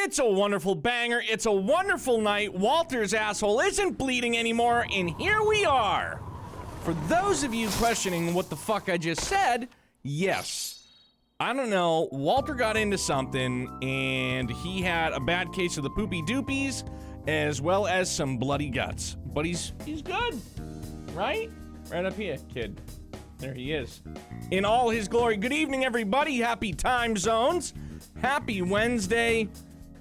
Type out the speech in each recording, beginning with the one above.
It's a wonderful banger. It's a wonderful night. Walter's asshole isn't bleeding anymore, and here we are. For those of you questioning what the fuck I just said, yes. I don't know, Walter got into something, and he had a bad case of the poopy doopies, as well as some bloody guts. But he's good, right? Right up here, kid. There he is. In all his glory. Good evening, everybody. Happy time zones. Happy Wednesday.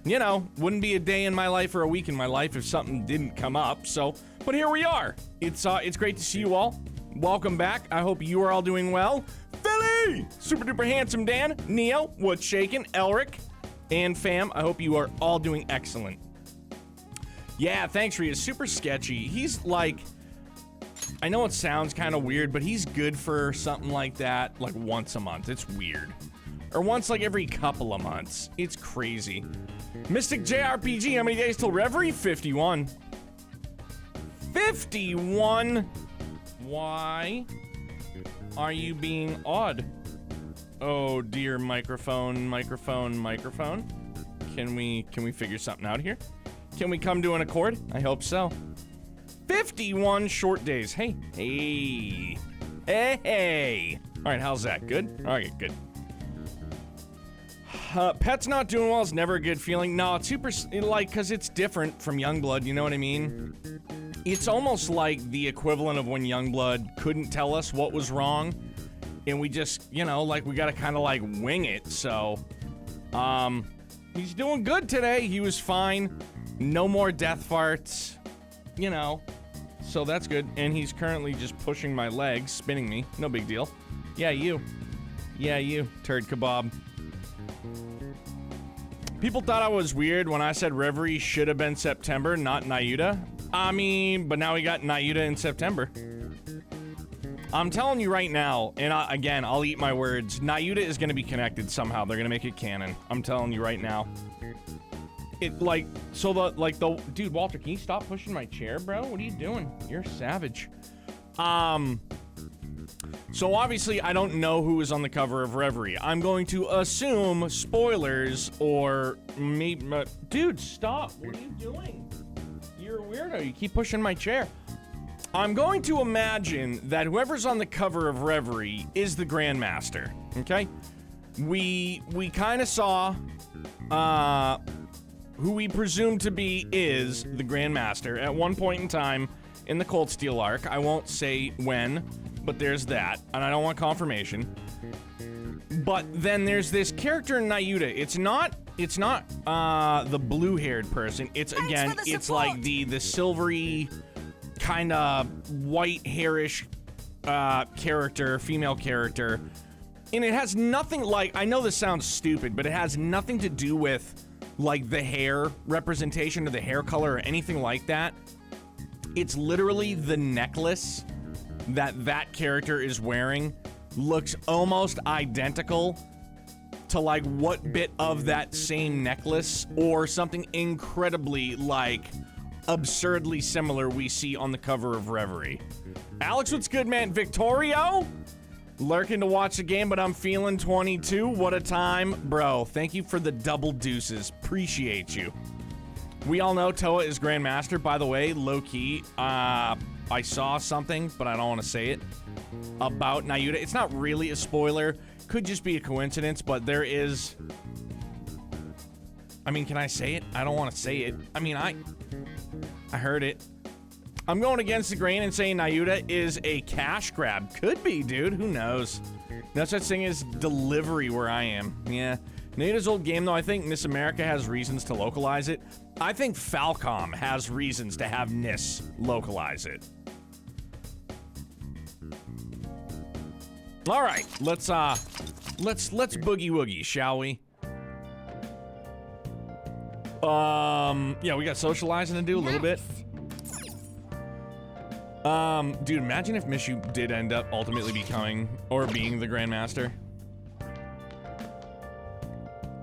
You know, wouldn't be a day in my life or a week in my life if something didn't come up, so, but here we are. It's great to see you all. Welcome back. I hope you are all doing well. Philly! Super duper handsome Dan, Neo, What's Shakin', Elric, and fam, I hope you are all doing excellent. Yeah, thanks, Rita. Super sketchy. He's like, I know it sounds kind of weird, but he's good for something like that, like once a month. It's weird. Or once like every couple of months. It's crazy. Mystic JRPG, how many days till Reverie? 51. 51? Why are you being odd? Oh dear, microphone. Can we figure something out here? Can we come to an accord? I hope so. 51 short days. Hey. Alright, how's that? Good? Alright, good. Pet's not doing well is never a good feeling. No, it's super, like, because it's different from Youngblood, you know what I mean? It's almost like the equivalent of when Youngblood couldn't tell us what was wrong, and we just, you know, like, we gotta kind of, like, wing it, so, he's doing good today. He was fine. No more death farts, you know, so that's good, and he's currently just pushing my legs, spinning me. No big deal. Yeah, you, turd kebab. People thought I was weird when I said Reverie should have been September, not Nayuta. I mean, but now we got Nayuta in September. I'm telling you right now, and again, I'll eat my words, Nayuta is gonna be connected somehow. They're gonna make it canon. I'm telling you right now. It, like, so dude, Walter, can you stop pushing my chair, bro? What are you doing? You're a savage. So obviously, I don't know who is on the cover of Reverie. I'm going to assume spoilers, or maybe, dude, stop. What are you doing? You're a weirdo. You keep pushing my chair. I'm going to imagine that whoever's on the cover of Reverie is the Grandmaster, okay? We kind of saw, who we presume to be is the Grandmaster at one point in time in the Cold Steel arc. I won't say when, but there's that, and I don't want confirmation. But then there's this character in Nayuta. It's not the blue-haired person. It's, again, it's like the silvery, kind of white hairish character, female character. And it has nothing, like, I know this sounds stupid, but it has nothing to do with, like, the hair representation or the hair color or anything like that. It's literally the necklace that character is wearing looks almost identical to, like, what bit of that same necklace or something incredibly, like, absurdly similar we see on the cover of Reverie. Alex, what's good, man? Victorio? Lurking to watch the game, but I'm feeling 22. What a time. Bro, thank you for the double deuces. Appreciate you. We all know Toa is Grandmaster. By the way, low-key, I saw something, but I don't want to say it, about Nayuta. It's not really a spoiler. Could just be a coincidence, but there is... I mean, can I say it? I don't want to say it. I mean, I heard it. I'm going against the grain and saying Nayuta is a cash grab. Could be, dude. Who knows? No such thing as delivery where I am. Yeah. Nayuta's old game, though, I think Miss America has reasons to localize it. I think Falcom has reasons to have NIS localize it. All right, let's boogie woogie, shall we? Yeah, we got socializing to do a little bit. Dude, imagine if Mishu did end up ultimately becoming or being the Grandmaster.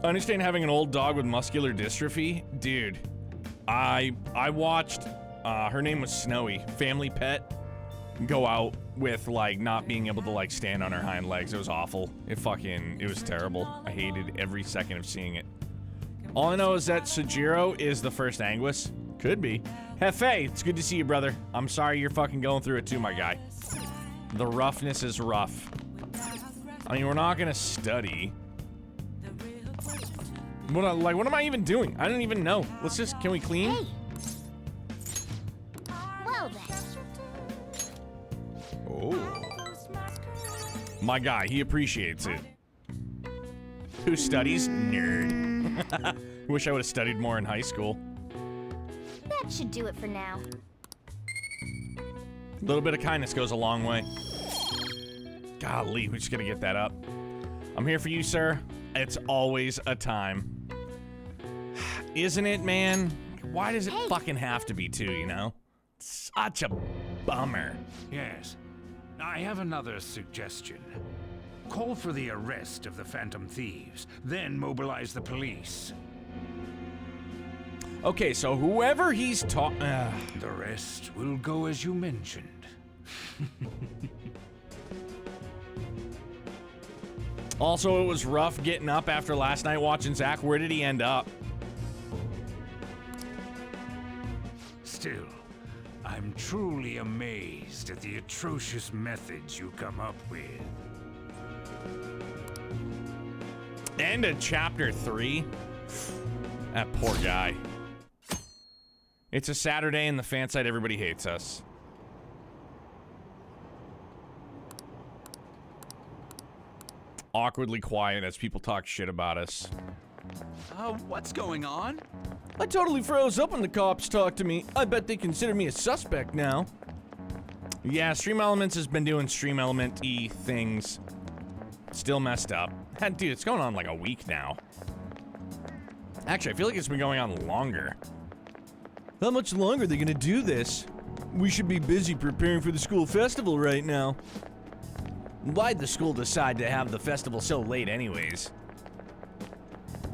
I understand having an old dog with muscular dystrophy. Dude, I watched, her name was Snowy, family pet, go out with, like, not being able to, like, stand on her hind legs. It was awful. It was terrible. I hated every second of seeing it. All I know is that Sojiro is the first Anguis. Could be. Hefe, it's good to see you, brother. I'm sorry you're fucking going through it too, my guy. The roughness is rough. I mean, we're not gonna study. What am I even doing? I don't even know. Let's just, can we clean? Hey. Well then. Oh. My guy, he appreciates it. Who studies? Nerd. Wish I would have studied more in high school. That should do it for now. A little bit of kindness goes a long way. Golly, we just gotta get that up. I'm here for you, sir. It's always a time. Isn't it, man? Why does it fucking have to be two, you know? Such a bummer. Yes. I have another suggestion. Call for the arrest of the Phantom Thieves, then mobilize the police. Okay, so whoever he's The rest will go as you mentioned. Also, it was rough getting up after last night watching Zach. Where did he end up? Still, I'm truly amazed at the atrocious methods you come up with. End of chapter 3. That poor guy. It's a Saturday and the fan site, everybody hates us. Awkwardly quiet as people talk shit about us. What's going on? I totally froze up when the cops talked to me. I bet they consider me a suspect now. Yeah, Stream Elements has been doing Stream Element-y things. Still messed up. Dude, it's going on like a week now. Actually, I feel like it's been going on longer. How much longer are they gonna do this? We should be busy preparing for the school festival right now. Why'd the school decide to have the festival so late anyways?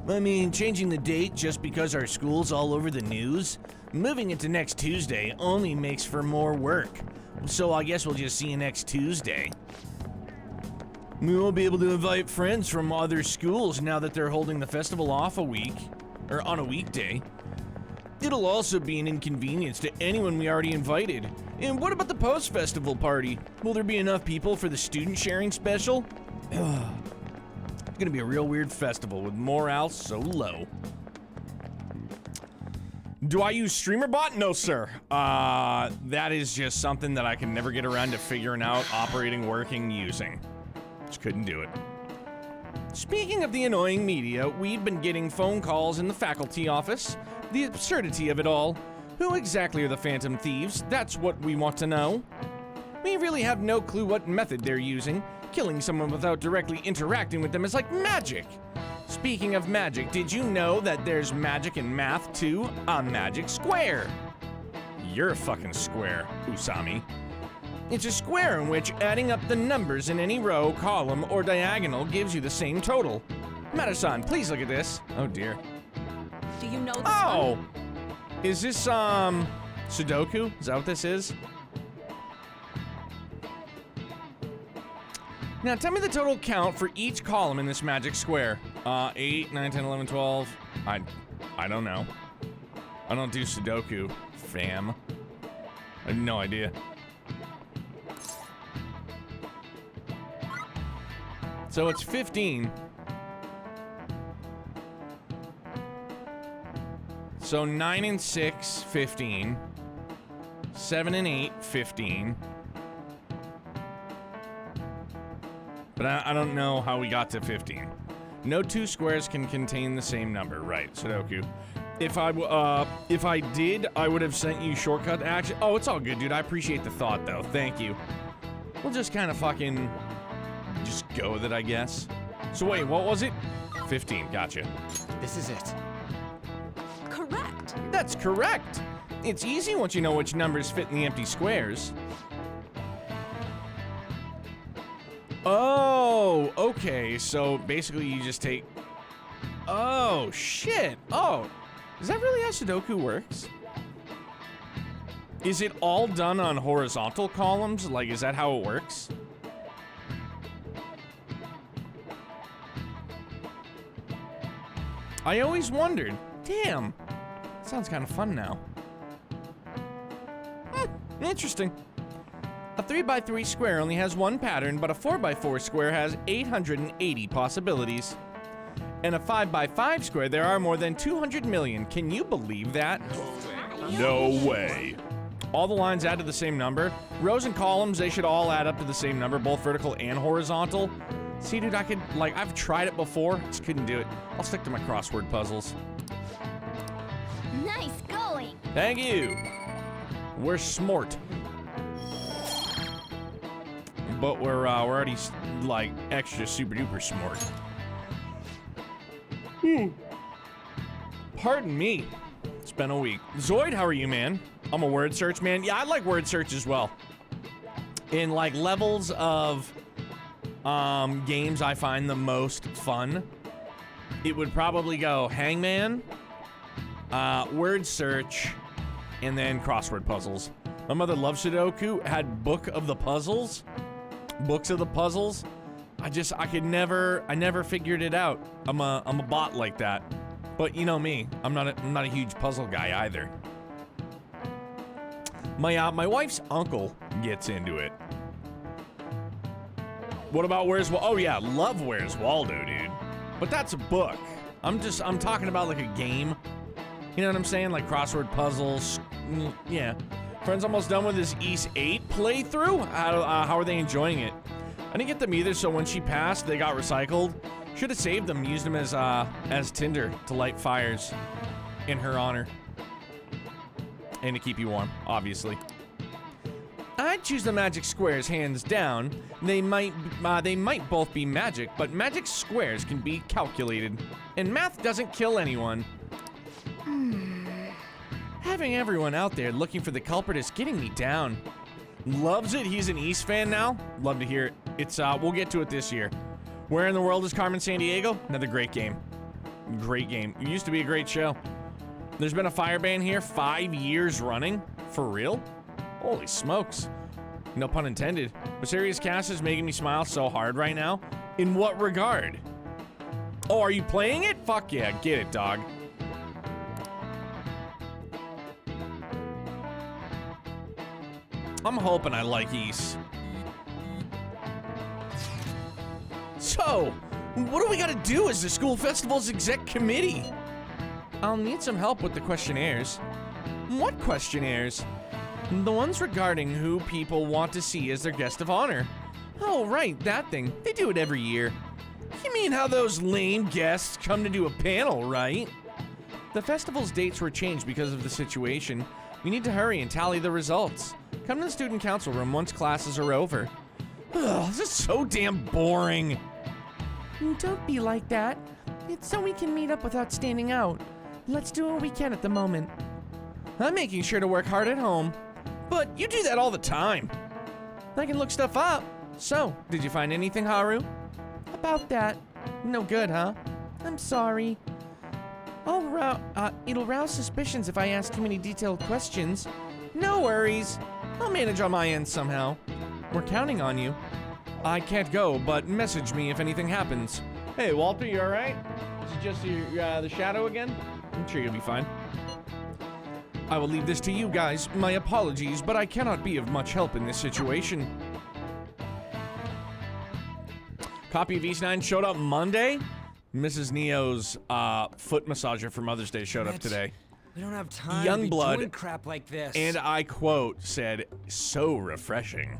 I mean, changing the date just because our school's all over the news? Moving it to next Tuesday only makes for more work. So I guess we'll just see you next Tuesday. We won't be able to invite friends from other schools now that they're holding the festival off a week, or on a weekday. It'll also be an inconvenience to anyone we already invited. And what about the post-festival party? Will there be enough people for the student sharing special? It's gonna be a real weird festival with morale so low. Do I use StreamerBot? No, sir. That is just something that I can never get around to figuring out, operating, working, using. Just couldn't do it. Speaking of the annoying media, we've been getting phone calls in the faculty office. The absurdity of it all. Who exactly are the Phantom Thieves? That's what we want to know. We really have no clue what method they're using. Killing someone without directly interacting with them is like magic. Speaking of magic, did you know that there's magic in math too? A magic square. You're a fucking square, Usami. It's a square in which adding up the numbers in any row, column, or diagonal gives you the same total. Mata-san, please look at this. Oh dear. Do you know this Oh! one? Is this, Sudoku? Is that what this is? Now, tell me the total count for each column in this magic square. 8, 9, 10, 11, 12. I don't know. I don't do Sudoku, fam. I have no idea. So it's 15. So 9 and 6, 15. 7 and 8, 15. But I don't know how we got to 15. No two squares can contain the same number. Right, Sudoku. If I did, I would have sent you shortcut action. Oh, it's all good, dude. I appreciate the thought, though. Thank you. We'll just kind of fucking just go with it, I guess. So wait, what was it? 15, gotcha. This is it. Correct. That's correct. It's easy once you know which numbers fit in the empty squares. Oh, okay. So basically you just take... Oh, shit. Oh, is that really how Sudoku works? Is it all done on horizontal columns? Like, is that how it works? I always wondered. Damn. Sounds kind of fun now. Interesting. A 3x3 square only has one pattern, but a 4x4 square has 880 possibilities. And a 5x5 square, there are more than 200 million. Can you believe that? No way. All the lines add to the same number. Rows and columns, they should all add up to the same number, both vertical and horizontal. See, dude, I could, like, I've tried it before, just couldn't do it. I'll stick to my crossword puzzles. Nice going. Thank you. We're smart. But we're already, like, extra super duper smart. Pardon me. It's been a week. Zoid, how are you, man? I'm a word search man. Yeah, I like word search as well. In, like, levels of games I find the most fun, it would probably go Hangman, word search, and then crossword puzzles. My mother loves Sudoku, had Books of the Puzzles. I never figured it out. I'm a bot like that. But you know me, I'm not a huge puzzle guy either. My wife's uncle gets into it. What about Where's Waldo? Oh yeah, love Where's Waldo, dude. But that's a book. I'm talking about like a game. You know what I'm saying? Like crossword puzzles. Yeah. Friend's almost done with his East 8 playthrough. How are they enjoying it? I didn't get them either, so when she passed, they got recycled. Should have saved them, used them as tinder to light fires in her honor. And to keep you warm, obviously. I'd choose the magic squares hands down. They might both be magic, but magic squares can be calculated. And math doesn't kill anyone. Having everyone out there looking for the culprit is getting me down. Loves it. He's an East fan now. Love to hear it. It's we'll get to it this year. Where in the world is Carmen Sandiego? Another great game. Great game. It used to be a great show. There's been a fire ban here 5 years running. For real? Holy smokes. No pun intended. But Serious Cast is making me smile so hard right now. In what regard? Oh, are you playing it? Fuck yeah, get it, dog. I'm hoping I like East. So, what do we gotta do as the school festival's exec committee? I'll need some help with the questionnaires. What questionnaires? The ones regarding who people want to see as their guest of honor. Oh, right, that thing. They do it every year. You mean how those lame guests come to do a panel, right? The festival's dates were changed because of the situation. We need to hurry and tally the results. Come to the student council room once classes are over. Ugh, this is so damn boring. Don't be like that. It's so we can meet up without standing out. Let's do what we can at the moment. I'm making sure to work hard at home. But you do that all the time. I can look stuff up. So, did you find anything, Haru? About that. No good, huh? I'm sorry. It'll rouse suspicions if I ask too many detailed questions. No worries. I'll manage on my end somehow. We're counting on you. I can't go, but message me if anything happens. Hey, Walter, you alright? Is it just the shadow again? I'm sure you'll be fine. I will leave this to you guys. My apologies, but I cannot be of much help in this situation. Copy of East 9 showed up Monday. Mrs. Neo's foot massager for Mother's Day showed up today. We don't have time Youngblood, to be doing crap like this. And I quote, said, so refreshing.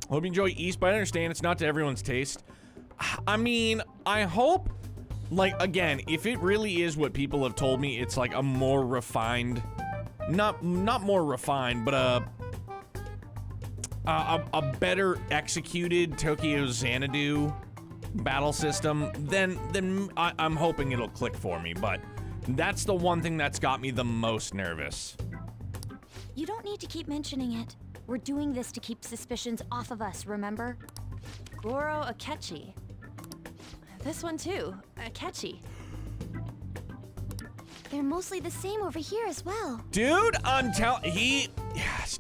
Hope you enjoy East, but I understand it's not to everyone's taste. I mean, I hope, like, again, if it really is what people have told me, it's like a more refined, not more refined, but a better executed Tokyo Xanadu battle system, then I'm hoping it'll click for me, but that's the one thing that's got me the most nervous. You don't need to keep mentioning it. We're doing this to keep suspicions off of us, remember? Goro Akechi. This one too, Akechi. They're mostly the same over here as well. Dude,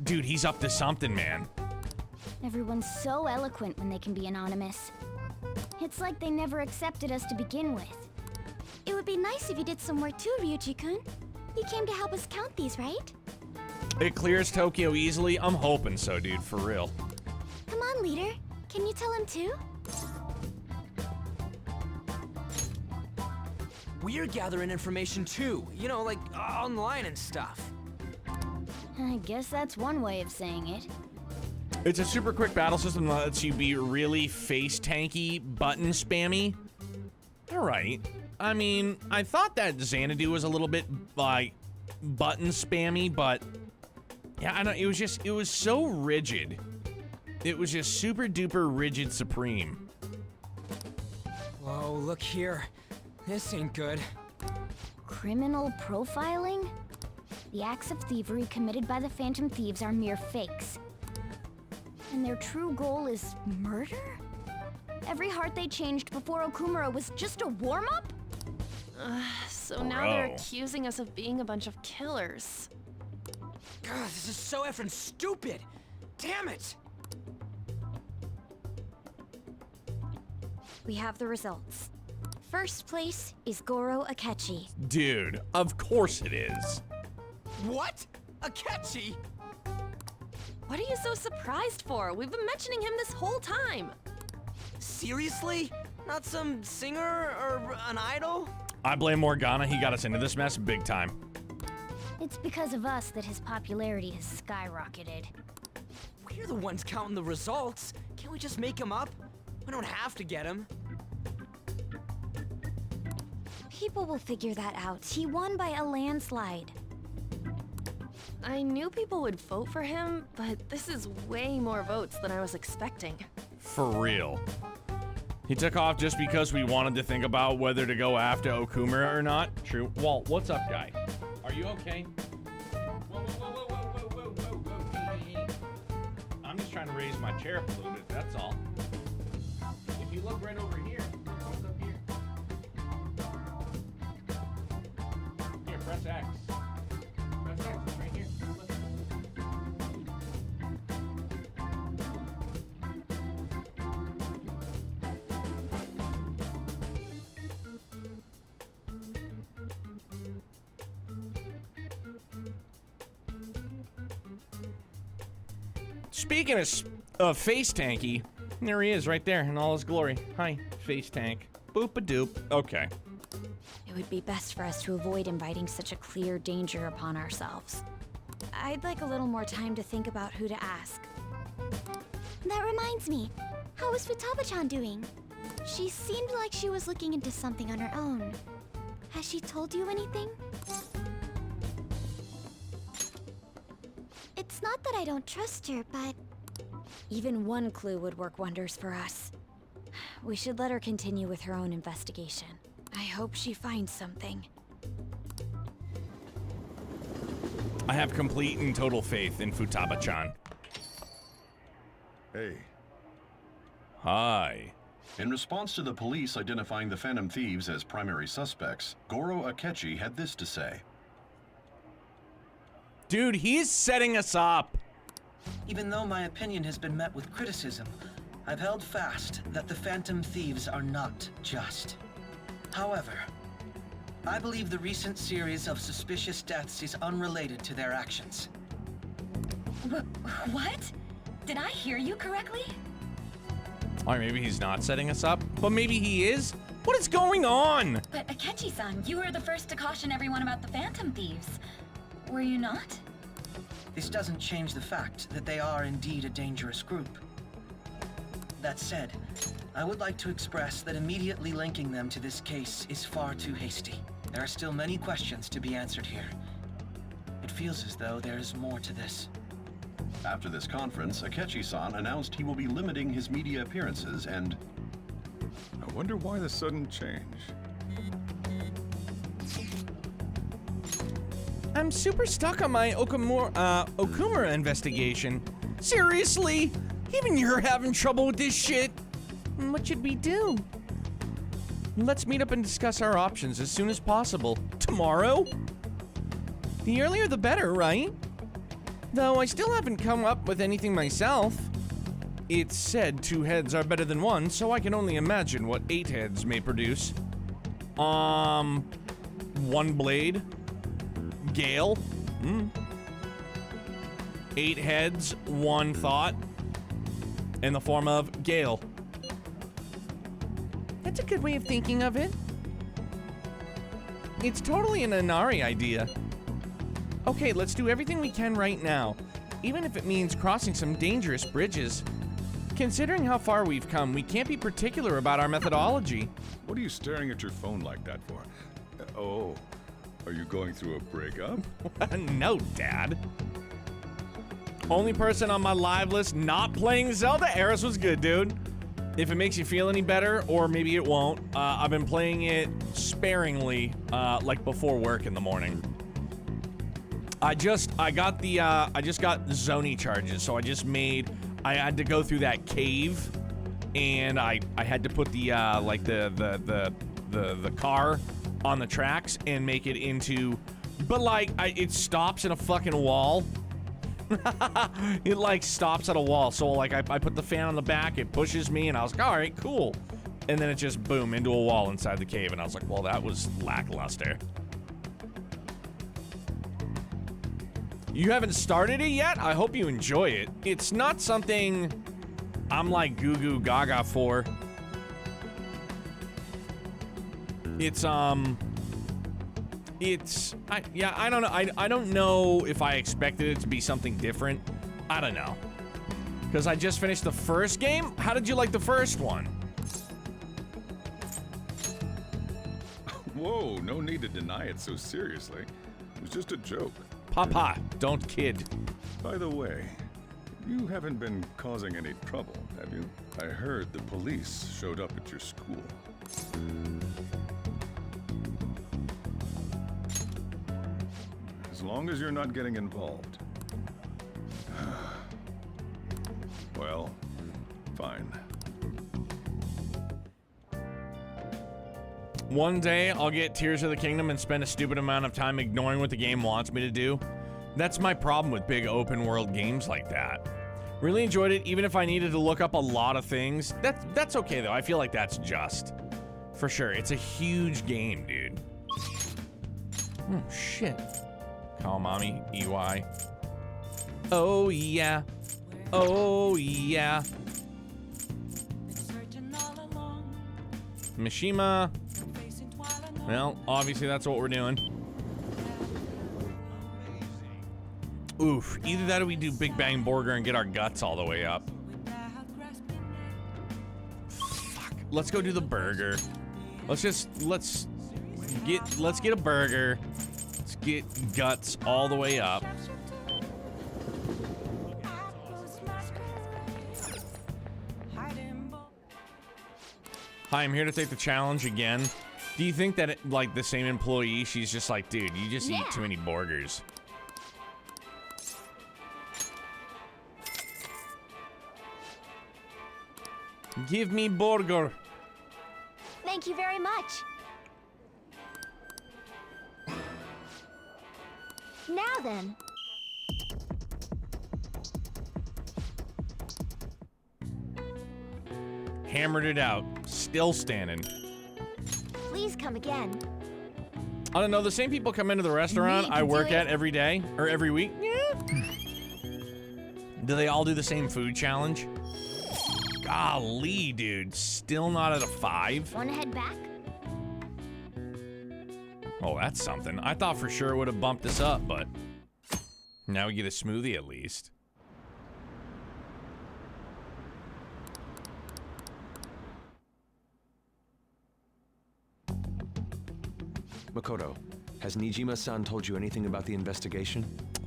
dude, he's up to something, man. Everyone's so eloquent when they can be anonymous. It's like they never accepted us to begin with. It would be nice if you did some work too, Ryuji-kun. You came to help us count these, right? It clears Tokyo easily? I'm hoping so, dude, for real. Come on, leader. Can you tell him too? We're gathering information too. You know, like online and stuff. I guess that's one way of saying it. It's a super quick battle system that lets you be really face tanky, button spammy. Alright. I mean, I thought that Xanadu was a little bit, like, button spammy, but yeah, I know, it was so rigid. It was just super duper rigid supreme. Whoa, look here. This ain't good. Criminal profiling? The acts of thievery committed by the Phantom Thieves are mere fakes. And their true goal is murder? Every heart they changed before Okumura was just a warm-up? So now they're accusing us of being a bunch of killers. God, this is so effing stupid. Damn it. We have the results. First place is Goro Akechi. Dude, of course it is. What? Akechi? What are you so surprised for? We've been mentioning him this whole time. Seriously? Not some singer or an idol? I blame Morgana, he got us into this mess big time. It's because of us that his popularity has skyrocketed. We're the ones counting the results. Can't we just make him up? We don't have to get him. People will figure that out. He won by a landslide. I knew people would vote for him, but this is way more votes than I was expecting. For real. He took off just because we wanted to think about whether to go after Okumura or not. True. Walt, what's up, guy? Are you okay? Whoa, whoa, whoa, whoa, whoa, whoa, whoa, whoa, hey, hey. I'm just trying to raise my chair up a little bit, that's all. If you look right over here, what's up here? Here, press X. Press X, it's right here. Look. Speaking of face tanky, there he is right there in all his glory. Hi, face tank. Boop-a-doop. Okay. It would be best for us to avoid inviting such a clear danger upon ourselves. I'd like a little more time to think about who to ask. That reminds me. How is Futaba-chan doing? She seemed like she was looking into something on her own. Has she told you anything? It's not that I don't trust her, but... Even one clue would work wonders for us. We should let her continue with her own investigation. I hope she finds something. I have complete and total faith in Futaba-chan. Hey. Hi. In response to the police identifying the Phantom Thieves as primary suspects, Goro Akechi had this to say. Dude, he's setting us up. Even though my opinion has been met with criticism, I've held fast that the Phantom Thieves are not just. However, I believe the recent series of suspicious deaths is unrelated to their actions. What? Did I hear you correctly? Or maybe he's not setting us up, but maybe he is? What is going on? But Akechi-san, you were the first to caution everyone about the Phantom Thieves. Were you not? This doesn't change the fact that they are indeed a dangerous group. That said, I would like to express that immediately linking them to this case is far too hasty. There are still many questions to be answered here. It feels as though there is more to this. After this conference, Akechi-san announced he will be limiting his media appearances and... I wonder why the sudden change. I'm super stuck on my Okumura investigation. Seriously? Even you're having trouble with this shit? What should we do? Let's meet up and discuss our options as soon as possible. Tomorrow? The earlier the better, right? Though I still haven't come up with anything myself. It's said 2 heads are better than 1, so I can only imagine what 8 heads may produce. 1 blade. Gale. 8 heads, 1 thought. In the form of Gale. That's a good way of thinking of it. It's totally an Inari idea. Okay, let's do everything we can right now, even if it means crossing some dangerous bridges. Considering how far we've come, we can't be particular about our methodology. What are you staring at your phone like that for? Oh, are you going through a breakup? No, Dad. Only person on my live list not playing Zelda. Eris was good, dude. If it makes you feel any better, or maybe it won't, I've been playing it sparingly, like before work in the morning. I just got Zoni charges, so I had to go through that cave, and I had to put the car on the tracks and make it into, but like, it stops in a fucking wall. It like stops at a wall, so like I put the fan on the back, it pushes me, and I was like, all right, cool. And then it just boom into a wall inside the cave, and I was like, well, that was lackluster. You haven't started it yet? I hope you enjoy it. It's not something I'm like goo goo gaga for. I don't know. I don't know if I expected it to be something different. I don't know. Because I just finished the first game. How did you like the first one? Whoa, no need to deny it so seriously. It was just a joke. Papa, don't kid. By the way, you haven't been causing any trouble, have you? I heard the police showed up at your school. As long as you're not getting involved. Well, fine. One day, I'll get Tears of the Kingdom and spend a stupid amount of time ignoring what the game wants me to do. That's my problem with big open world games like that. Really enjoyed it, even if I needed to look up a lot of things. That's okay, though. I feel like that's just. For sure. It's a huge game, dude. Oh, shit. Call mommy, EY. Oh, yeah. Oh, yeah. Mishima. Well, obviously that's what we're doing. Oof, either that or we do Big Bang Burger and get our guts all the way up. Fuck, let's go do the burger. Let's get a burger. Let's get guts all the way up. Hi, I'm here to take the challenge again. Do you think that, like, the same employee, she's just like, dude, you just eat too many burgers. Give me burger. Thank you very much. Now then. Hammered it out. Still standing. Please come again. I don't know, the same people come into the restaurant I work at every day, or every week. Yeah. Do they all do the same food challenge? Golly, dude. Still not at a 5? Wanna head back? Oh, that's something. I thought for sure it would have bumped this up, but now we get a smoothie at least. Makoto, has Nijima-san told you anything about the investigation?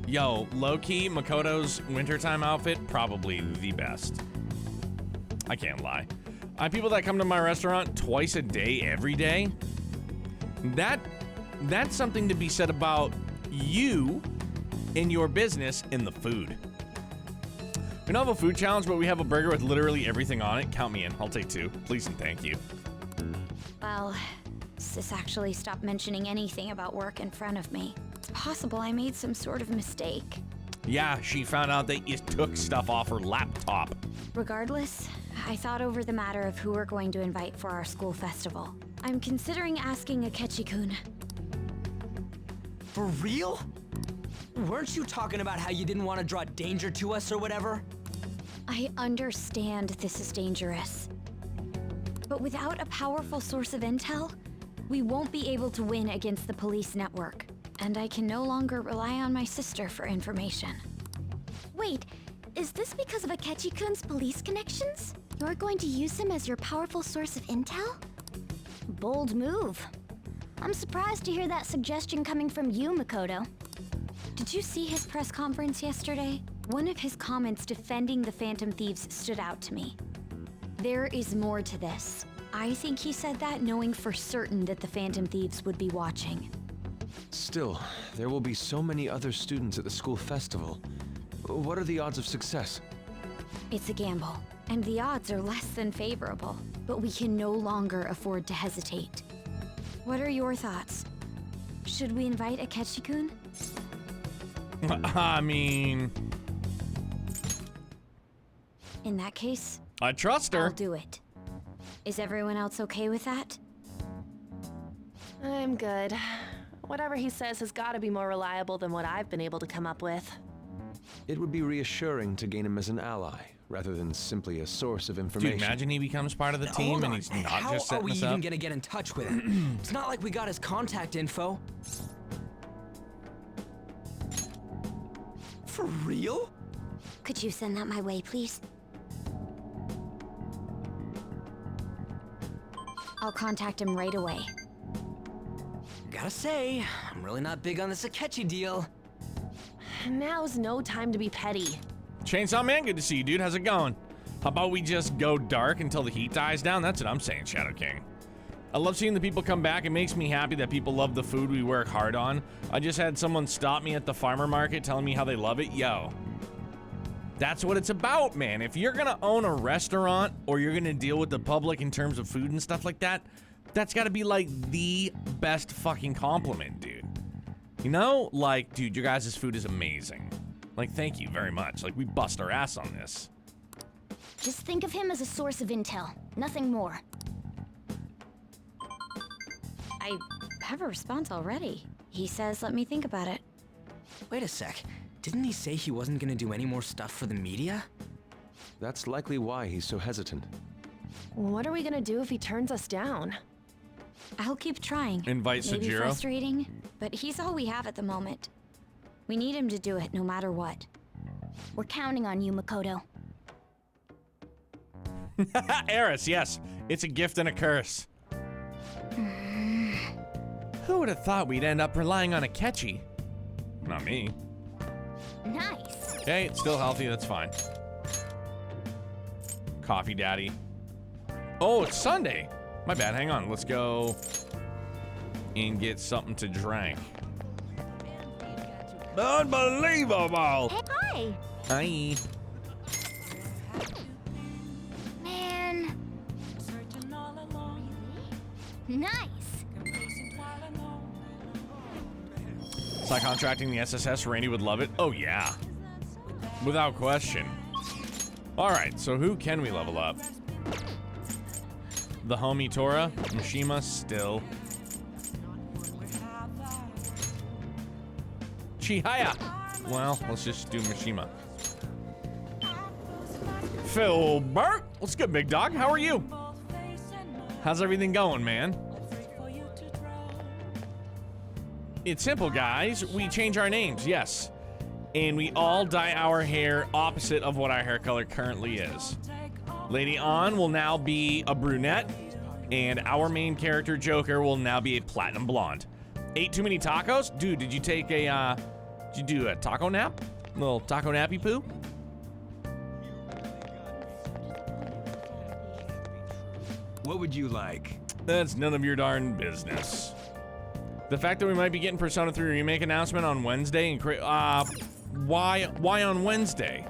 Yo, low-key, Makoto's wintertime outfit, probably the best. I can't lie. I have people that come to my restaurant twice a day, every day. That's something to be said about you and your business and the food. We don't have a food challenge, but we have a burger with literally everything on it. Count me in. I'll take 2. Please and thank you. Well, Sis actually stopped mentioning anything about work in front of me. It's possible I made some sort of mistake. Yeah, she found out that you took stuff off her laptop. Regardless, I thought over the matter of who we're going to invite for our school festival. I'm considering asking Akechi-kun. For real? Weren't you talking about how you didn't want to draw danger to us or whatever? I understand this is dangerous. But without a powerful source of intel, we won't be able to win against the police network. And I can no longer rely on my sister for information. Wait, is this because of Akechi-kun's police connections? You're going to use him as your powerful source of intel? Bold move. I'm surprised to hear that suggestion coming from you, Makoto. Did you see his press conference yesterday? One of his comments defending the Phantom Thieves stood out to me. There is more to this. I think he said that knowing for certain that the Phantom Thieves would be watching. Still, there will be so many other students at the school festival. What are the odds of success? It's a gamble, and the odds are less than favorable, but we can no longer afford to hesitate. What are your thoughts? Should we invite Akechi-kun? I mean... In that case, I trust her. I'll do it. Is everyone else okay with that? I'm good. Whatever he says has got to be more reliable than what I've been able to come up with. It would be reassuring to gain him as an ally, rather than simply a source of information. Dude, imagine he becomes part of the team and he's not just setting us up. How are we even gonna get in touch with him? It's not like we got his contact info. For real? Could you send that my way, please? I'll contact him right away. Gotta say, I'm really not big on this Akechi deal. Now's no time to be petty. Chainsaw Man, good to see you, dude. How's it going? How about we just go dark until the heat dies down? That's what I'm saying, Shadow King. I love seeing the people come back. It makes me happy that people love the food we work hard on. I just had someone stop me at the farmer market telling me how they love it. Yo, that's what it's about, man. If you're gonna own a restaurant or you're gonna deal with the public in terms of food and stuff like that, that's gotta be like the best fucking compliment, dude. You know, like, dude, your guys' food is amazing. Like, thank you very much. Like, we bust our ass on this. Just think of him as a source of intel, nothing more. I have a response already. He says, let me think about it. Wait a sec. Didn't he say he wasn't gonna do any more stuff for the media? That's likely why he's so hesitant. What are we gonna do if he turns us down? I'll keep trying. Invite Maybe Sojiro. frustrating, but he's all we have at the moment. We need him to do it no matter what. We're counting on you, Makoto. Eris, yes. It's a gift and a curse. Who would have thought we'd end up relying on Akechi? Not me. Nice. Okay, it's still healthy, that's fine. Coffee daddy. Oh, it's Sunday. My bad, hang on. Let's go and get something to drink. Unbelievable! Hey, hi! Hi. Man. Nice. Contracting the SSS, Randy would love it. Oh, yeah. Without question. All right, so who can we level up? The homie Tora, Mishima still. Chihaya. Well, let's just do Mishima. Philbert, what's good, big dog? How are you? How's everything going, man? It's simple, guys. We change our names, yes. And we all dye our hair opposite of what our hair color currently is. Lady An will now be a brunette, and our main character, Joker, will now be a platinum blonde. Ate too many tacos? Dude, did you take a, did you do a taco nap? A little taco nappy poo? What would you like? That's none of your darn business. The fact that we might be getting Persona 3 Remake announcement on Wednesday and why on Wednesday?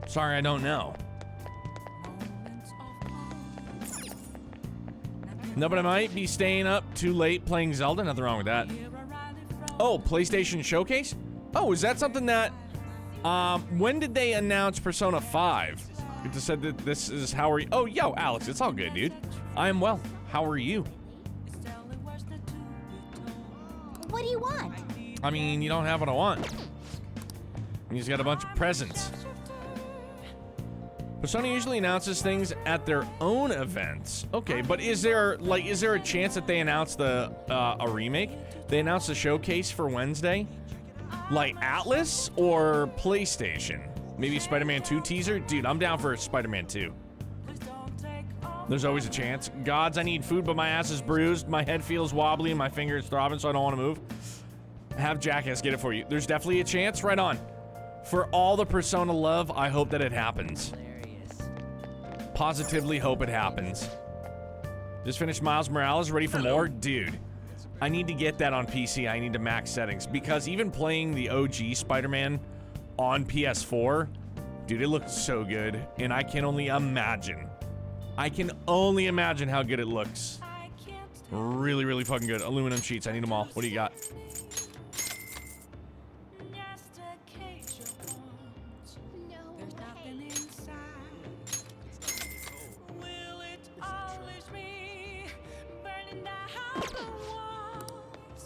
Sorry, I don't know. No, but I might be staying up too late playing Zelda. Nothing wrong with that. Oh, PlayStation Showcase? Oh, is that something that When did they announce Persona 5? It just said that this is how are you? Oh, yo, Alex, it's all good, dude. I am well. How are you? What do you want? I mean, you don't have what I want. You just got a bunch of presents. Persona usually announces things at their own events. Okay, but is there a chance that they announce a remake? They announce a showcase for Wednesday? Like Atlas or PlayStation? Maybe Spider-Man 2 teaser? Dude, I'm down for Spider-Man 2. There's always a chance. Gods, I need food, but my ass is bruised. My head feels wobbly and my finger is throbbing, so I don't want to move. Have Jackass get it for you. There's definitely a chance. Right on. For all the Persona love, I hope that it happens. Positively hope it happens. Just finished Miles Morales. Ready for more? Dude, I need to get that on PC. I need to max settings. Because even playing the OG Spider-Man on PS4, dude, it looks so good. And I can only imagine. I can only imagine how good it looks. Really, really fucking good. Aluminum sheets. I need them all. What do you got?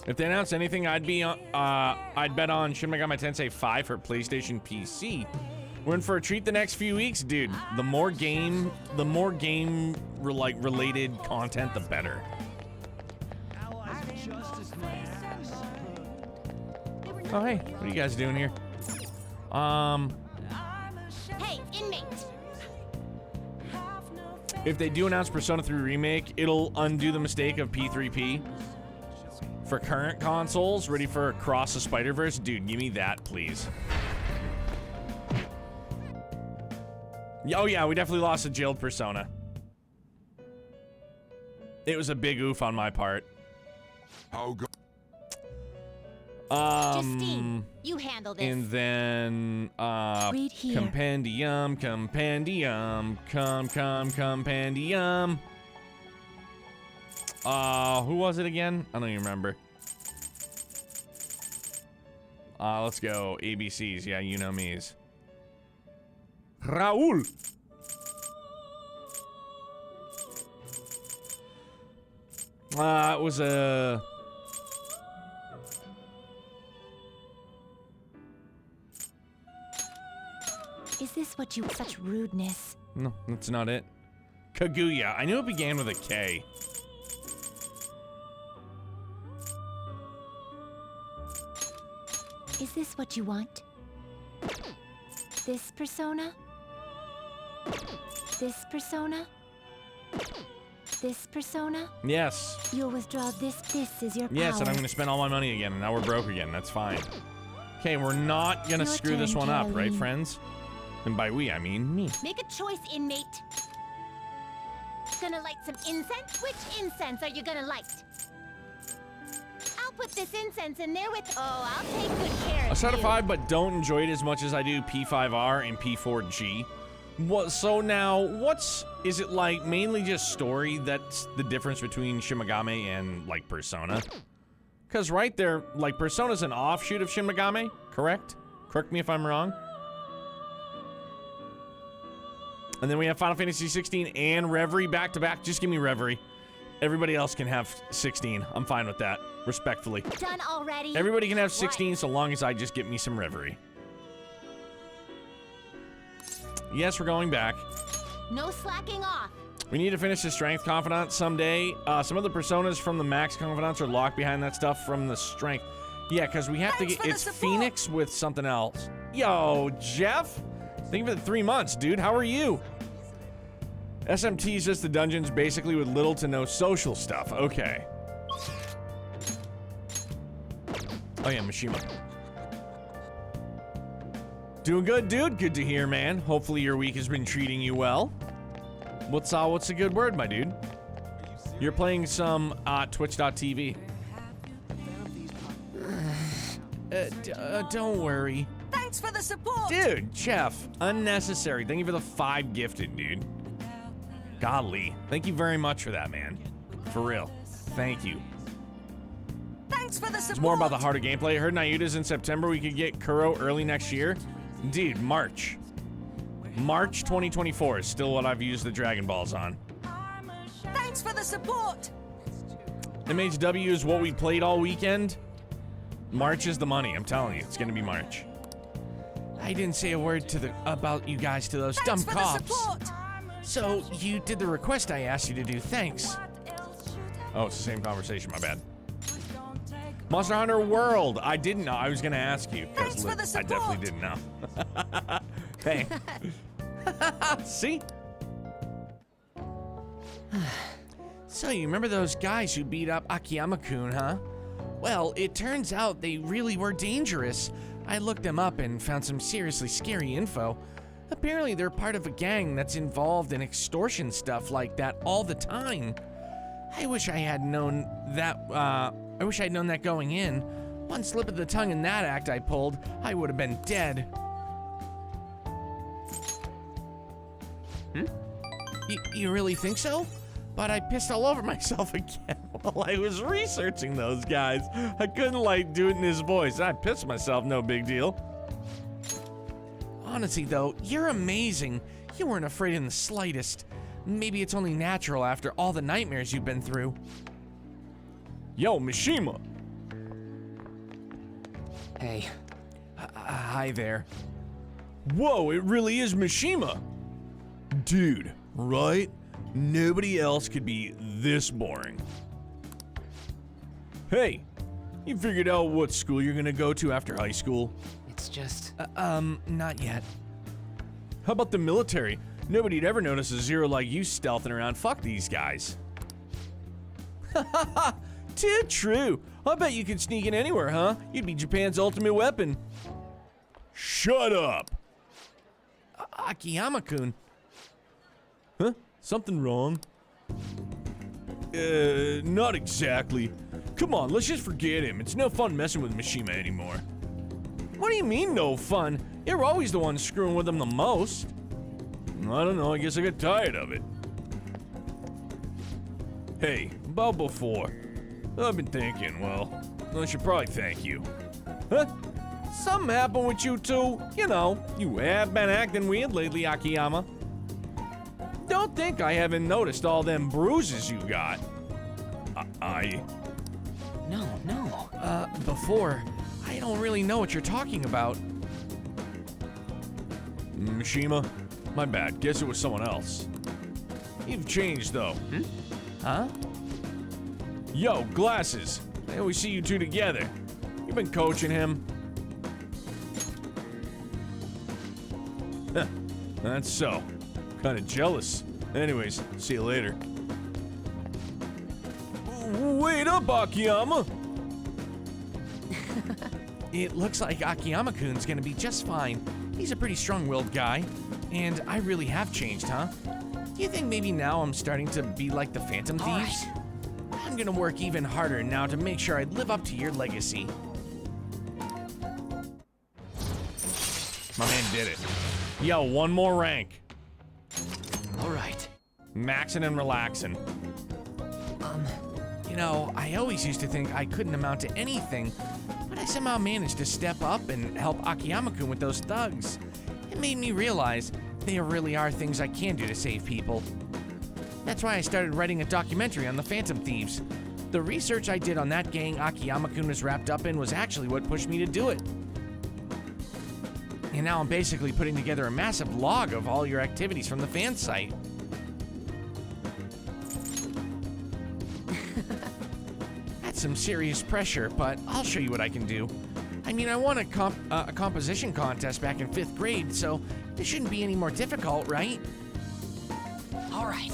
If they announce anything, I'd bet on Shin Megami Tensei 5 for PlayStation PC. We're in for a treat the next few weeks, dude. The more game related content, the better. Oh hey, what are you guys doing here? Hey, inmate. If they do announce Persona 3 Remake, it'll undo the mistake of P3P. For current consoles, ready for Across the Spider-Verse? Dude, give me that, please. Oh yeah, we definitely lost a jailed Persona. It was a big oof on my part. Justine, you handle this. And then, Wait here. compendium. Who was it again? I don't even remember. Let's go. ABCs. Yeah, you know me's. Raul. It was a... Is this what you... Such rudeness. No, that's not it. Kaguya. I knew it began with a K. Is this what you want? This persona? This persona? This persona? Yes. You'll withdraw this. This is your power. Yes, and I'm going to spend all my money again, and now we're broke again. That's fine. Okay, we're not going to screw this one up, right, friends? And by we, I mean me. Make a choice, inmate. Gonna light some incense? Which incense are you gonna light? I'll put this incense in there with... Oh, I'll take good care of I set a you. 5, but don't enjoy it as much as I do P5R and P4G. What? So now, is it like mainly just story that's the difference between Shin Megami and like Persona? Because right there, like Persona's an offshoot of Shin Megami, correct? Correct me if I'm wrong. And then we have Final Fantasy 16 and Reverie back to back. Just give me Reverie. Everybody else can have 16. I'm fine with that, respectfully. Done already? Everybody can have 16 so long as I just get me some Reverie. Yes, we're going back. No slacking off. We need to finish the Strength Confidant someday. Some of the Personas from the Max Confidants are locked behind that stuff from the Strength. Yeah, because we have to get... It's Phoenix with something else. Yo, Jeff? Thank you for the 3 months, dude. How are you? SMT is just the dungeons basically with little to no social stuff. Okay. Oh yeah, Mishima. Doing good, dude. Good to hear, man. Hopefully your week has been treating you well. What's a good word, my dude? You're playing some Twitch.tv. Don't worry. Thanks for the support. Dude, Jeff, unnecessary. Thank you for the 5 gifted, dude. Golly. Thank you very much for that, man. For real. Thank you. Thanks for the support. It's more about the harder gameplay. I heard Nayuta's in September. We could get Kuro early next year. Indeed, March. March 2024 is still what I've used the Dragon Balls on. Thanks for the support! MHW is what we played all weekend. March is the money, I'm telling you. It's gonna be March. I didn't say a word about you guys to those dumb cops. So, you did the request I asked you to do, thanks. Oh, it's the same conversation, my bad. Monster Hunter World, I didn't know. I was gonna ask you, because I definitely didn't know. Hey. See? So, you remember those guys who beat up Akiyama-kun, huh? Well, it turns out they really were dangerous. I looked them up and found some seriously scary info. Apparently, they're part of a gang that's involved in extortion stuff like that all the time. I wish I had known that, going in. One slip of the tongue in that act I pulled, I would have been dead. You really think so? But I pissed all over myself again while I was researching those guys. I couldn't, do it in his voice. I pissed myself, no big deal. Honestly, though, you're amazing. You weren't afraid in the slightest. Maybe it's only natural after all the nightmares you've been through. Yo, Mishima. Hey. Hi there. Whoa, it really is Mishima. Dude, right? Nobody else could be this boring. Hey, you figured out what school you're gonna go to after high school? It's just... not yet. How about the military? Nobody'd ever notice a zero like you stealthing around. Fuck these guys. Hahaha, too true. I bet you could sneak in anywhere, huh? You'd be Japan's ultimate weapon. Shut up. Akiyama-kun. Huh? Something wrong? Not exactly. Come on, let's just forget him. It's no fun messing with Mishima anymore. What do you mean, no fun? You're always the one screwing with him the most. I don't know, I guess I got tired of it. Hey, about before. I've been thinking, well, I should probably thank you. Huh? Something happened with you two. You know, you have been acting weird lately, Akiyama. Don't think I haven't noticed all them bruises you got. No. Before, I don't really know what you're talking about. Mishima, my bad. Guess it was someone else. You've changed, though. Huh? Yo, Glasses. I always see you two together. You've been coaching him. Huh. That's so. Kinda jealous. Anyways, see you later. Wait up, Akiyama! It looks like Akiyama-kun's gonna be just fine. He's a pretty strong-willed guy. And I really have changed, huh? Do you think maybe now I'm starting to be like the Phantom Thieves? I'm gonna work even harder now to make sure I live up to your legacy. My man did it. Yo, one more rank. Alright. Maxing and relaxing. You know, I always used to think I couldn't amount to anything, but I somehow managed to step up and help Akiyama-kun with those thugs. It made me realize there really are things I can do to save people. That's why I started writing a documentary on the Phantom Thieves. The research I did on that gang Akiyama-kun was wrapped up in was actually what pushed me to do it. And now I'm basically putting together a massive log of all your activities from the fan site. That's some serious pressure, but I'll show you what I can do. I mean, I won a composition contest back in 5th grade, so this shouldn't be any more difficult, right? All right.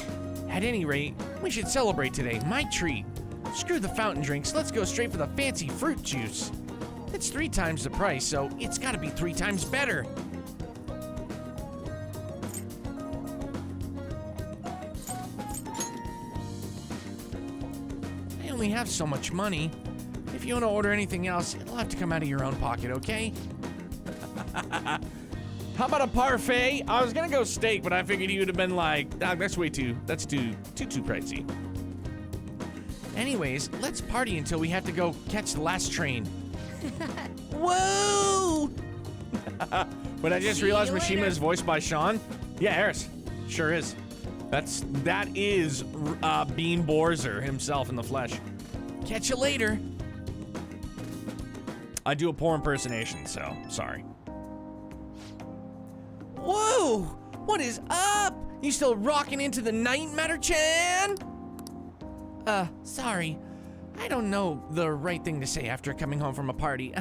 At any rate, we should celebrate today, my treat. Screw the fountain drinks, let's go straight for the fancy fruit juice. It's 3 times the price, so it's gotta be 3 times better. I only have so much money. If you want to order anything else, it'll have to come out of your own pocket, okay? How about a parfait? I was gonna go steak, but I figured you would have been like, oh, that's too pricey. Anyways, let's party until we have to go catch the last train. Whoa! But I just realized Mishima is voiced by Sean. Yeah, Harris. Sure is. That is Bean Borzer himself in the flesh. Catch you later. I do a poor impersonation, so sorry. Whoa! What is up? You still rocking into the night, Matter-chan? Sorry. I don't know the right thing to say after coming home from a party.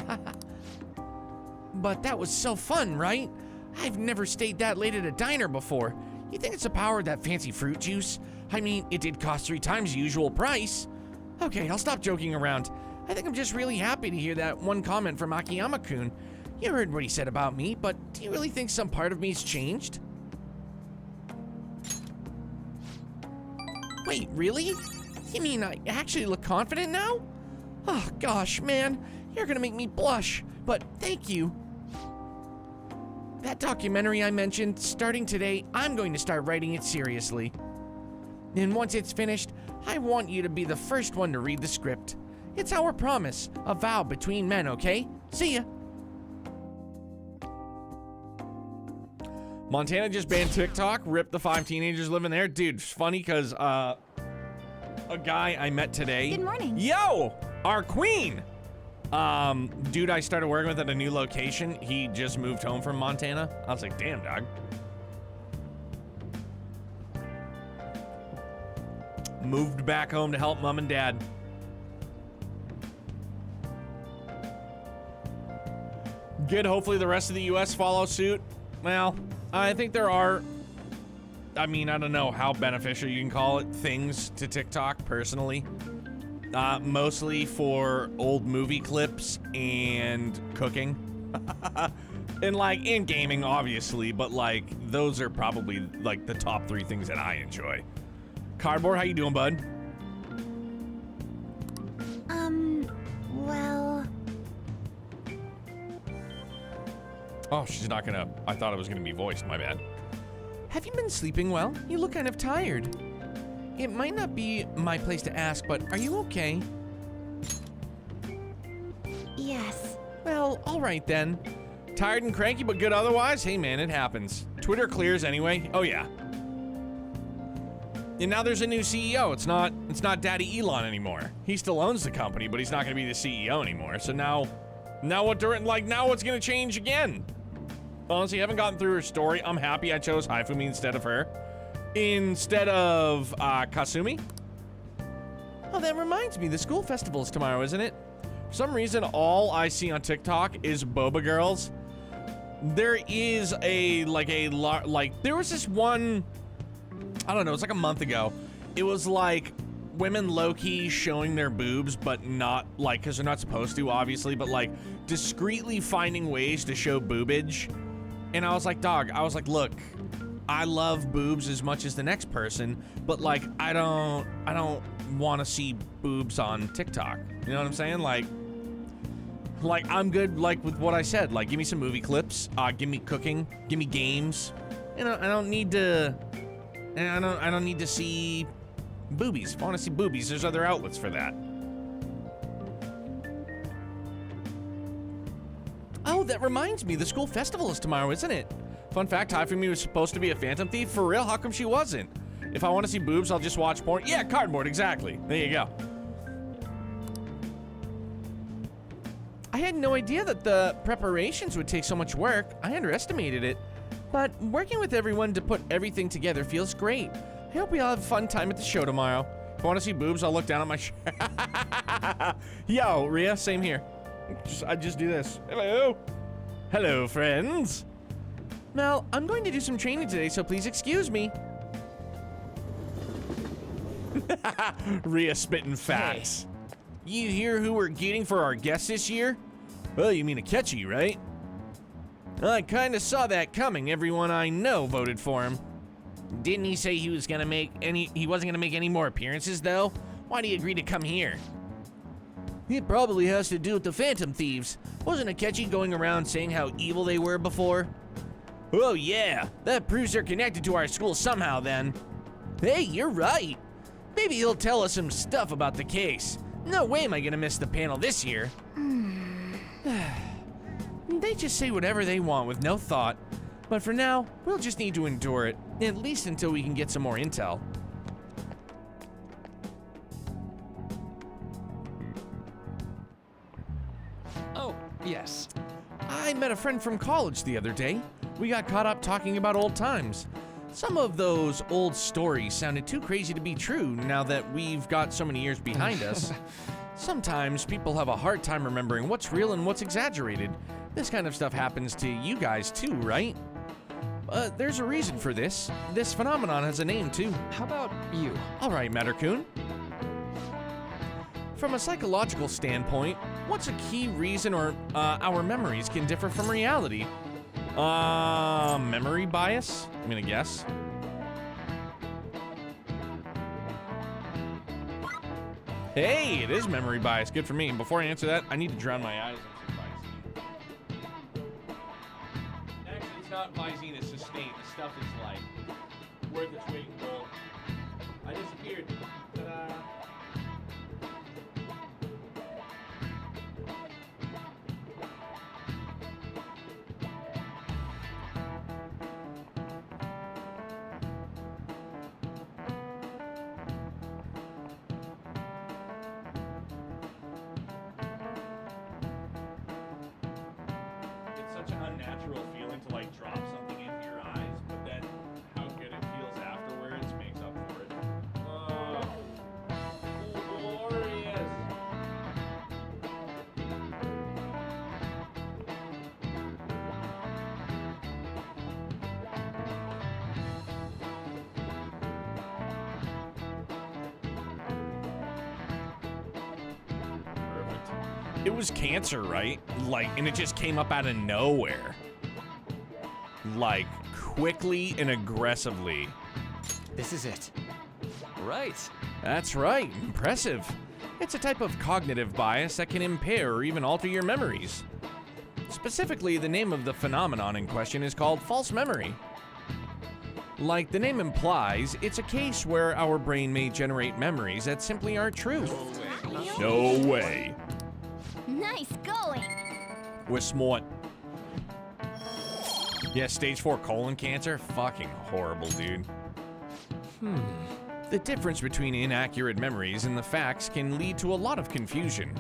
But that was so fun, right? I've never stayed that late at a diner before. You think it's the power of that fancy fruit juice? I mean, it did cost 3 times the usual price. Okay, I'll stop joking around. I think I'm just really happy to hear that one comment from Akiyama-kun. You heard what he said about me, but do you really think some part of me's changed? Wait, really? You mean I actually look confident now? Oh gosh, man, you're gonna make me blush, but thank you. That documentary I mentioned, starting today, I'm going to start writing it seriously. And once it's finished, I want you to be the first one to read the script. It's our promise, a vow between men, okay? See ya. Montana just banned TikTok, ripped the 5 teenagers living there. Dude, it's funny because a guy I met today. Good morning. Yo, our queen. Dude I started working with at a new location, he just moved home from Montana. I was like, damn, dog. Moved back home to help mom and dad. Good, hopefully the rest of the US follow suit. Well, I think there are, I mean, I don't know how beneficial you can call it, things to TikTok personally. Mostly for old movie clips and cooking. And like, in gaming, obviously, but like, those are probably like the top 3 things that I enjoy. Cardboard, how you doing, bud? Well... Oh, she's not gonna, I thought it was gonna be voiced, my bad. Have you been sleeping well? You look kind of tired. It might not be my place to ask, but are you okay? Yes. Well, all right then. Tired and cranky, but good otherwise? Hey man, it happens. Twitter clears anyway. Oh yeah. And now there's a new CEO. It's not Daddy Elon anymore. He still owns the company, but he's not gonna be the CEO anymore. So now what's gonna change again? Honestly, I haven't gotten through her story. I'm happy I chose Haifumi instead of her. Instead of Kasumi. Oh, that reminds me, the school festival is tomorrow, isn't it? For some reason, all I see on TikTok is boba girls. There is there was this one, I don't know, it's like a month ago. It was like women low-key showing their boobs, but not like, because they're not supposed to, obviously, but like discreetly finding ways to show boobage. And I was like, dog, look, I love boobs as much as the next person, but like, I don't want to see boobs on TikTok. You know what I'm saying? Like I'm good, like with what I said, like give me some movie clips, give me cooking, give me games. You know, I don't need to see boobies. If I want to see boobies, there's other outlets for that. Oh, that reminds me, the school festival is tomorrow, isn't it? Fun fact, Haifumi was supposed to be a Phantom Thief. For real? How come she wasn't? If I want to see boobs, I'll just watch porn. Yeah, Cardboard, exactly. There you go. I had no idea that the preparations would take so much work. I underestimated it. But working with everyone to put everything together feels great. I hope we all have a fun time at the show tomorrow. If I want to see boobs, I'll look down at my Yo, Rhea, same here. I just do this. Hello. Hello, friends. Well, I'm going to do some training today, so please excuse me. Rhea spitting facts. Hey. You hear who we're getting for our guest this year? Well, you mean Akechi, right? I kinda saw that coming. Everyone I know voted for him. Didn't he say he wasn't gonna make any more appearances, though? Why'd he agree to come here? It probably has to do with the Phantom Thieves. Wasn't Akechi going around saying how evil they were before? Oh yeah, that proves they're connected to our school somehow then. Hey, you're right. Maybe he'll tell us some stuff about the that way am I gonna miss the panel this year. That They just say whatever they want with no thought. But for now, we'll just need to endure it, at least until we can get some more intel. Oh, yes. I met a friend from college the other day. We got caught up talking about old times. Some of those old stories sounded too crazy to be true now that we've got so many years behind us. Sometimes people have a hard time remembering what's real and what's exaggerated. This kind of stuff happens to you guys too, right? There's a reason for this. This phenomenon has a name too. How about you? All right, Matter-kun. From a psychological standpoint, what's a key reason our memories can differ from reality? Memory bias? I'm gonna guess. Hey, it is memory bias. Good for me. Before I answer that, I need to drown my eyes in some Visine. Actually, it's not Visine, it's Sustain. This stuff is like worth its weight in gold. I disappeared. Ta-da. Unnatural feeling to like drop something into your eyes, but then how good it feels afterwards makes up for it. Glorious. It was cancer, right? Like, and it just came up out of nowhere. Like, quickly and aggressively. This is it. Right. That's right. Impressive. It's a type of cognitive bias that can impair or even alter your memories. Specifically, the name of the phenomenon in question is called false memory. Like the name implies, it's a case where our brain may generate memories that simply aren't true. No way. Nice going. We're smart. Yeah, stage 4 colon cancer? Fucking horrible, dude. The difference between inaccurate memories and the facts can lead to a lot of confusion.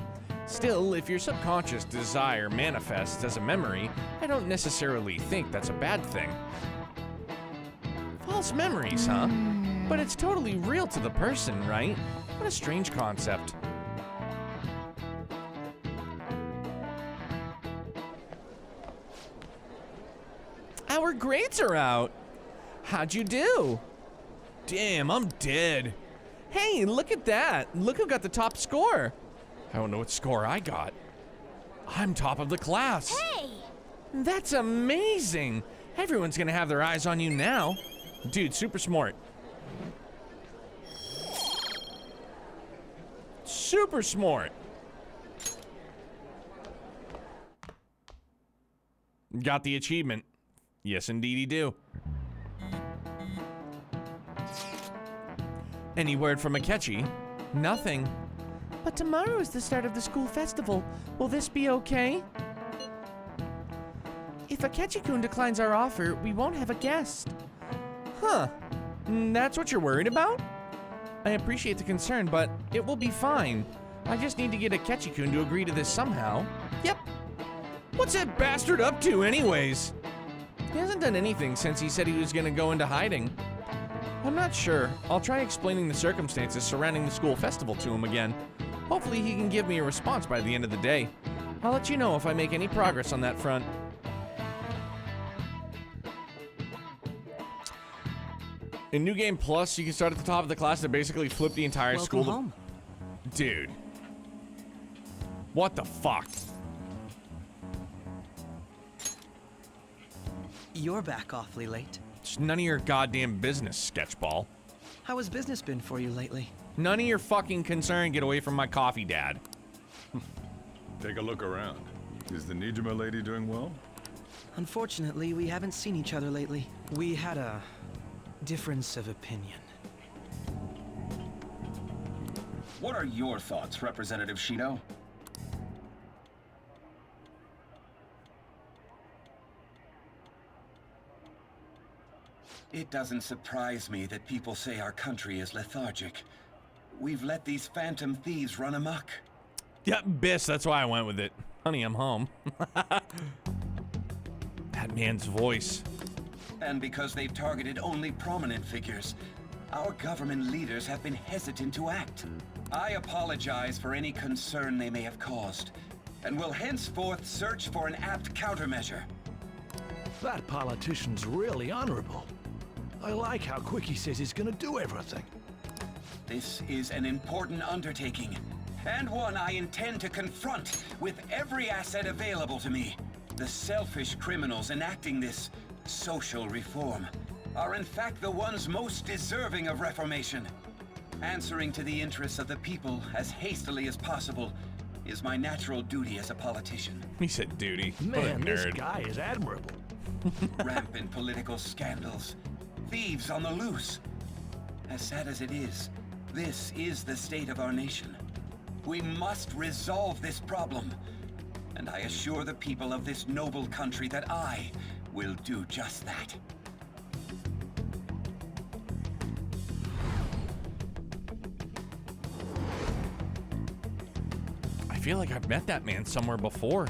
Still, if your subconscious desire manifests as a memory, I don't necessarily think that's a bad thing. False memories, huh? But it's totally real to the person, right? What a strange concept. Our grades are out. How'd you do? Damn, I'm dead. Hey, look at that. Look who got the top score. I don't know what score I got. I'm top of the class. Hey! That's amazing. Everyone's gonna have their eyes on you now. Dude, super smart. Super smart. Got the achievement. Yes, indeed, you do. Any word from Akechi? Nothing. But tomorrow is the start of the school festival. Will this be okay? If Akechi-kun declines our offer, we won't have a guest. Huh. That's what you're worried about? I appreciate the concern, but it will be fine. I just need to get Akechi-kun to agree to this somehow. Yep. What's that bastard up to anyways? He hasn't done anything since he said he was gonna go into hiding. I'm not sure. I'll try explaining the circumstances surrounding the school festival to him again. Hopefully he can give me a response by the end of the day. I'll let you know if I make any progress on that front. In New Game Plus, you can start at the top of the class and basically flip the entire school. Welcome home. Dude. What the fuck? You're back awfully late. It's none of your goddamn business, Sketchball. How has business been for you lately? None of your fucking concern. Get away from my coffee, Dad. Take a look around. Is the Nijima lady doing well? Unfortunately, we haven't seen each other lately. We had a difference of opinion. What are your thoughts, Representative Shido? It doesn't surprise me that people say our country is lethargic. We've let these phantom thieves run amok. Yep, Biss, that's why I went with it. Honey, I'm home. That man's voice. And because they've targeted only prominent figures, our government leaders have been hesitant to act. I apologize for any concern they may have caused, and will henceforth search for an apt countermeasure. That politician's really honorable. I like how quick he says he's gonna do everything. This is an important undertaking, and one I intend to confront with every asset available to me. The selfish criminals enacting this social reform are in fact the ones most deserving of reformation. Answering to the interests of the people as hastily as possible is my natural duty as a politician. He said duty. Man, what a this nerd. guy is admirable. Rampant political scandals, thieves on the loose. As sad as it is, this is the state of our nation. We must resolve this problem, and I assure the people of this noble country that I will do just that. I feel like I've met that man somewhere before.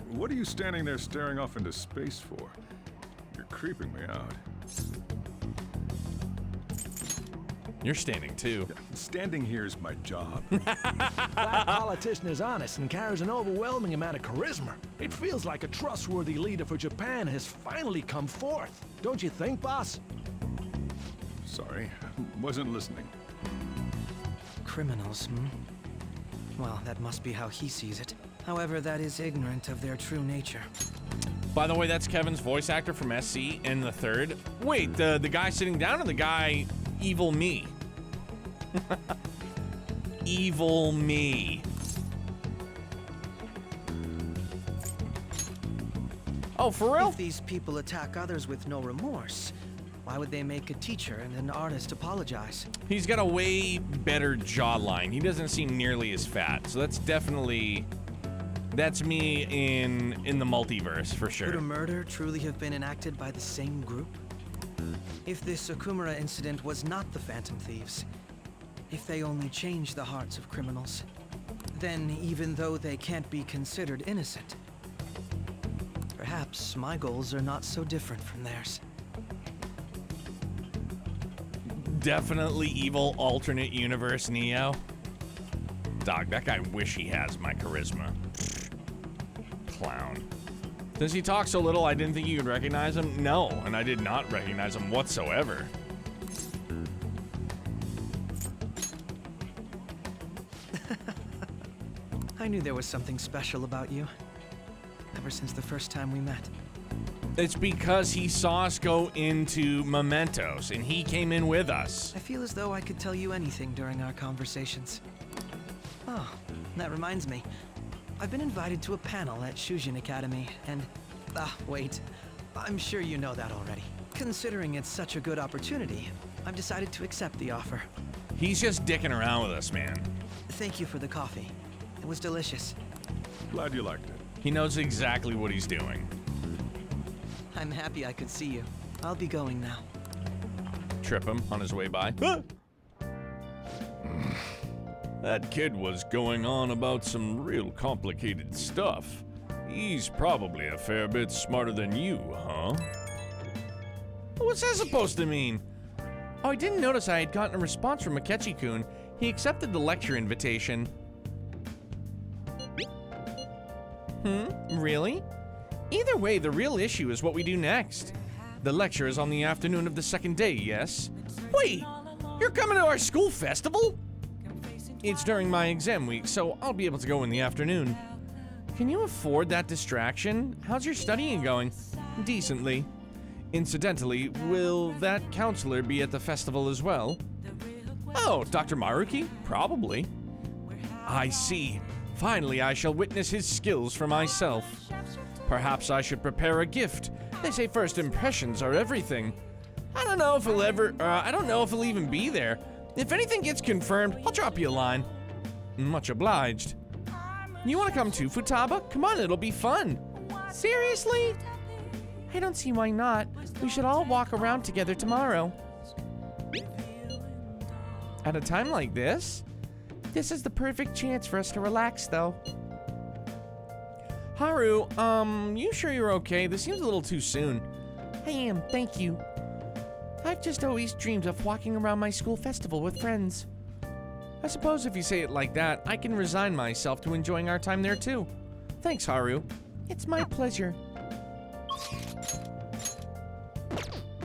What are you standing there staring off into space for? You're creeping me out. You're standing too. Standing here is my job. That politician is honest and carries an overwhelming amount of charisma. It feels like a trustworthy leader for Japan has finally come forth. Don't you think, boss? Sorry, wasn't listening. Criminals, hmm? Well, that must be how he sees it. However, that is ignorant of their true nature. By the way, that's Kevin's voice actor from SC in the third. Wait, the guy sitting down or the guy Evil Me? Evil Me. Oh, for real? If these people attack others with no remorse, why would they make a teacher and an artist apologize? He's got a way better jawline. He doesn't seem nearly as fat, so that's definitely... That's me in the multiverse, for sure. Could a murder truly have been enacted by the same group? If this Okumura incident was not the Phantom Thieves, if they only changed the hearts of criminals, then even though they can't be considered innocent, perhaps my goals are not so different from theirs. Definitely evil alternate universe Neo. Dog, that guy wish he has my charisma. Clown. Does he talk so little I didn't think you could recognize him? No, and I did not recognize him whatsoever. I knew there was something special about you, ever since the first time we met. It's because he saw us go into Mementos, and he came in with us. I feel as though I could tell you anything during our conversations. Oh, that reminds me. I've been invited to a panel at Shujin Academy, and... wait. I'm sure you know that already. Considering it's such a good opportunity, I've decided to accept the offer. He's just dicking around with us, man. Thank you for the coffee. It was delicious. Glad you liked it. He knows exactly what he's doing. I'm happy I could see you. I'll be going now. Trip him on his way by. That kid was going on about some real complicated stuff. He's probably a fair bit smarter than you, huh? What's that supposed to mean? Oh, I didn't notice I had gotten a response from Akechi-kun. He accepted the lecture invitation. Really? Either way, the real issue is what we do next. The lecture is on the afternoon of the second day, yes? Wait, you're coming to our school festival? It's during my exam week, so I'll be able to go in the afternoon. Can you afford that distraction? How's your studying going? Decently. Incidentally, will that counselor be at the festival as well? Oh, Dr. Maruki? Probably. I see. Finally, I shall witness his skills for myself. Perhaps I should prepare a gift. They say first impressions are everything. I don't know if he'll even be there. If anything gets confirmed, I'll drop you a line. Much obliged. You want to come too, Futaba? Come on, it'll be fun. Seriously? I don't see why not. We should all walk around together tomorrow. At a time like this? This is the perfect chance for us to relax, though. Haru, you sure you're okay? This seems a little too soon. I am, thank you. I've just always dreamed of walking around my school festival with friends. I suppose if you say it like that, I can resign myself to enjoying our time there too. Thanks, Haru. It's my pleasure.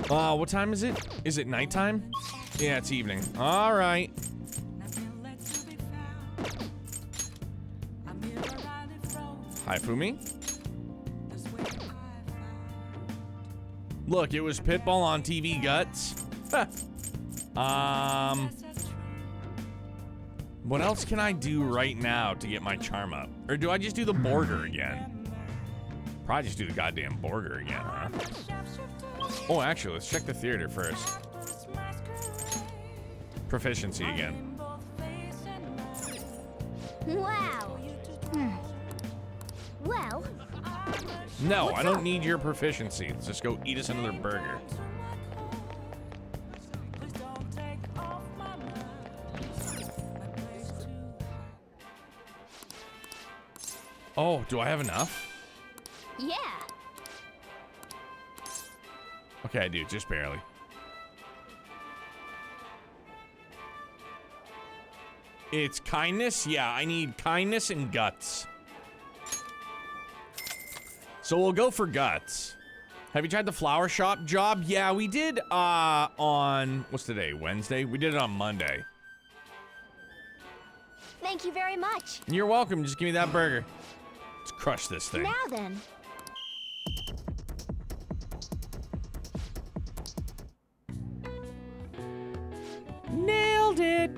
What time is it? Is it nighttime? Yeah, it's evening. All right. Hi, Fumi. Look, it was Pitbull on TV Guts. What else can I do right now to get my charm up? Or do I just do the border again? Probably just do the goddamn border again, huh? Oh, actually, let's check the theater first. Proficiency again. Wow. Well. No, I don't need your proficiency. Let's just go eat us another burger. Oh, do I have enough? Yeah. Okay, I do, just barely. It's kindness? Yeah, I need kindness and guts. So we'll go for guts. Have you tried the flower shop job? Yeah, we did on, what's today, Wednesday? We did it on Monday. Thank you very much. You're welcome, just give me that burger. Let's crush this thing. Now then. Nailed it.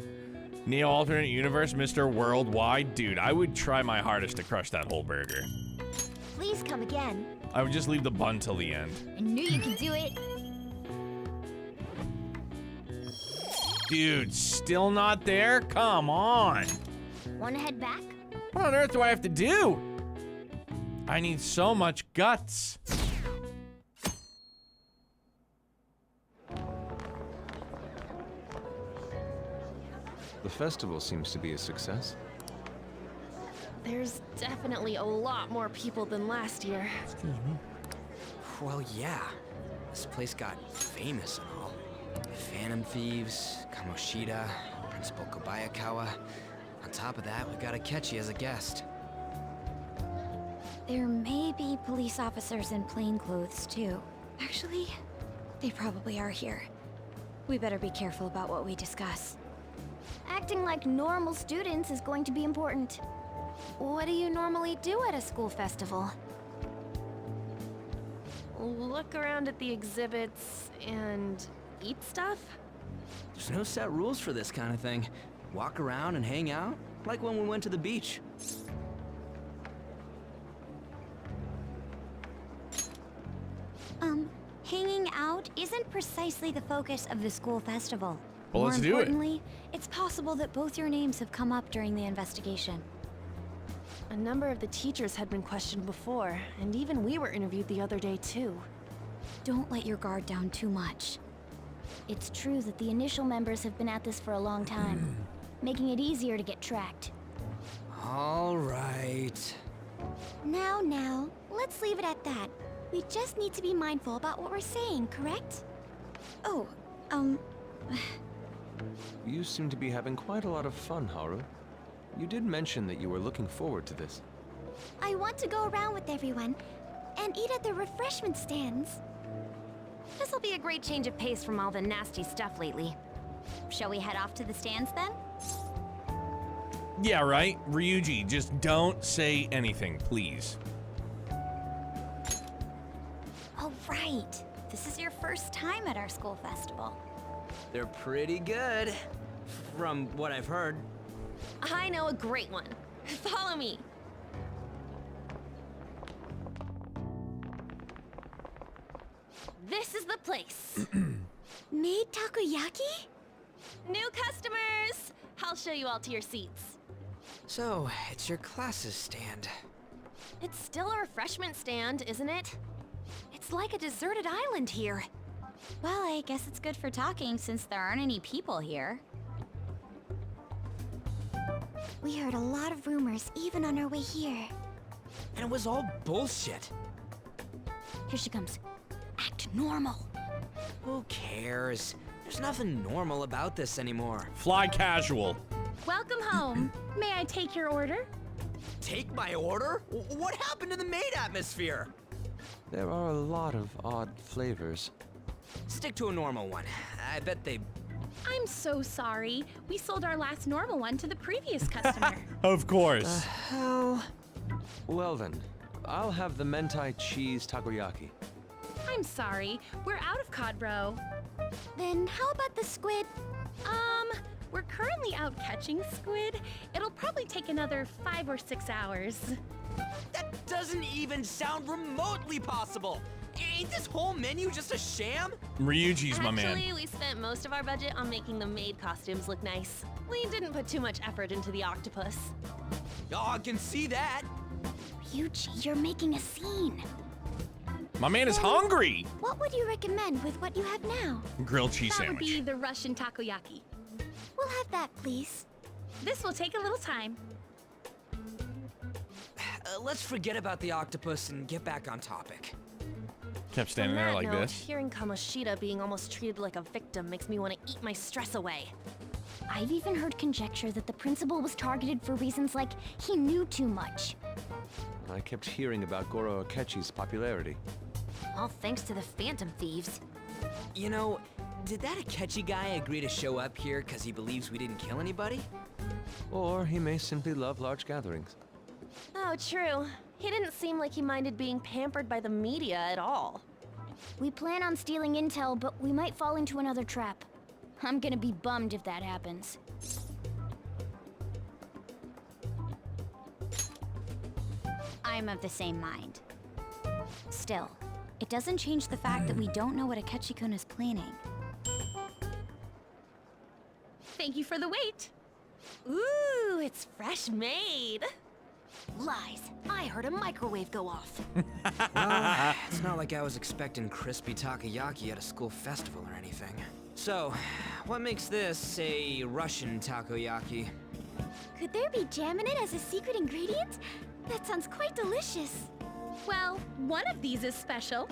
Neo alternate universe, Mr. Worldwide. Dude, I would try my hardest to crush that whole burger. Please come again. I would just leave the bun till the end. I knew you could do it. Dude, still not there? Come on. Wanna head back? What on earth do I have to do? I need so much guts. The festival seems to be a success. There's definitely a lot more people than last year. Excuse me. Well, yeah. This place got famous and all. Phantom Thieves, Kamoshida, Principal Kobayakawa. On top of that, we got Akechi as a guest. There may be police officers in plainclothes, too. Actually, they probably are here. We better be careful about what we discuss. Acting like normal students is going to be important. What do you normally do at a school festival? Look around at the exhibits and eat stuff? There's no set rules for this kind of thing. Walk around and hang out, like when we went to the beach. Hanging out isn't precisely the focus of the school festival. Well, let's do it. More importantly, it's possible that both your names have come up during the investigation. A number of the teachers had been questioned before, and even we were interviewed the other day too. Don't let your guard down too much. It's true that the initial members have been at this for a long time, making it easier to get tracked. All right. Now, let's leave it at that. We just need to be mindful about what we're saying, correct? Oh, You seem to be having quite a lot of fun, Haru. You did mention that you were looking forward to this. I want to go around with everyone and eat at the refreshment stands. This'll be a great change of pace from all the nasty stuff lately. Shall we head off to the stands then? Yeah, right? Ryuji, just don't say anything, please. Oh, right. This is your first time at our school festival. They're pretty good, from what I've heard. I know a great one. Follow me. This is the place. Made takoyaki? New customers! I'll show you all to your seats. So, it's your class's stand. It's still a refreshment stand, isn't it? It's It's like a deserted island here. Well, I guess it's good for talking since there aren't any people here. We heard a lot of rumors even on our way here. And it was all bullshit. Here she comes. Act normal. Who cares? There's nothing normal about this anymore. Fly casual. Welcome home. May I take your order? Take my order? What happened to the maid atmosphere? There are a lot of odd flavors. Stick to a normal one. I bet they... I'm so sorry. We sold our last normal one to the previous customer. Of course. Hell... Well then, I'll have the mentai cheese takoyaki. I'm sorry. We're out of cod bro. Then how about the squid? We're currently out catching squid. It'll probably take another 5 or 6 hours. That doesn't even sound remotely possible! Ain't this whole menu just a sham? Ryuji's my man. Actually, we spent most of our budget on making the maid costumes look nice. We didn't put too much effort into the octopus. Oh, I can see that! Ryuji, you're making a scene. My man is hungry. What would you recommend with what you have now? Grilled cheese That would sandwich. be the Russian takoyaki. We'll have that, please. This will take a little time. Let's forget about the octopus and get back on topic. Kept standing there like this. Hearing Kamoshida being almost treated like a victim makes me want to eat my stress away. I've even heard conjecture that the principal was targeted for reasons like he knew too much. I kept hearing about Goro Akechi's popularity. All thanks to the Phantom Thieves. You know, did that Akechi guy agree to show up here because he believes we didn't kill anybody? Or he may simply love large gatherings. Oh, true. He didn't seem like he minded being pampered by the media at all. We plan on stealing intel, but we might fall into another trap. I'm gonna be bummed if that happens. I'm of the same mind. Still, it doesn't change the fact that we don't know what Akechi-kun is planning. Thank you for the wait. Ooh, it's fresh made. Lies. I heard a microwave go off. Well, it's not like I was expecting crispy takoyaki at a school festival or anything. So, what makes this a Russian takoyaki? Could there be jam in it as a secret ingredient? That sounds quite delicious. Well, one of these is special.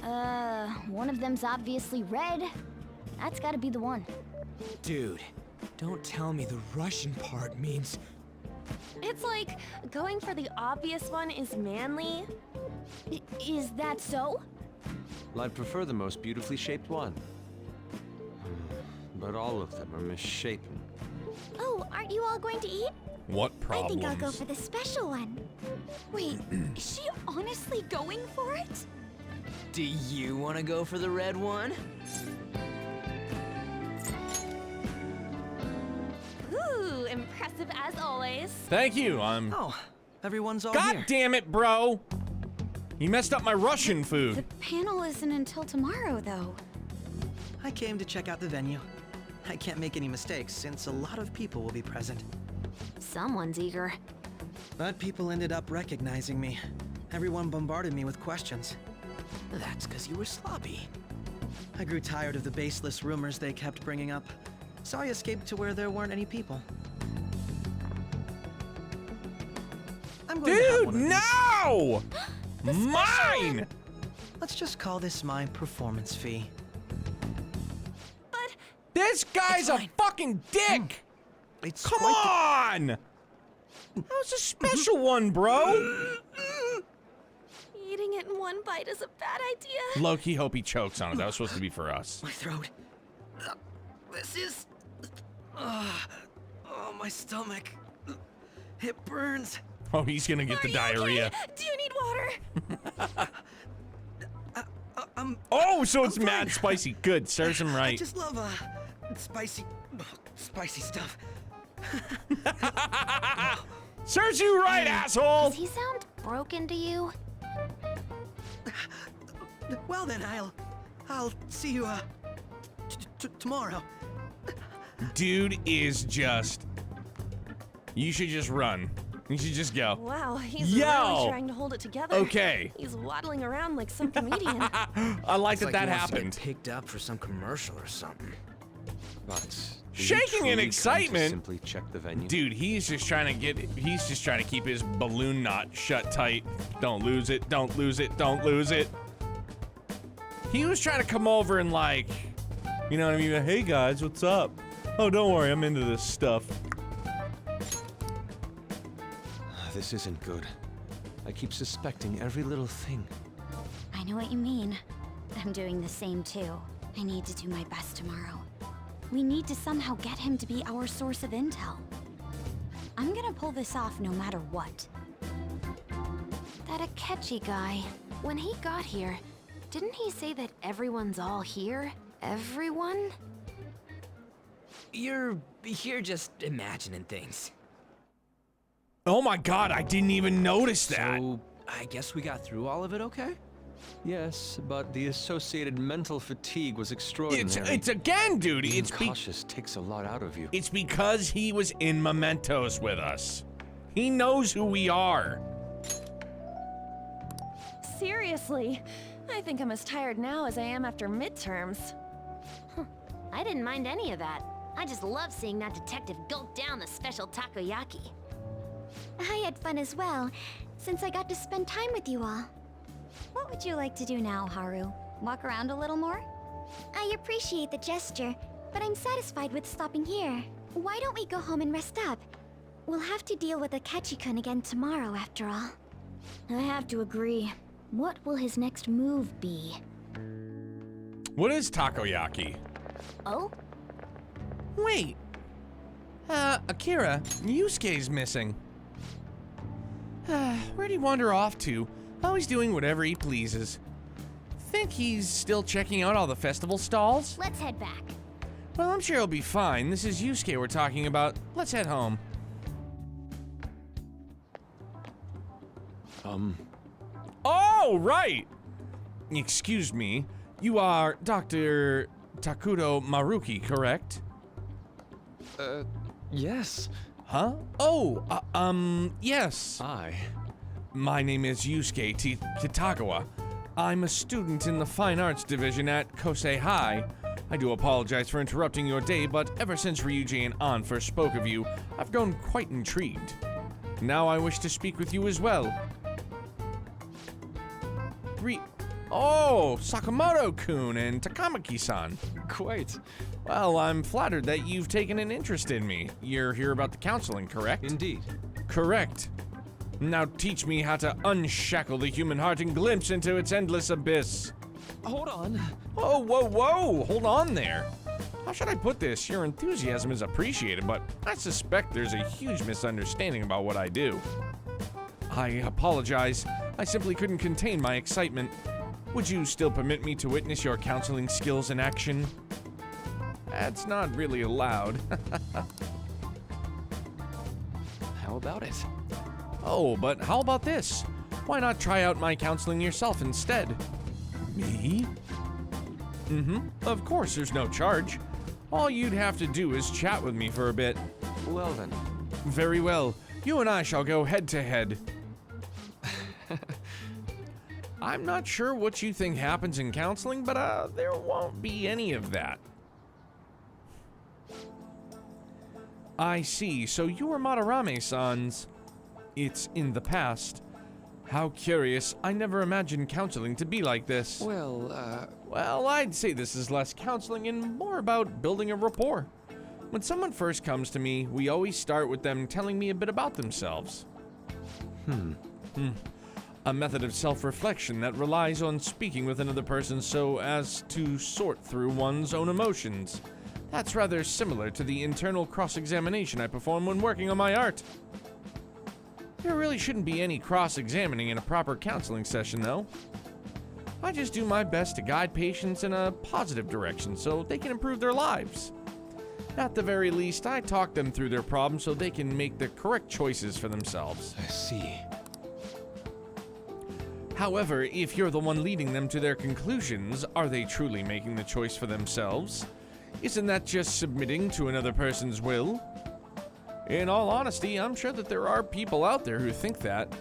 One of them's obviously red. That's gotta be the one. Dude, don't tell me the Russian part means... It's like going for the obvious one is manly. Is that so? Well, I'd prefer the most beautifully shaped one. But all of them are misshapen. Oh, aren't you all going to eat? What I problems? think I'll go for the special one. Wait, is she honestly going for it? Do you want to go for the red one? Ooh, impressive as always. Thank you. Oh, everyone's all God here. damn it, bro! You messed up my Russian The food. panel isn't until tomorrow, though. I came to check out the venue. I can't make any mistakes since a lot of people will be present. Someone's eager. But people ended up recognizing me. Everyone bombarded me with questions. That's because you were sloppy. I grew tired of the baseless rumors they kept bringing up, so I escaped to where there weren't any people. I'm going to have Dude, one of these. no! Mine! Let's just call this my performance fee. This guy's a fucking dick! It's Come quite on! That was a special one, bro! Eating it in one bite is a bad idea. Low-key hope he chokes on it. That was supposed to be for us. My throat. This is... oh, my stomach. It burns. Oh, he's gonna get the diarrhea. Okay? Do you need water? Oh, so it's mad spicy. Good, serves him I right. just love spicy stuff. Serves you right, asshole! Does he sound broken to you? Well then, I'll see you tomorrow. Dude is just... You should just run. You should just go. Wow, he's Yo! really trying to hold it together. Okay. He's waddling around like some comedian. I like It's that he wants to happened. get picked up for some commercial or something. But do you Shaking in truly come to excitement. Simply check the venue. Dude, he's just trying to keep his balloon knot shut tight. Don't lose it, don't lose it, don't lose it. He was trying to come over and like, you know what I mean? Hey guys, what's up? Oh, don't worry, I'm into this stuff. This isn't good. I keep suspecting every little thing. I know what you mean. I'm doing the same too. I need to do my best tomorrow. We need to somehow get him to be our source of intel. I'm gonna pull this off no matter what. That Akechi guy, when he got here, didn't he say that everyone's all here? Everyone? You're just imagining things. Oh my god, I didn't even notice that. So, I guess we got through all of it okay? Yes, but the associated mental fatigue was extraordinary. It's again, dude. Being It's cautious takes a lot out of you. It's because he was in Mementos with us. He knows who we are. Seriously, I think I'm as tired now as I am after midterms. I didn't mind any of that. I just love seeing that detective gulp down the special takoyaki. I had fun as well, since I got to spend time with you all. What would you like to do now, Haru? Walk around a little more? I appreciate the gesture, but I'm satisfied with stopping here. Why don't we go home and rest up? We'll have to deal with Akechi-kun again tomorrow, after all. I have to agree. What will his next move be? What is takoyaki? Oh? Wait. Akira, Yusuke's missing. Where'd he wander off to? Always doing whatever he pleases. Think he's still checking out all the festival stalls? Let's head back. Well, I'm sure he'll be fine. This is Yusuke we're talking about. Let's head home. Oh, right! Excuse me. You are Dr. Takuto Maruki, correct? Yes. Huh? Oh, yes. My name is Yusuke Kitagawa. I'm a student in the Fine Arts Division at Kosei High. I do apologize for interrupting your day, but ever since Ryuji and An first spoke of you, I've grown quite intrigued. Now I wish to speak with you as well. Oh, Sakamoto-kun and Takamaki-san. Quite. Well, I'm flattered that you've taken an interest in me. You're here about the counseling, correct? Indeed. Correct. Now teach me how to unshackle the human heart and glimpse into its endless abyss. Hold on. Oh, whoa, whoa, hold on there. How should I put this? Your enthusiasm is appreciated, but I suspect there's a huge misunderstanding about what I do. I apologize. I simply couldn't contain my excitement. Would you still permit me to witness your counseling skills in action? That's not really allowed. How about it? Oh, but how about this? Why not try out my counseling yourself instead? Me? Of course, there's no charge. All you'd have to do is chat with me for a bit. Well then. Very well. You and I shall go head to head. I'm not sure what you think happens in counseling, but there won't be any of that. I see, so you were Madarame-san's. It's in the past. How curious, I never imagined counseling to be like this. Well, I'd say this is less counseling and more about building a rapport. When someone first comes to me, we always start with them telling me a bit about themselves. A method of self-reflection that relies on speaking with another person so as to sort through one's own emotions. That's rather similar to the internal cross-examination I perform when working on my art. There really shouldn't be any cross-examining in a proper counseling session, though. I just do my best to guide patients in a positive direction so they can improve their lives. At the very least, I talk them through their problems so they can make the correct choices for themselves. I see. However, if you're the one leading them to their conclusions, are they truly making the choice for themselves? Isn't that just submitting to another person's will? In all honesty, I'm sure that there are people out there who think that.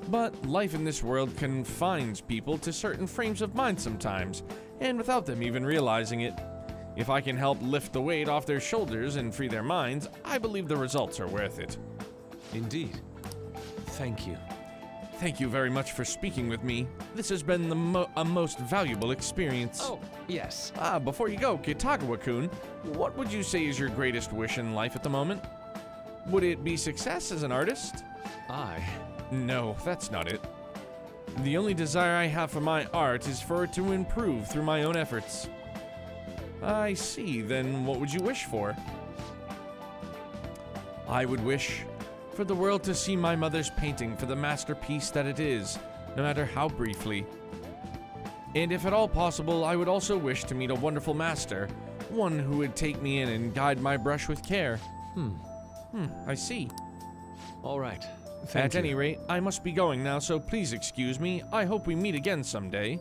But life in this world confines people to certain frames of mind sometimes, and without them even realizing it. If I can help lift the weight off their shoulders and free their minds, I believe the results are worth it. Indeed. Thank you. Thank you very much for speaking with me. This has been a most valuable experience. Oh, yes. Before you go, Kitagawa-kun, what would you say is your greatest wish in life at the moment? Would it be success as an artist? No, that's not it. The only desire I have for my art is for it to improve through my own efforts. I see, then what would you wish for? I would wish for the world to see my mother's painting for the masterpiece that it is, no matter how briefly. And if at all possible, I would also wish to meet a wonderful master, one who would take me in and guide my brush with care. I see. All right. At any rate, I must be going now, so please excuse me. I hope we meet again someday.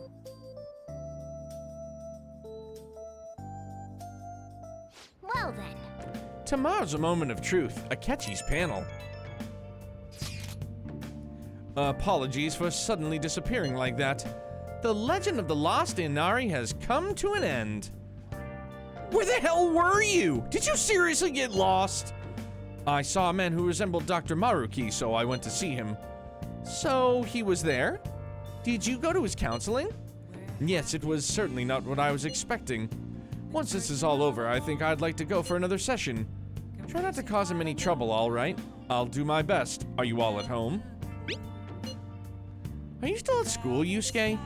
Well then. Tomorrow's a moment of truth, Akechi's panel. Apologies for suddenly disappearing like that. The legend of the lost Inari has come to an end. Where the hell were you? Did you seriously get lost? I saw a man who resembled Dr. Maruki, so I went to see him. So, he was there? Did you go to his counseling? Yes, it was certainly not what I was expecting. Once this is all over, I think I'd like to go for another session. Try not to cause him any trouble, all right? I'll do my best. Are you all at home? Are you still at school, Yusuke?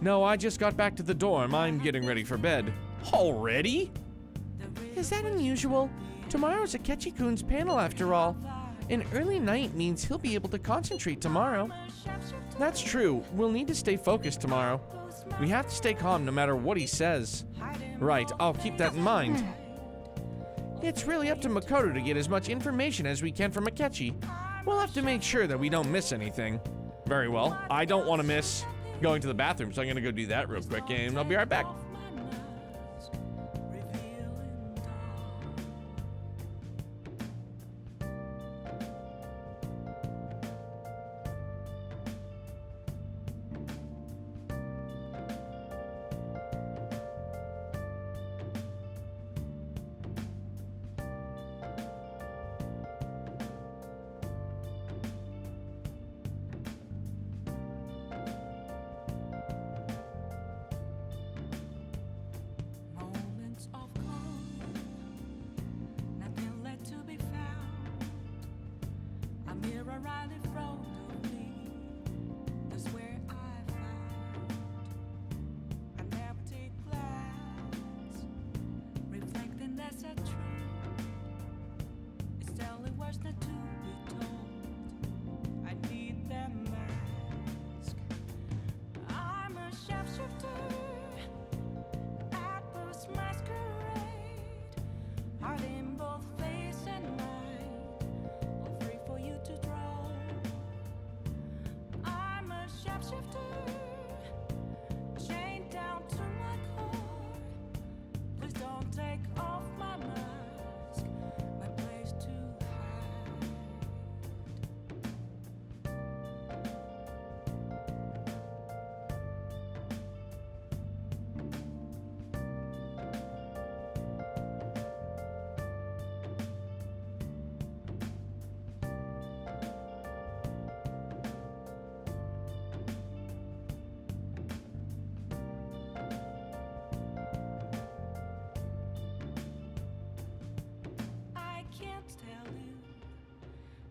No, I just got back to the dorm. I'm getting ready for bed. Already? Is that unusual? Tomorrow's Akechi-kun's panel after all. An early night means he'll be able to concentrate tomorrow. That's true. We'll need to stay focused tomorrow. We have to stay calm no matter what he says. Right, I'll keep that in mind. It's really up to Makoto to get as much information as we can from Akechi. We'll have to make sure that we don't miss anything. Very well. I don't want to miss going to the bathroom, so I'm going to go do that real quick, and I'll be right back.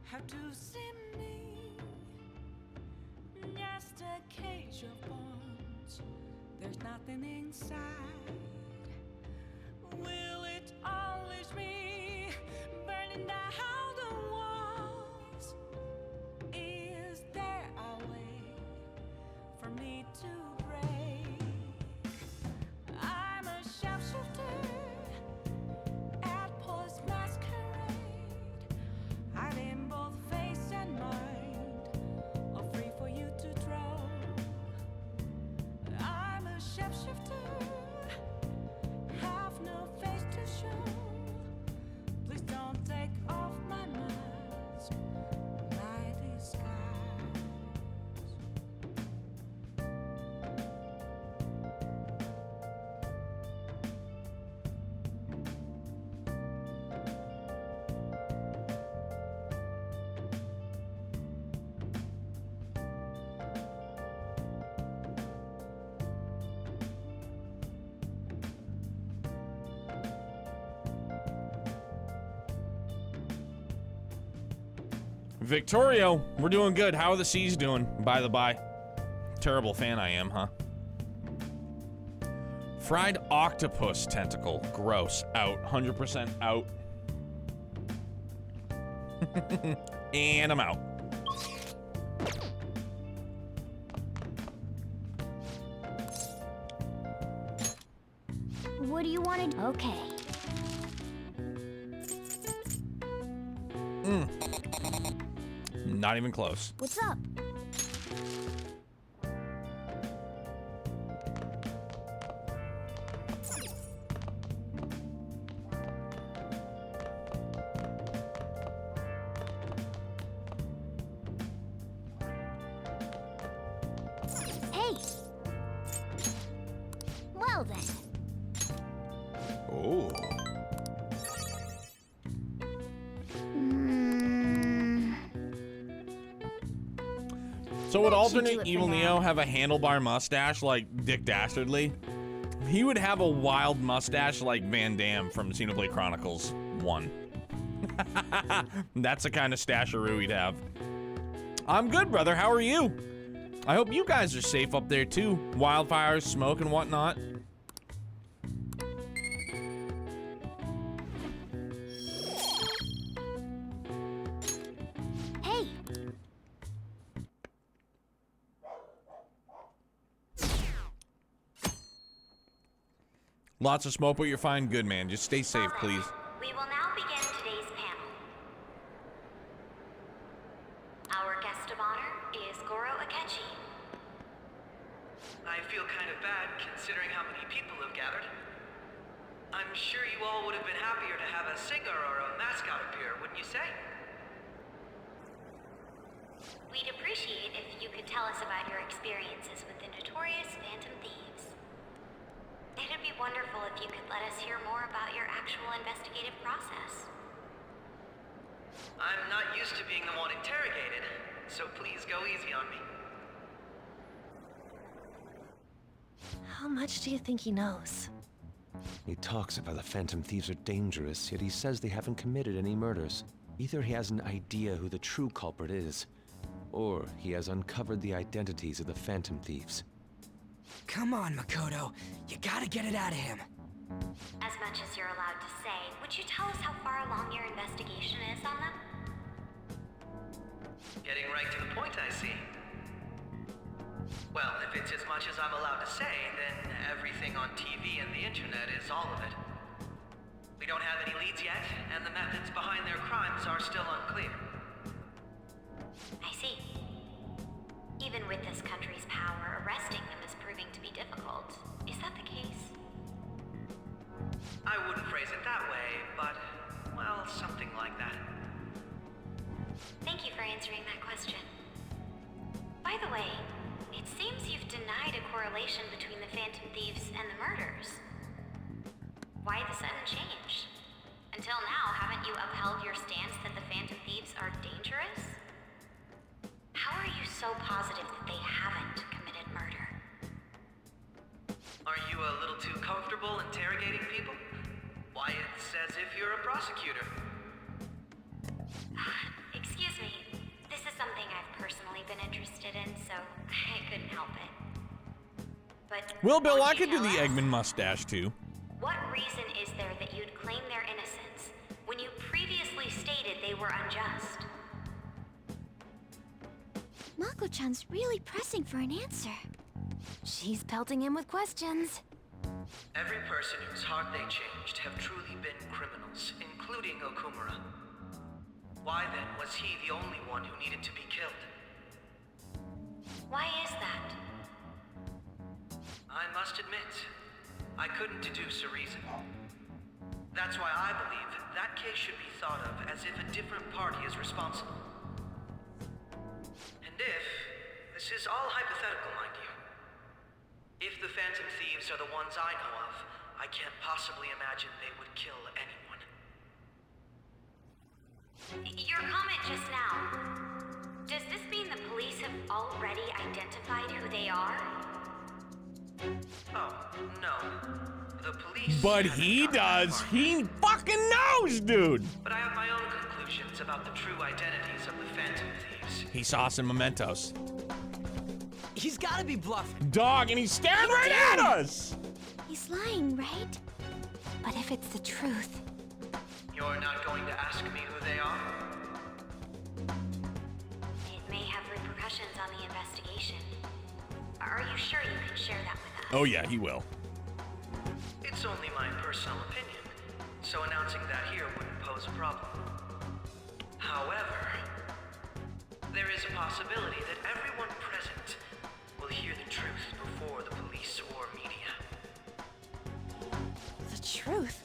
How to see me? Just a cage of bones. There's nothing inside. Will it always be burning down the walls? Is there a way for me to break? I'm a sharpshooter at post masquerade, hiding both face and mind, all free for you to draw. I'm a shapeshifter, Victorio, we're doing good. How are the seas doing, by the by? Terrible fan I am, huh? Fried octopus tentacle. Gross. Out. 100% out. And I'm out. What do you want to... Okay. Not even close. What's up? Hey! Well then. Oh. So would alternate Evil Neo have a handlebar mustache like Dick Dastardly? He would have a wild mustache like Van Damme from Xenoblade Chronicles 1. That's the kind of stasheroo he'd have. I'm good, brother. How are you? I hope you guys are safe up there too. Wildfires, smoke, and whatnot. Hey! Lots of smoke, but you're fine. Good, man. Just stay safe, please. We will now begin today's panel. Our guest of honor is Goro Akechi. I feel kind of bad considering how many people have gathered. I'm sure you all would have been happier to have a singer or a mascot appear, wouldn't you say? We'd appreciate if you could tell us about your experiences with the notorious Phantom Thieves. It'd be wonderful if you could let us hear more about your actual investigative process. I'm not used to being the one interrogated, so please go easy on me. How much do you think he knows? He talks about the Phantom Thieves are dangerous, yet he says they haven't committed any murders. Either he has an idea who the true culprit is, or he has uncovered the identities of the Phantom Thieves. Come on, Makoto. You gotta get it out of him. As much as you're allowed to say, would you tell us how far along your investigation is on them? Getting right to the point, I see. Well, if it's as much as I'm allowed to say, then everything on TV and the internet is all of it. We don't have any leads yet, and the methods behind their crimes are still unclear. I see. Even with this country's power, arresting them is proving to be difficult. Is that the case? I wouldn't phrase it that way, but, well, something like that. Thank you for answering that question. By the way, it seems you've denied a correlation between the Phantom Thieves and the murders. Why the sudden change? Until now, haven't you upheld your stance that the Phantom Thieves are dangerous? How are you so positive that they haven't committed murder? Are you a little too comfortable interrogating people? Why, it's as if you're a prosecutor. Excuse me. This is something I've personally been interested in, so I couldn't help it. But Well, Bill, I could do the Eggman mustache too. what reason is there that you'd claim their innocence when you previously stated they were unjust? Mako-chan's really pressing for an answer. She's pelting him with questions. Every person whose heart they changed have truly been criminals, including Okumura. Why then was he the only one who needed to be killed? Why is that? I must admit, I couldn't deduce a reason. That's why I believe that case should be thought of as if a different party is responsible. And if, this is all hypothetical, mind you, if the Phantom Thieves are the ones I know of, I can't possibly imagine they would kill anyone. Your comment just now, does this mean the police have already identified who they are? Oh, no. The police... But he does. He fucking knows, dude. But I have my own conclusions instructions about the true identities of the Phantom Thieves. He saw some mementos. He's gotta be bluffing. Dog, and he's staring right at us! He's lying, right? But if it's the truth... You're not going to ask me who they are? It may have repercussions on the investigation. Are you sure you can share that with us? Oh yeah, he will. It's only my personal opinion, so announcing that here wouldn't pose a problem. However, there is a possibility that everyone present will hear the truth before the police or media. The truth?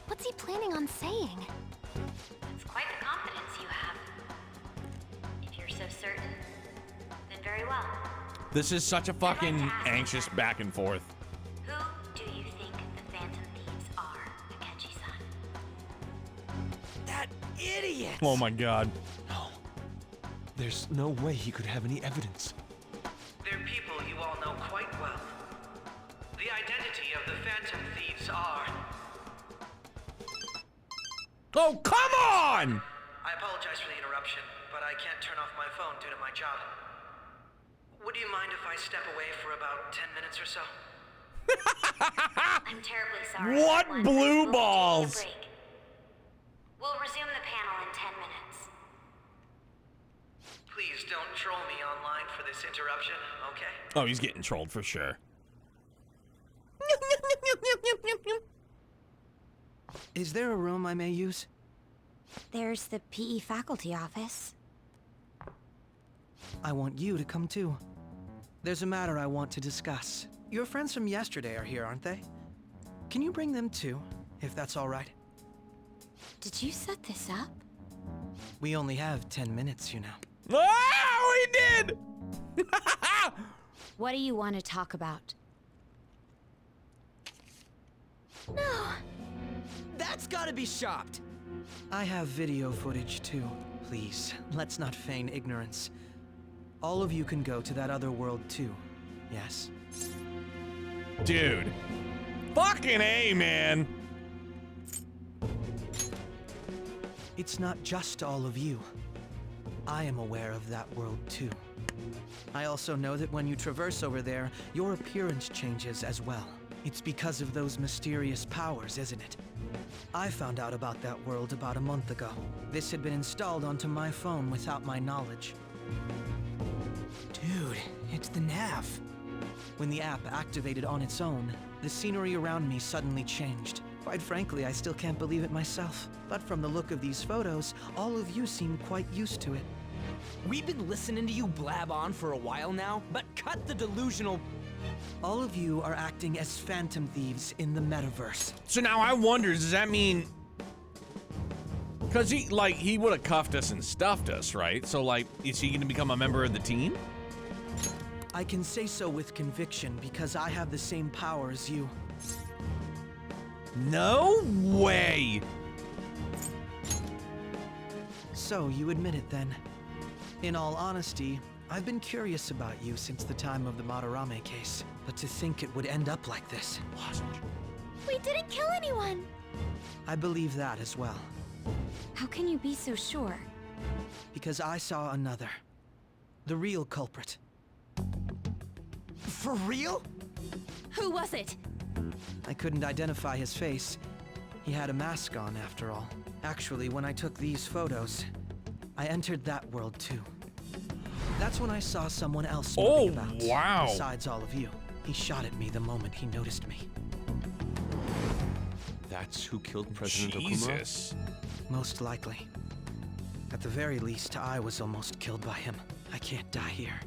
What's he planning on saying? It's quite the confidence you have. If you're so certain, then very well. This is such a fucking anxious back and forth. Who do you think the Phantom Thieves are, Akechi-san? That idiot! Oh my god. There's no way he could have any evidence. They're people you all know quite well. The identity of the Phantom Thieves are... Oh, come on! I apologize for the interruption, but I can't turn off my phone due to my job. Would you mind if I step away for about 10 minutes or so? I'm terribly sorry. What everyone. blue We'll balls? take a break. We'll resume the panel in 10 minutes. Please don't troll me online for this interruption, okay? Oh, he's getting trolled for sure. Is there a room I may use? There's the PE faculty office. I want you to come too. There's a matter I want to discuss. Your friends from yesterday are here, aren't they? Can you bring them too, if that's all right? Did you set this up? We only have 10 minutes, you know. Oh, he did! What do you want to talk about? No! That's gotta be shopped! I have video footage too. Please, let's not feign ignorance. All of you can go to that other world too, yes? Dude. Fucking A, man. It's not just all of you. I am aware of that world too. I also know that when you traverse over there, your appearance changes as well. It's because of those mysterious powers, isn't it? I found out about that world about a month ago. This had been installed onto my phone without my knowledge. Dude, it's the nav. When the app activated on its own, the scenery around me suddenly changed. Quite frankly, I still can't believe it myself. But from the look of these photos, all of you seem quite used to it. We've been listening to you blab on for a while now, but cut the delusional... All of you are acting as Phantom Thieves in the metaverse. So now I wonder, does that mean... Because he would have cuffed us and stuffed us, right? So, like, is he going to become a member of the team? I can say so with conviction because I have the same power as you. No way! So, you admit it then. In all honesty, I've been curious about you since the time of the Madarame case. But to think it would end up like this. We didn't kill anyone! I believe that as well. How can you be so sure? Because I saw another. The real culprit. For real? Who was it? I couldn't identify his face. He had a mask on, after all. Actually, when I took these photos, I entered that world too. That's when I saw someone else moving about. Wow. Besides all of you. He shot at me the moment he noticed me. That's who killed President Jesus. Okumura? Most likely. At the very least, I was almost killed by him. I can't die here.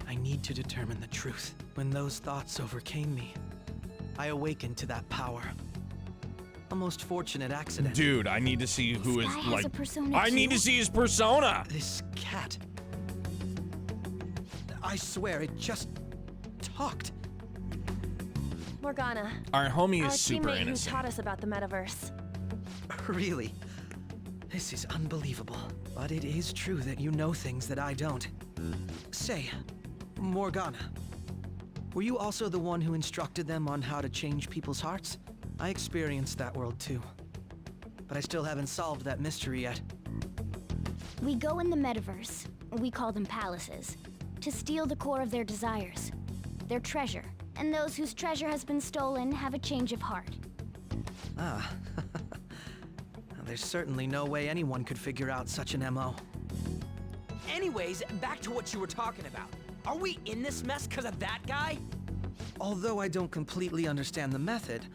I need to determine the truth. When those thoughts overcame me, I awakened to that power. A most fortunate accident. Dude, I need to see who is, guy has like... a persona I need too? to see his persona! This cat. I swear, it just talked. Morgana. Our homie Our is super teammate who innocent. taught us about the metaverse. Really? This is unbelievable. But it is true that you know things that I don't. Say, Morgana, were you also the one who instructed them on how to change people's hearts? I experienced that world too. but I still haven't solved that mystery yet. We go in the metaverse, we call them palaces, to steal the core of their desires, their treasure. And those whose treasure has been stolen have a change of heart. Ah. There's certainly no way anyone could figure out such an MO. Anyways, back to what you were talking about. Are we in this mess because of that guy? Although I don't completely understand the method,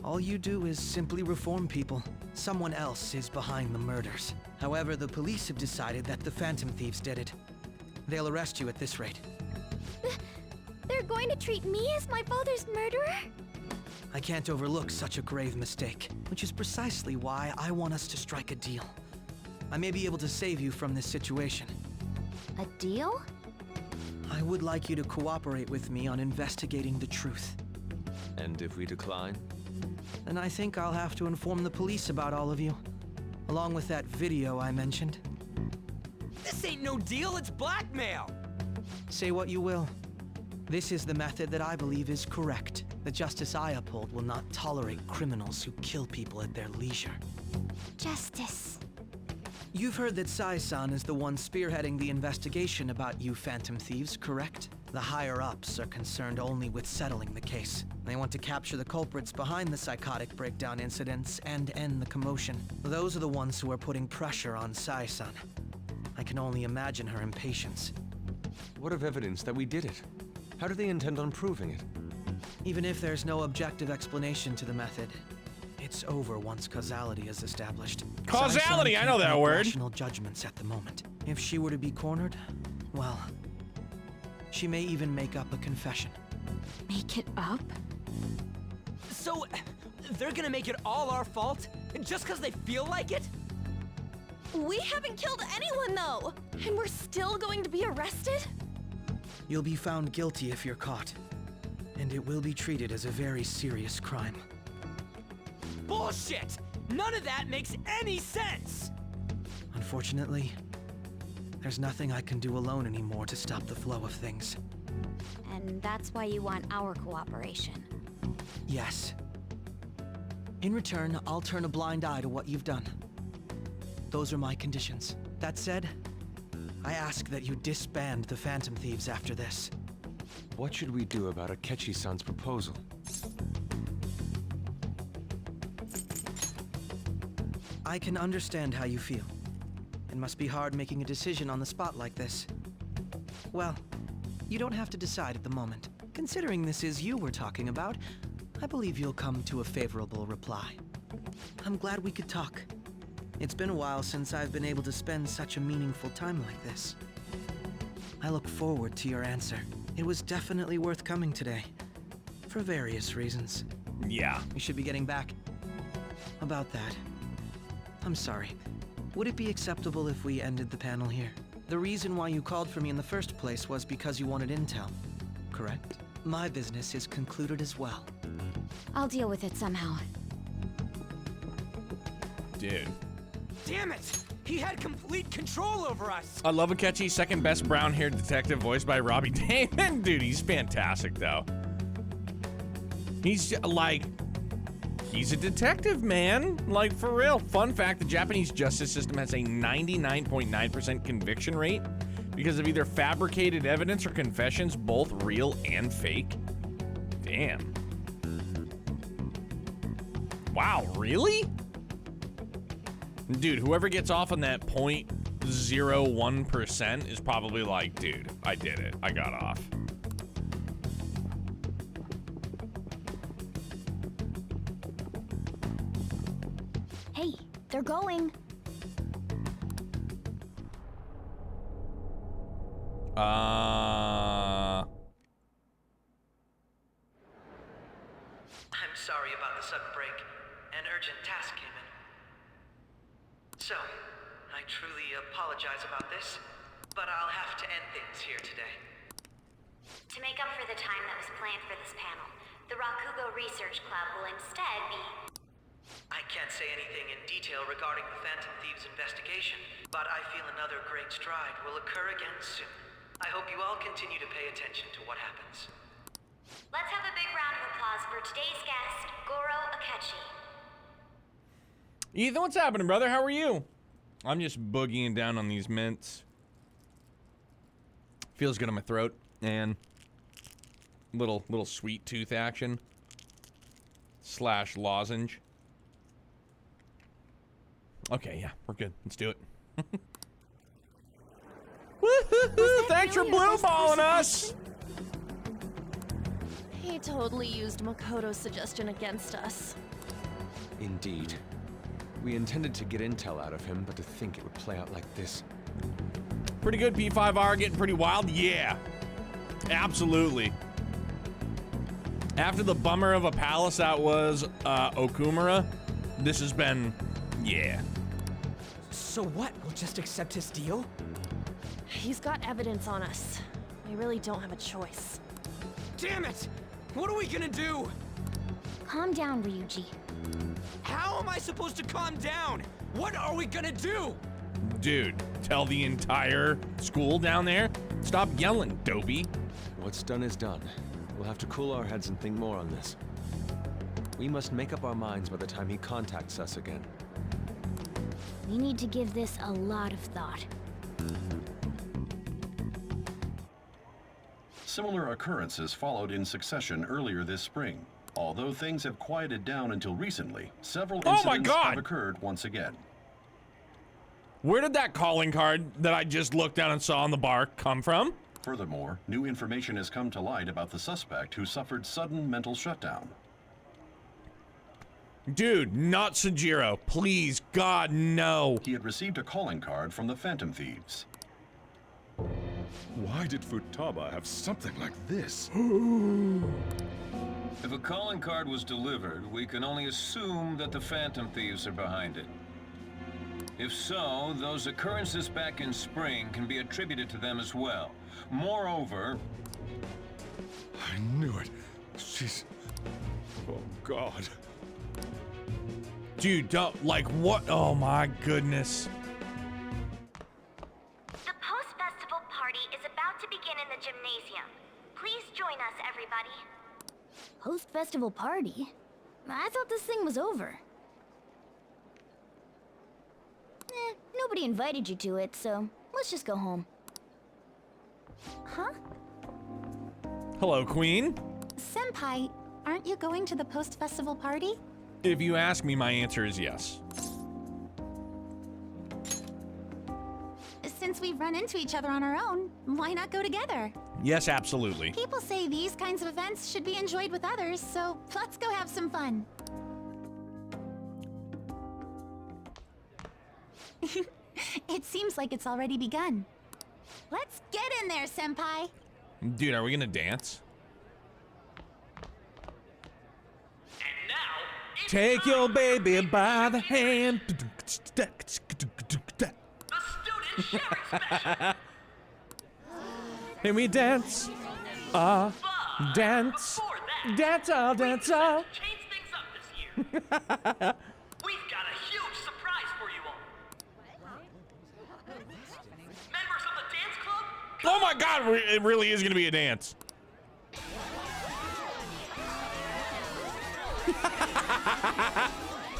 all you do is simply reform people. Someone else is behind the murders. However, the police have decided that the Phantom Thieves did it. They'll arrest you at this rate. They're going to treat me as my father's murderer? I can't overlook such a grave mistake, which is precisely why I want us to strike a deal. I may be able to save you from this situation. A deal? I would like you to cooperate with me on investigating the truth. And if we decline? Then I think I'll have to inform the police about all of you, along with that video I mentioned. This ain't no deal, it's blackmail! Say what you will. This is the method that I believe is correct. The justice I uphold will not tolerate criminals who kill people at their leisure. Justice. You've heard that Sai-san is the one spearheading the investigation about you Phantom Thieves, correct? The higher-ups are concerned only with settling the case. They want to capture the culprits behind the psychotic breakdown incidents and end the commotion. Those are the ones who are putting pressure on Sai-san. I can only imagine her impatience. What of evidence that we did it? How do they intend on proving it? Even if there's no objective explanation to the method, it's over once causality is established. Causality, I know that word. Rational judgments at the moment. If she were to be cornered, well, she may even make up a confession. Make it up? So, they're gonna make it all our fault? Just because they feel like it? We haven't killed anyone, though! And we're still going to be arrested? You'll be found guilty if you're caught, and it will be treated as a very serious crime. Bullshit! None of that makes any sense! Unfortunately, there's nothing I can do alone anymore to stop the flow of things. And that's why you want our cooperation. Yes. In return, I'll turn a blind eye to what you've done. Those are my conditions. That said, I ask that you disband the Phantom Thieves after this. What should we do about Akechi-san's proposal? I can understand how you feel. It must be hard making a decision on the spot like this. Well, you don't have to decide at the moment. Considering this is you we're talking about, I believe you'll come to a favorable reply. I'm glad we could talk. It's been a while since I've been able to spend such a meaningful time like this. I look forward to your answer. It was definitely worth coming today, for various reasons. Yeah. We should be getting back. About that, I'm sorry. Would it be acceptable if we ended the panel here? The reason why you called for me in the first place was because you wanted intel, correct? My business is concluded as well. I'll deal with it somehow. Dude. Damn it! He had complete control over us! I love Akechi's second best brown-haired detective voiced by Robbie Damon. Dude, he's fantastic, though. He's, like... He's a detective, man. Like, for real. Fun fact, the Japanese justice system has a 99.9% conviction rate because of either fabricated evidence or confessions, both real and fake. Damn. Wow, really? Dude, whoever gets off on that 0.01% is probably like, dude, I did it. I got off. Hey, they're going. I'm sorry about the sudden break. An urgent task came in. So, I truly apologize about this, but I'll have to end things here today. To make up for the time that was planned for this panel, the Rakugo Research Club will instead be... I can't say anything in detail regarding the Phantom Thieves investigation, but I feel another great stride will occur again soon. I hope you all continue to pay attention to what happens. Let's have a big round of applause for today's guest, Goro Akechi. Ethan, what's happening, brother? How are you? I'm just boogieing down on these mints. Feels good on my throat, and little sweet tooth action / lozenge. Okay, yeah, we're good. Let's do it. Woohoo! Thanks for blue balling us. He totally used Makoto's suggestion against us. Indeed. We intended to get intel out of him, but to think it would play out like this. Pretty good, P5R, getting pretty wild? Yeah. Absolutely. After the bummer of a palace that was Okumura, this has been, yeah. So what? We'll just accept his deal? He's got evidence on us. We really don't have a choice. Damn it! What are we gonna do? Calm down, Ryuji. How am I supposed to calm down? What are we gonna do? Dude, tell the entire school down there, stop yelling, dopey. What's done is done. We'll have to cool our heads and think more on this. We must make up our minds by the time he contacts us again. We need to give this a lot of thought. Similar occurrences followed in succession earlier this spring. Although things have quieted down until recently, several incidents have occurred once again. Where did that calling card that I just looked down and saw on the bar come from? Furthermore, new information has come to light about the suspect who suffered sudden mental shutdown. Dude, not Sojiro. Please, God, no. He had received a calling card from the Phantom Thieves. Why did Futaba have something like this? If a calling card was delivered, we can only assume that the Phantom Thieves are behind it. If so, those occurrences back in spring can be attributed to them as well. Moreover... I knew it. She's... Oh, God. Dude, don't, like, what? Oh, my goodness. The post-festival party is about to begin in the gymnasium. Please join us, everybody. Post-festival party? I thought this thing was over. Nobody invited you to it, so let's just go home. Huh? Hello, Queen. Senpai, aren't you going to the post-festival party? If you ask me, my answer is yes. Since we've run into each other on our own, why not go together? Yes, absolutely. People say these kinds of events should be enjoyed with others, so let's go have some fun. It seems like it's already begun. Let's get in there, Senpai! Dude, are we gonna dance? Take your baby by the hand. And we dance. Dance. Dance all, dance all. Change things up this year. We've got a huge surprise for you all. Members of the dance club? Oh my God, it really is gonna be a dance.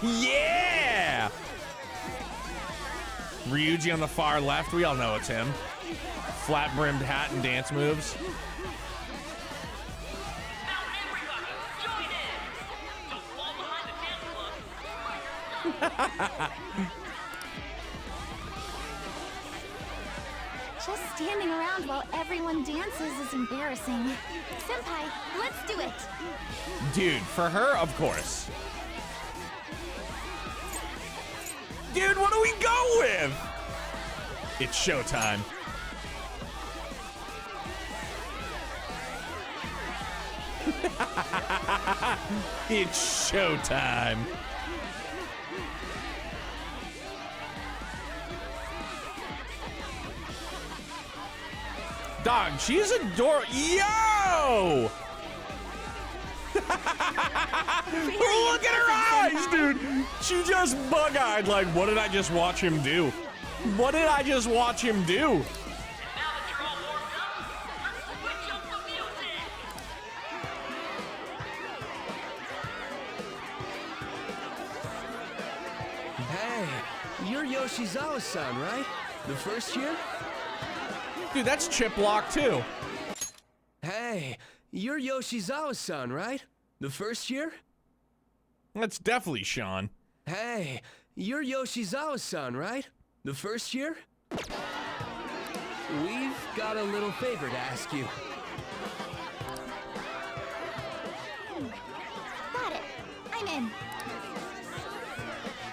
Yeah! Ryuji on the far left, we all know it's him. Flat brimmed hat and dance moves. Now everybody, join in! Don't fall behind the dance club. Just standing around while everyone dances is embarrassing. Senpai, let's do it! Dude, for her, of course. Dude, what do we go with? It's showtime. It's showtime. Dog, she's adorable. Yo! Look at her eyes, dude. She just bug-eyed like, what did I just watch him do? What did I just watch him do? Yoshizawa-san, right? The first year? Dude, that's Chiplock too. Hey, you're Yoshizawa-san, right? The first year? That's definitely Sean. Hey, you're Yoshizawa-san, right? The first year? We've got a little favor to ask you. Got it. I'm in.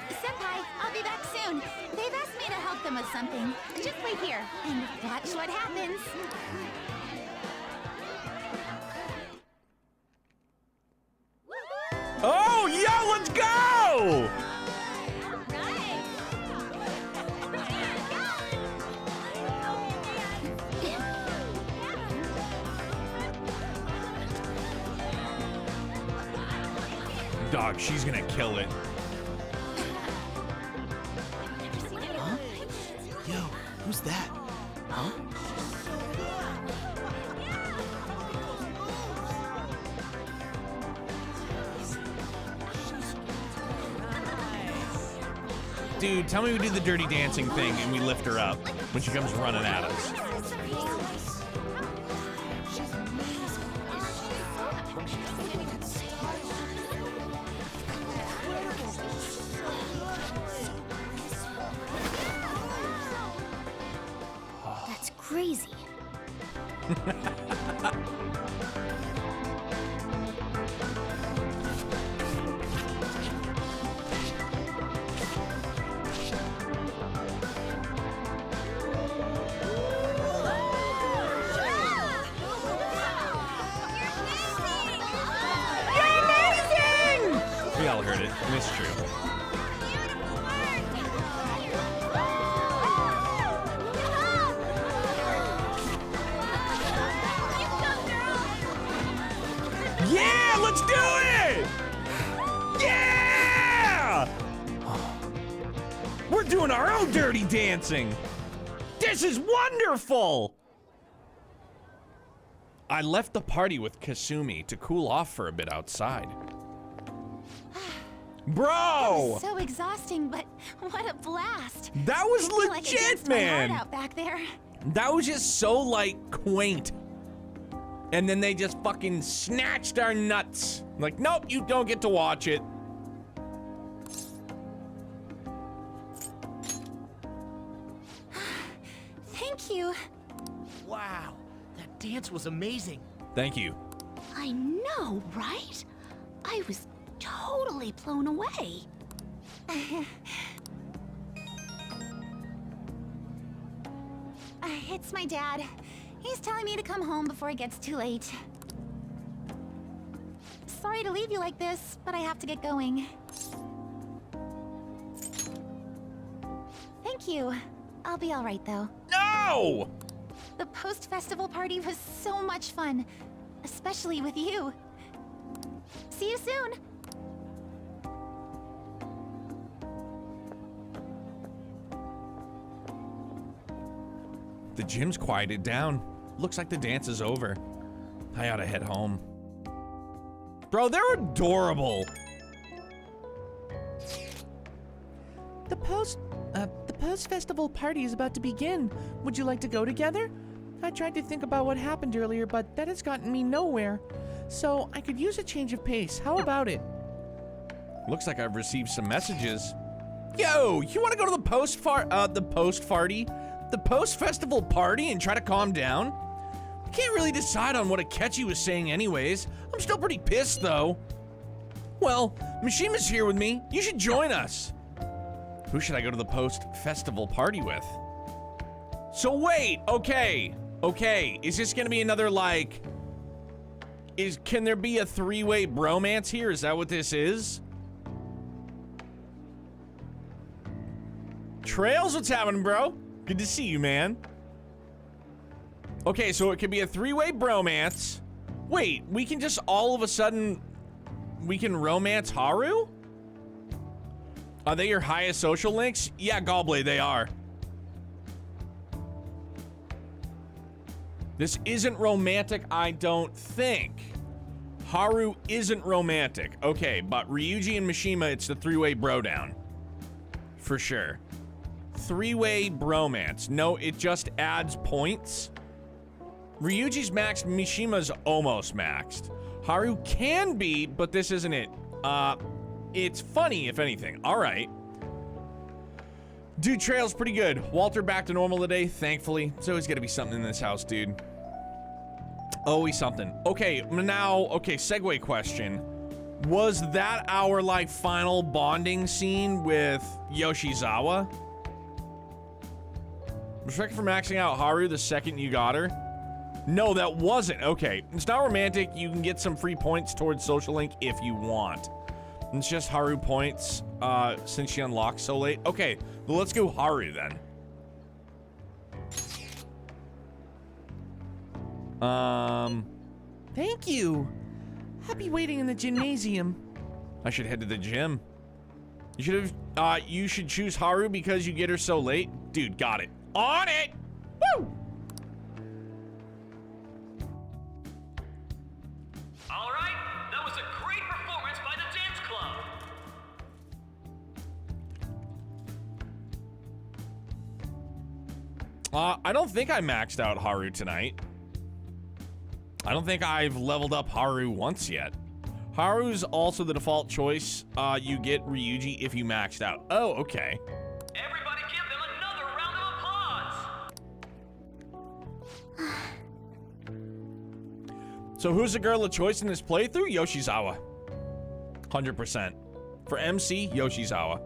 Senpai, I'll be back soon. They've asked me to help them with something. Just wait here and watch what happens. Oh, yeah, let's go! Dog, she's gonna kill it. Huh? Yo, who's that? Huh? Dude, tell me we do the dirty dancing thing and we lift her up when she comes running at us. That's crazy. We all heard it, and it's true. Yeah, let's do it! Yeah! We're doing our own dirty dancing. This is wonderful! I left the party with Kasumi to cool off for a bit outside. Bro! That was so exhausting, but what a blast! That was I feel like I legit, danced my man! heart out back there. That was just so, like, quaint. And then they just fucking snatched our nuts. Like, nope, you don't get to watch it. Thank you. Wow, that dance was amazing. Thank you. I know, right? I was totally blown away. It's my dad. He's telling me to come home before it gets too late. Sorry to leave you like this, but I have to get going. Thank you. I'll be all right, though. No! The post-festival party was so much fun, especially with you. See you soon. The gym's quieted down. Looks like the dance is over. I ought to head home. Bro, they're adorable. The post-festival party is about to begin. Would you like to go together? I tried to think about what happened earlier, but that has gotten me nowhere. So I could use a change of pace. How about it? Looks like I've received some messages. Yo, you want to go to the post-festival party and try to calm down? I can't really decide on what Akechi was saying anyways. I'm still pretty pissed though. Well, Mishima's here with me. You should join us. Who should I go to the post-festival party with? So wait, okay. Is this gonna be another like... Can there be a three-way bromance here? Is that what this is? Trails, what's happening, bro? Good to see you, man. Okay, so it could be a three-way bromance. Wait, we can just all of a sudden... We can romance Haru? Are they your highest social links? Yeah, Gallblade, they are. This isn't romantic, I don't think. Haru isn't romantic. Okay, but Ryuji and Mishima, it's the three-way bro down. For sure. three-way bromance. No, it just adds points. Ryuji's maxed, Mishima's almost maxed. Haru can be, but this isn't it. It's funny, if anything. All right. Dude, Trail's pretty good. Walter back to normal today, thankfully. There's always gotta be something in this house, dude. Always something. Okay, now, segue question. Was that our, like, final bonding scene with Yoshizawa? Respect for maxing out Haru the second you got her? No, that wasn't. Okay, it's not romantic. You can get some free points towards Social Link if you want. It's just Haru points, since she unlocked so late. Okay, well, let's go Haru then. Thank you. I'll be waiting in the gymnasium. I should head to the gym. You should choose Haru because you get her so late. Dude, got it. On it! Woo! All right, that was a great performance by the dance club. I don't think I maxed out Haru tonight. I don't think I've leveled up Haru once yet. Haru's also the default choice. You get Ryuji if you maxed out. Oh, okay. Everybody give them another round of applause. So who's the girl of choice in this playthrough? Yoshizawa. 100%. For MC, Yoshizawa.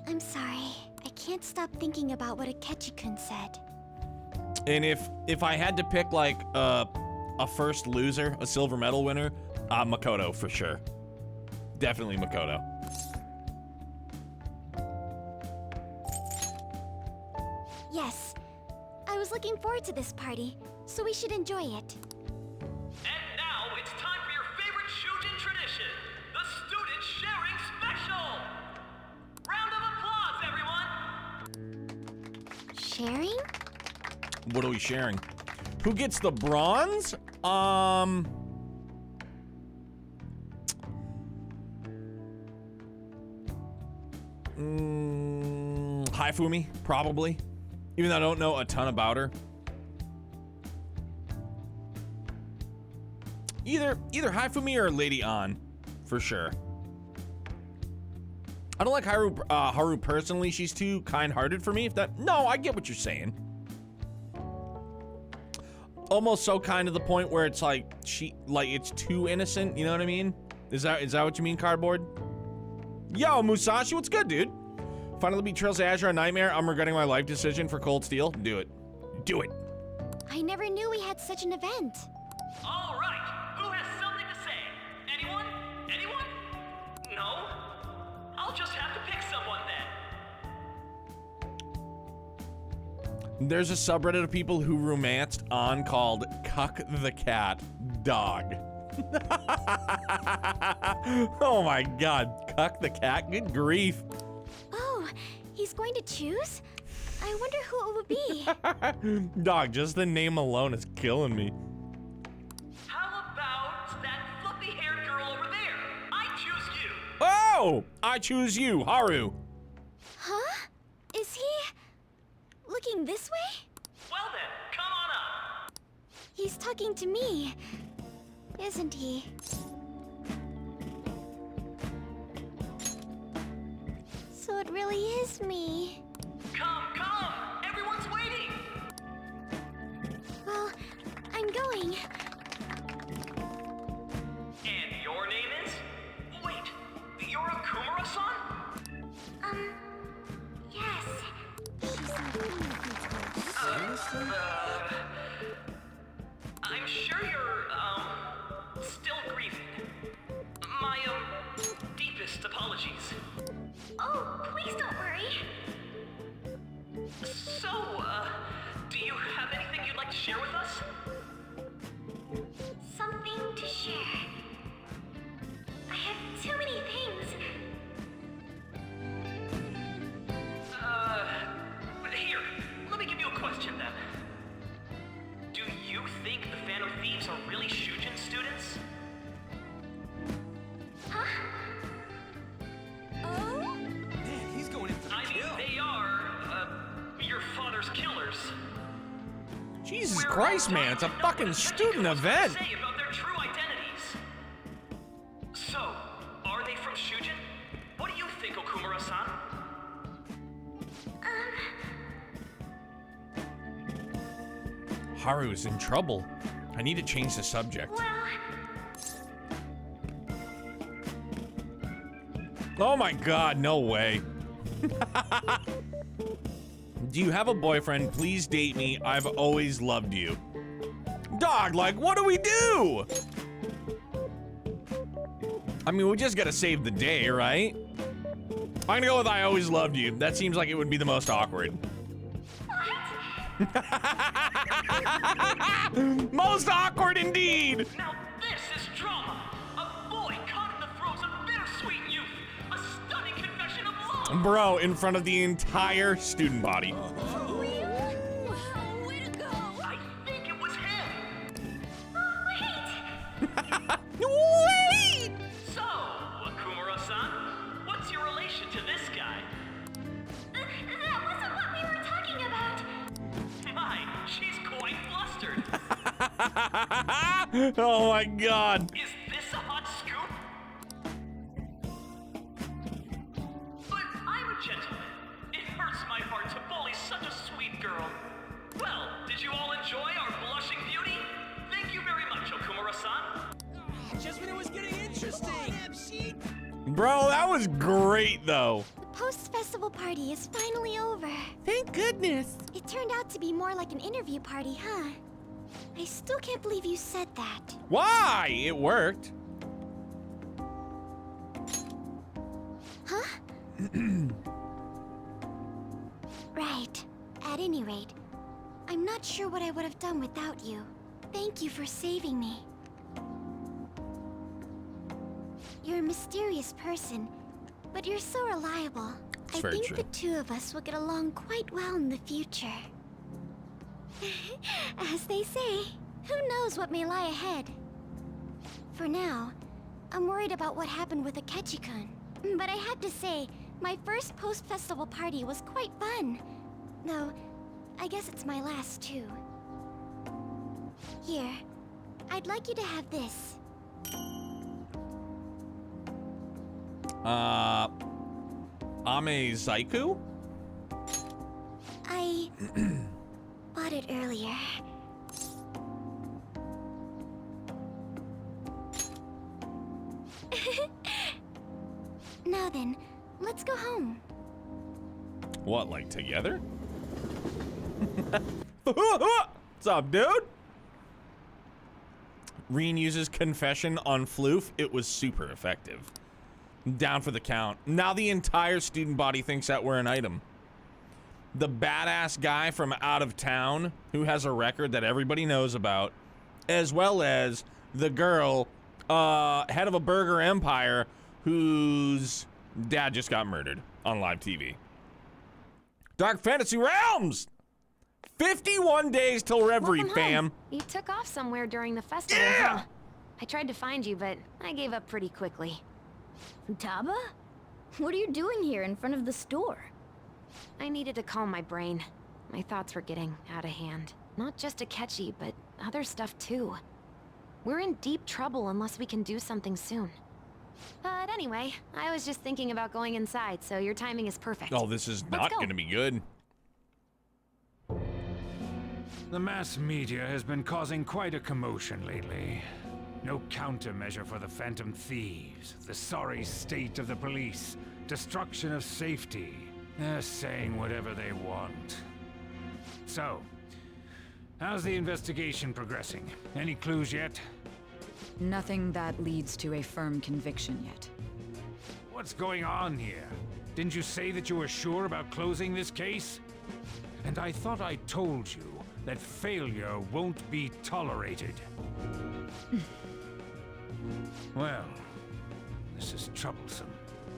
I'm sorry. I can't stop thinking about what Akechi-kun said. And if I had to pick like a first loser, a silver medal winner, Makoto for sure. Definitely Makoto. Yes. I was looking forward to this party, so we should enjoy it. And now it's time for your favorite Shujin tradition, the Student Sharing Special! Round of applause, everyone! Sharing? What are we sharing? Who gets the bronze? Haifumi, probably. Even though I don't know a ton about her. Either Haifumi or Lady An, for sure. I don't like Haru personally. She's too kind-hearted for me. No, I get what you're saying. Almost so kind to the point where it's like it's too innocent. You know what I mean? Is that what you mean, Cardboard? Yo, Musashi, what's good, dude? Finally beat Trails of Azure on Nightmare. I'm regretting my life decision for Cold Steel. Do it. Do it. I never knew we had such an event. All right, who has something to say? Anyone? Anyone? No? I'll just have to pick someone then. There's a subreddit of people who romanced on called Cuck the Cat Dog. Oh my god, Cuck the Cat, good grief. Oh, he's going to choose? I wonder who it would be. Dog, just the name alone is killing me. How about that fluffy-haired girl over there? I choose you. Oh, I choose you, Haru. Huh? Is he looking this way? Well then, come on up. He's talking to me, isn't he? So it really is me. Come, everyone's waiting. Well, I'm going. And your name is? Wait, you're a Kumura-san? Yes. I'm sure you're, still grieving. My, deepest apologies. Oh, please don't worry. So, do you have anything you'd like to share with us? Something to share. I have too many things. Here, let me give you a question then. Do you think the Phantom Thieves are really Shujin students? Huh? Oh? Man, he's Jesus Christ, man, it's a fucking student event. Say about their true identities. So, are they from Shujin? What do you think, Okumura-san? Haru is in trouble. I need to change the subject. Oh my god, no way. Do you have a boyfriend? Please date me. I've always loved you. Dog, like, what do we do? I mean, we just gotta save the day, right? I'm gonna go with I always loved you. That seems like it would be the most awkward. Most awkward indeed. Now this is drama. A boy caught in the throes of bittersweet youth. A stunning confession of love. Bro, in front of the entire student body. I think it was him. Wait! So, Okumura-san, what's your relation to this guy? That wasn't what we were talking about. My, she's quite flustered. Oh my god. Is this a hot scoop? But I'm a gentleman. It hurts my heart to bully such a sweet girl. Well, did you all enjoy our blushing beauty? Thank you very much, Okumura-san. Just when it was getting interesting. Bro, that was great though. The post-festival party is finally over. Thank goodness. It turned out to be more like an interview party, huh? I still can't believe you said that. Why? It worked. Huh? Right. At any rate, I'm not sure what I would have done without you. Thank you for saving me. You're a mysterious person, but you're so reliable. It's I very think true. the two of us will get along quite well in the future. As they say, who knows what may lie ahead? For now, I'm worried about what happened with Akechi-kun. But I have to say, my first post-festival party was quite fun. Though, I guess it's my last too. Here, I'd like you to have this. Ame Zaiku? I bought it earlier. Now then, let's go home. What, like together? What's up, dude? Reen uses confession on Floof. It was super effective. Down for the count. Now the entire student body thinks that we're an item. The badass guy from out of town who has a record that everybody knows about, as well as the girl, head of a burger empire, whose dad just got murdered on live TV. Dark Fantasy Realms! 51 days till Reverie, Welcome fam. home. You took off somewhere during the festival, huh? I tried to find you, but I gave up pretty quickly. Futaba? What are you doing here in front of the store? I needed to calm my brain. My thoughts were getting out of hand. Not just Akechi, but other stuff too. We're in deep trouble unless we can do something soon. But anyway, I was just thinking about going inside, so your timing is perfect. Oh, this is not go. gonna be good. The mass media has been causing quite a commotion lately. No countermeasure for the Phantom Thieves, the sorry state of the police, destruction of safety. They're saying whatever they want. So, how's the investigation progressing? Any clues yet? Nothing that leads to a firm conviction yet. What's going on here? Didn't you say that you were sure about closing this case? And I thought I told you that failure won't be tolerated. Well, this is troublesome.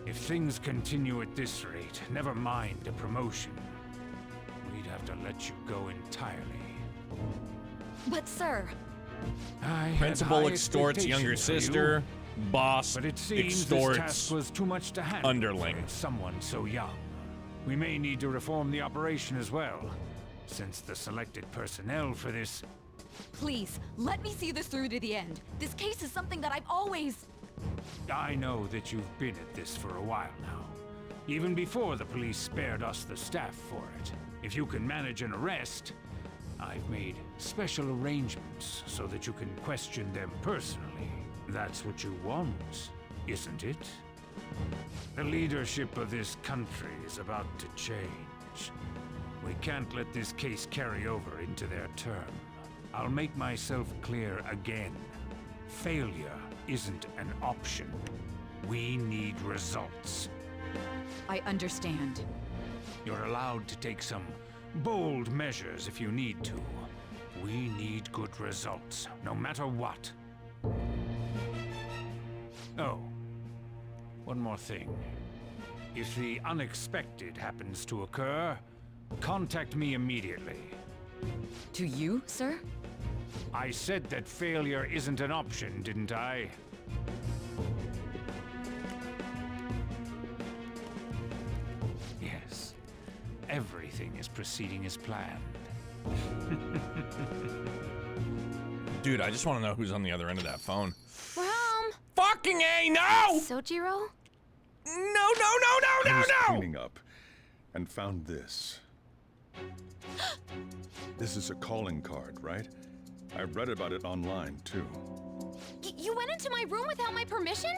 If things continue at this rate, never mind a promotion. We'd have to let you go entirely. But sir... Principal extorts younger sister. Boss but it seems extorts this task was too much to handle underling. for someone so young. We may need to reform the operation as well. since the selected personnel for this... Please, let me see this through to the end. This case is something that I've always... I know that you've been at this for a while now. Even before the police spared us the staff for it. If you can manage an arrest, I've made special arrangements so that you can question them personally. That's what you want, isn't it? The leadership of this country is about to change. We can't let this case carry over into their term. I'll make myself clear again. Failure isn't an option. We need results. I understand. You're allowed to take some bold measures if you need to. We need good results, no matter what. Oh, one more thing. If the unexpected happens to occur, contact me immediately. To you, sir? I said that failure isn't an option, didn't I? Yes. Everything is proceeding as planned. Dude, I just want to know who's on the other end of that phone. Mom! Fucking A, no! Sojiro? No! I was cleaning up and found this. This is a calling card, right? I read about it online, too. You went into my room without my permission?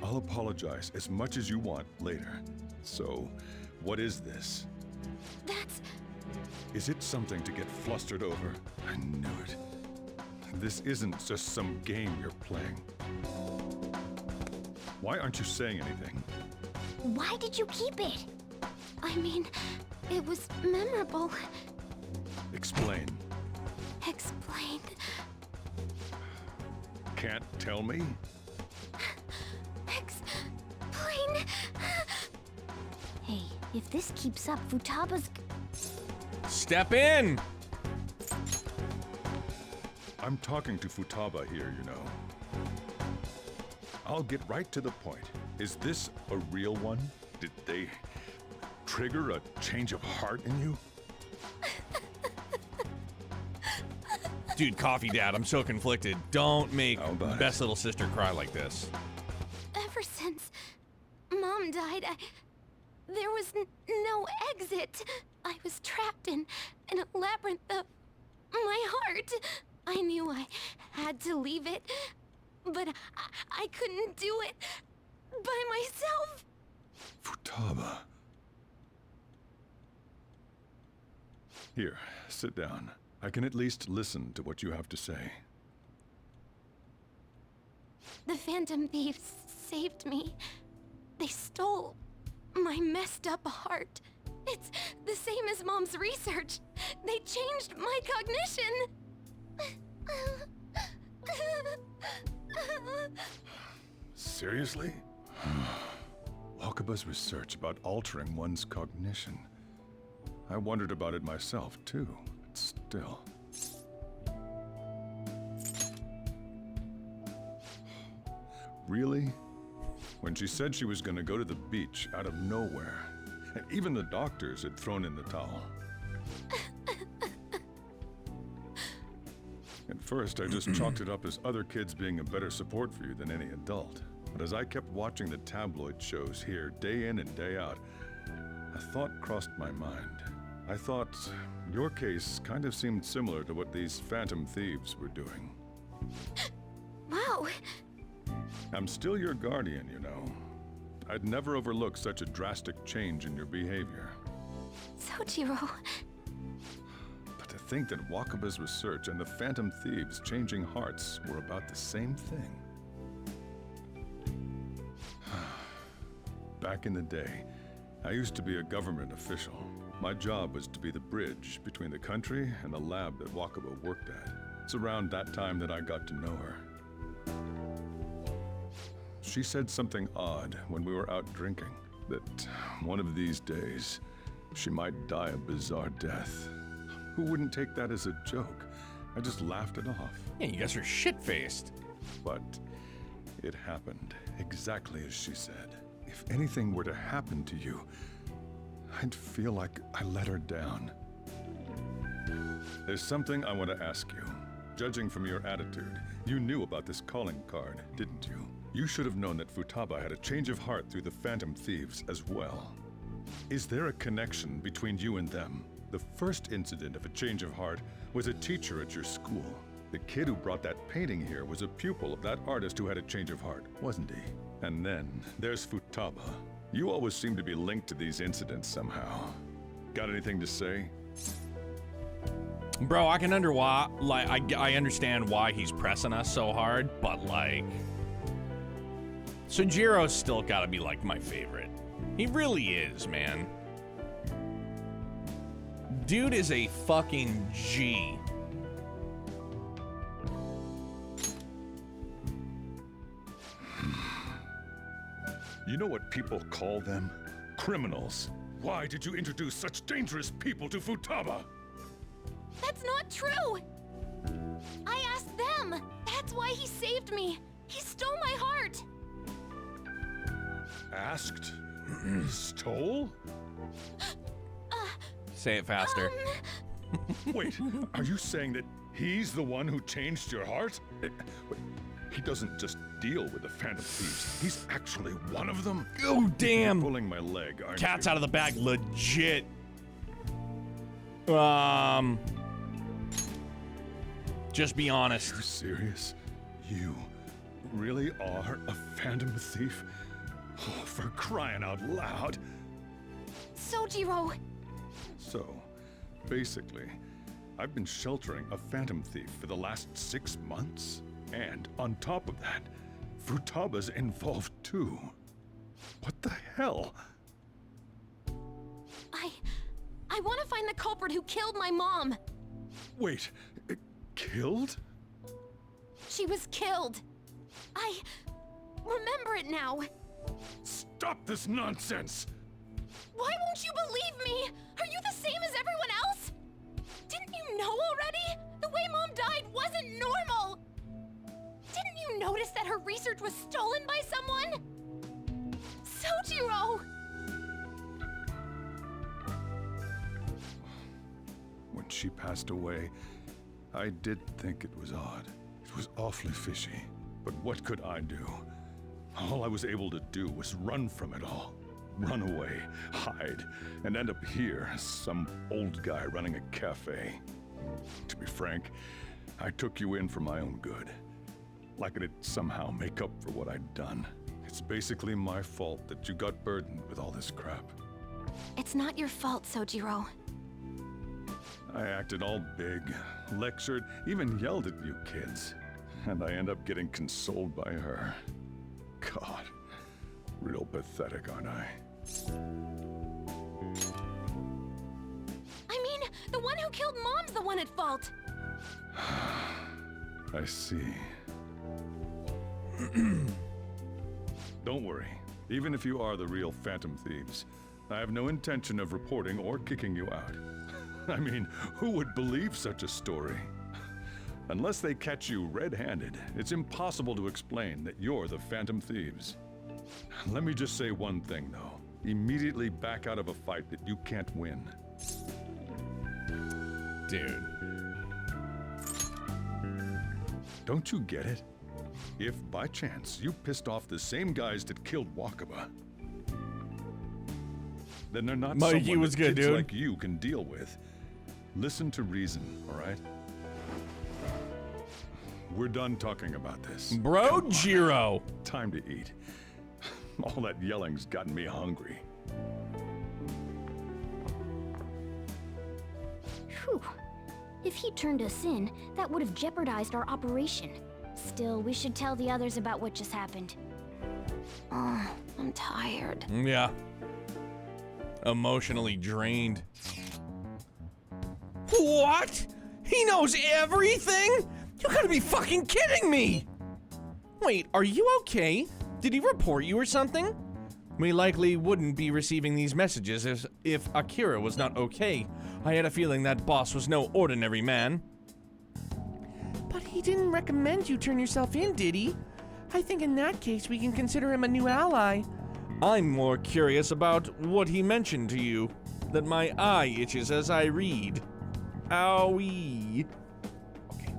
I'll apologize as much as you want later. So, what is this? That's... Is it something to get flustered over? I knew it. This isn't just some game you're playing. Why aren't you saying anything? Why did you keep it? I mean, it was memorable. Explain. Explain. Can't tell me? Explain. Hey, if this keeps up, Futaba's... Step in! I'm talking to Futaba here, you know. I'll get right to the point. Is this a real one? Did they trigger a change of heart in you? Dude, Coffee Dad, I'm so conflicted. Don't make best little sister cry like this. Ever since Mom died, there was no exit. I was trapped in a labyrinth of my heart. I knew I had to leave it, but I couldn't do it by myself. Futaba. Here, sit down. I can at least listen to what you have to say. The Phantom Thieves saved me. They stole my messed up heart. It's the same as Mom's research. They changed my cognition. Seriously? Wakaba's research about altering one's cognition. I wondered about it myself, too. But still. Really? When she said she was gonna go to the beach out of nowhere, and even the doctors had thrown in the towel. At first, I just chalked it up as other kids being a better support for you than any adult. But as I kept watching the tabloid shows here, day in and day out, a thought crossed my mind. I thought your case kind of seemed similar to what these Phantom Thieves were doing. Wow. I'm still your guardian, you know. I'd never overlook such a drastic change in your behavior. Sojiro. But to think that Wakaba's research and the Phantom Thieves changing hearts were about the same thing. Back in the day, I used to be a government official. My job was to be the bridge between the country and the lab that Wakaba worked at. It's around that time that I got to know her. She said something odd when we were out drinking, that one of these days, she might die a bizarre death. Who wouldn't take that as a joke? I just laughed it off. Yeah, you guys are shit-faced. But it happened exactly as she said. If anything were to happen to you, I'd feel like I let her down. There's something I want to ask you. Judging from your attitude, you knew about this calling card, didn't you? You should have known that Futaba had a change of heart through the Phantom Thieves as well. Is there a connection between you and them? The first incident of a change of heart was a teacher at your school. The kid who brought that painting here was a pupil of that artist who had a change of heart, wasn't he? And then there's Futaba. You always seem to be linked to these incidents somehow. Got anything to say? Bro, I can I understand why he's pressing us so hard, but like, Sojiro's still gotta be like my favorite. He really is, man. Dude is a fucking G. You know what people call them? Criminals. Why did you introduce such dangerous people to Futaba? That's not true! I asked them! That's why he saved me! He stole my heart! Asked? Stole? Say it faster. Wait, are you saying that he's the one who changed your heart? He doesn't just deal with the Phantom Thieves. He's actually one of them? Oh, damn! You're pulling my leg, aren't Cat's you? out of the bag, legit. Just be honest. Are you serious? You really are a Phantom Thief? Oh, for crying out loud. Sojiro! So, basically, I've been sheltering a Phantom Thief for the last 6 months. And on top of that, Futaba's involved too. What the hell? I want to find the culprit who killed my mom. Wait, killed? She was killed. I remember it now. Stop this nonsense! Why won't you believe me? Are you the same as everyone else? Didn't you know already? The way Mom died wasn't normal. Didn't you notice that her research was stolen by someone? Sojiro! When she passed away, I did think it was odd. It was awfully fishy. But what could I do? All I was able to do was run from it all. Run away, hide, and end up here as some old guy running a cafe. To be frank, I took you in for my own good. Like it'd somehow make up for what I'd done. It's basically my fault that you got burdened with all this crap. It's not your fault, Sojiro. I acted all big, lectured, even yelled at you kids. And I end up getting consoled by her. God, real pathetic, aren't I? I mean, the one who killed Mom's the one at fault. I see. Don't worry. Even if you are the real Phantom Thieves, I have no intention of reporting or kicking you out. I mean, who would believe such a story? Unless they catch you red-handed, it's impossible to explain that you're the Phantom Thieves. Let me just say one thing, though. Immediately back out of a fight that you can't win. Dude. Don't you get it? If, by chance, you pissed off the same guys that killed Wakaba, then they're not Mikey someone was that good, kids dude. like you can deal with. Listen to reason, all right? We're done talking about this. Bro, Jiro. Time to eat. All that yelling's gotten me hungry. Whew. If he turned us in, that would have jeopardized our operation. Still, we should tell the others about what just happened. Oh, I'm tired. Yeah. Emotionally drained. What? He knows everything? You gotta be fucking kidding me! Wait, are you okay? Did he report you or something? We likely wouldn't be receiving these messages if Akira was not okay. I had a feeling that boss was no ordinary man. But he didn't recommend you turn yourself in, did he? I think in that case we can consider him a new ally. I'm more curious about what he mentioned to you. That my eye itches as I read. Owie. Okay.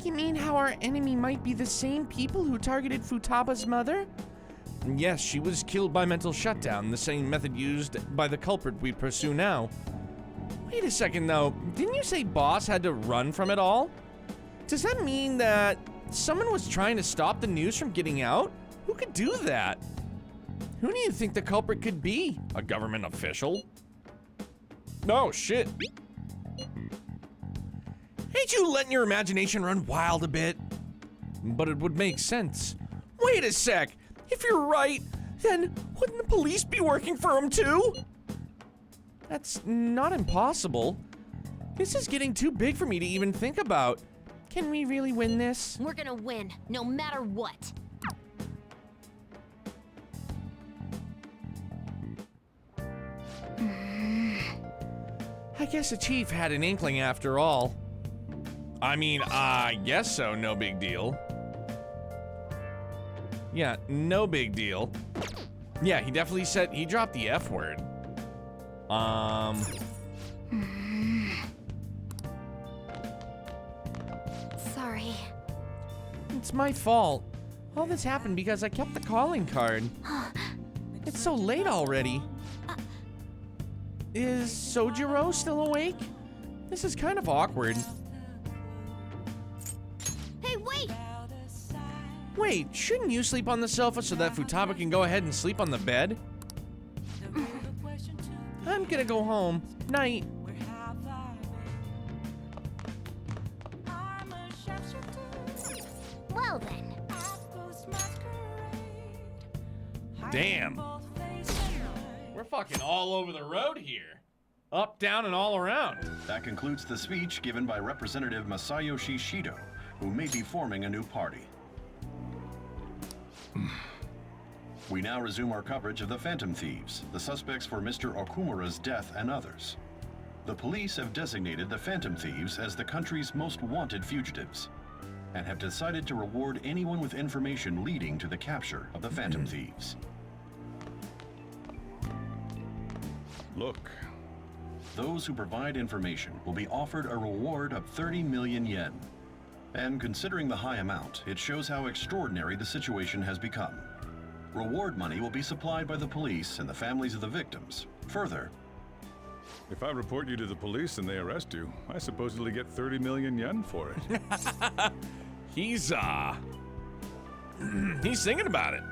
You mean how our enemy might be the same people who targeted Futaba's mother? Yes, she was killed by mental shutdown, the same method used by the culprit we pursue now. Wait a second, though. Didn't you say Boss had to run from it all? Does that mean that someone was trying to stop the news from getting out? Who could do that? Who do you think the culprit could be? A government official? No, shit. Ain't you letting your imagination run wild a bit? But it would make sense. Wait a sec. If you're right, then wouldn't the police be working for him too? That's not impossible. This is getting too big for me to even think about. Can we really win this? We're gonna win, no matter what. I guess the chief had an inkling after all. I mean, I guess so, no big deal. Yeah, no big deal. Yeah, he definitely said, he dropped the F word. Sorry. It's my fault. All this happened because I kept the calling card. It's so late already. Is Sojiro still awake? This is kind of awkward. Hey, wait! Wait, shouldn't you sleep on the sofa so that Futaba can go ahead and sleep on the bed? I'm gonna go home. Night. Well then. Damn. We're fucking all over the road here. Up, down, and all around. That concludes the speech given by Representative Masayoshi Shido, who may be forming a new party. We now resume our coverage of the Phantom Thieves, the suspects for Mr. Okumura's death and others. The police have designated the Phantom Thieves as the country's most wanted fugitives, and have decided to reward anyone with information leading to the capture of the Phantom Thieves. Look. Those who provide information will be offered a reward of 30 million yen. And considering the high amount, it shows how extraordinary the situation has become. Reward money will be supplied by the police and the families of the victims. Further, if I report you to the police and they arrest you, I supposedly get 30 million yen for it. He's thinking about it.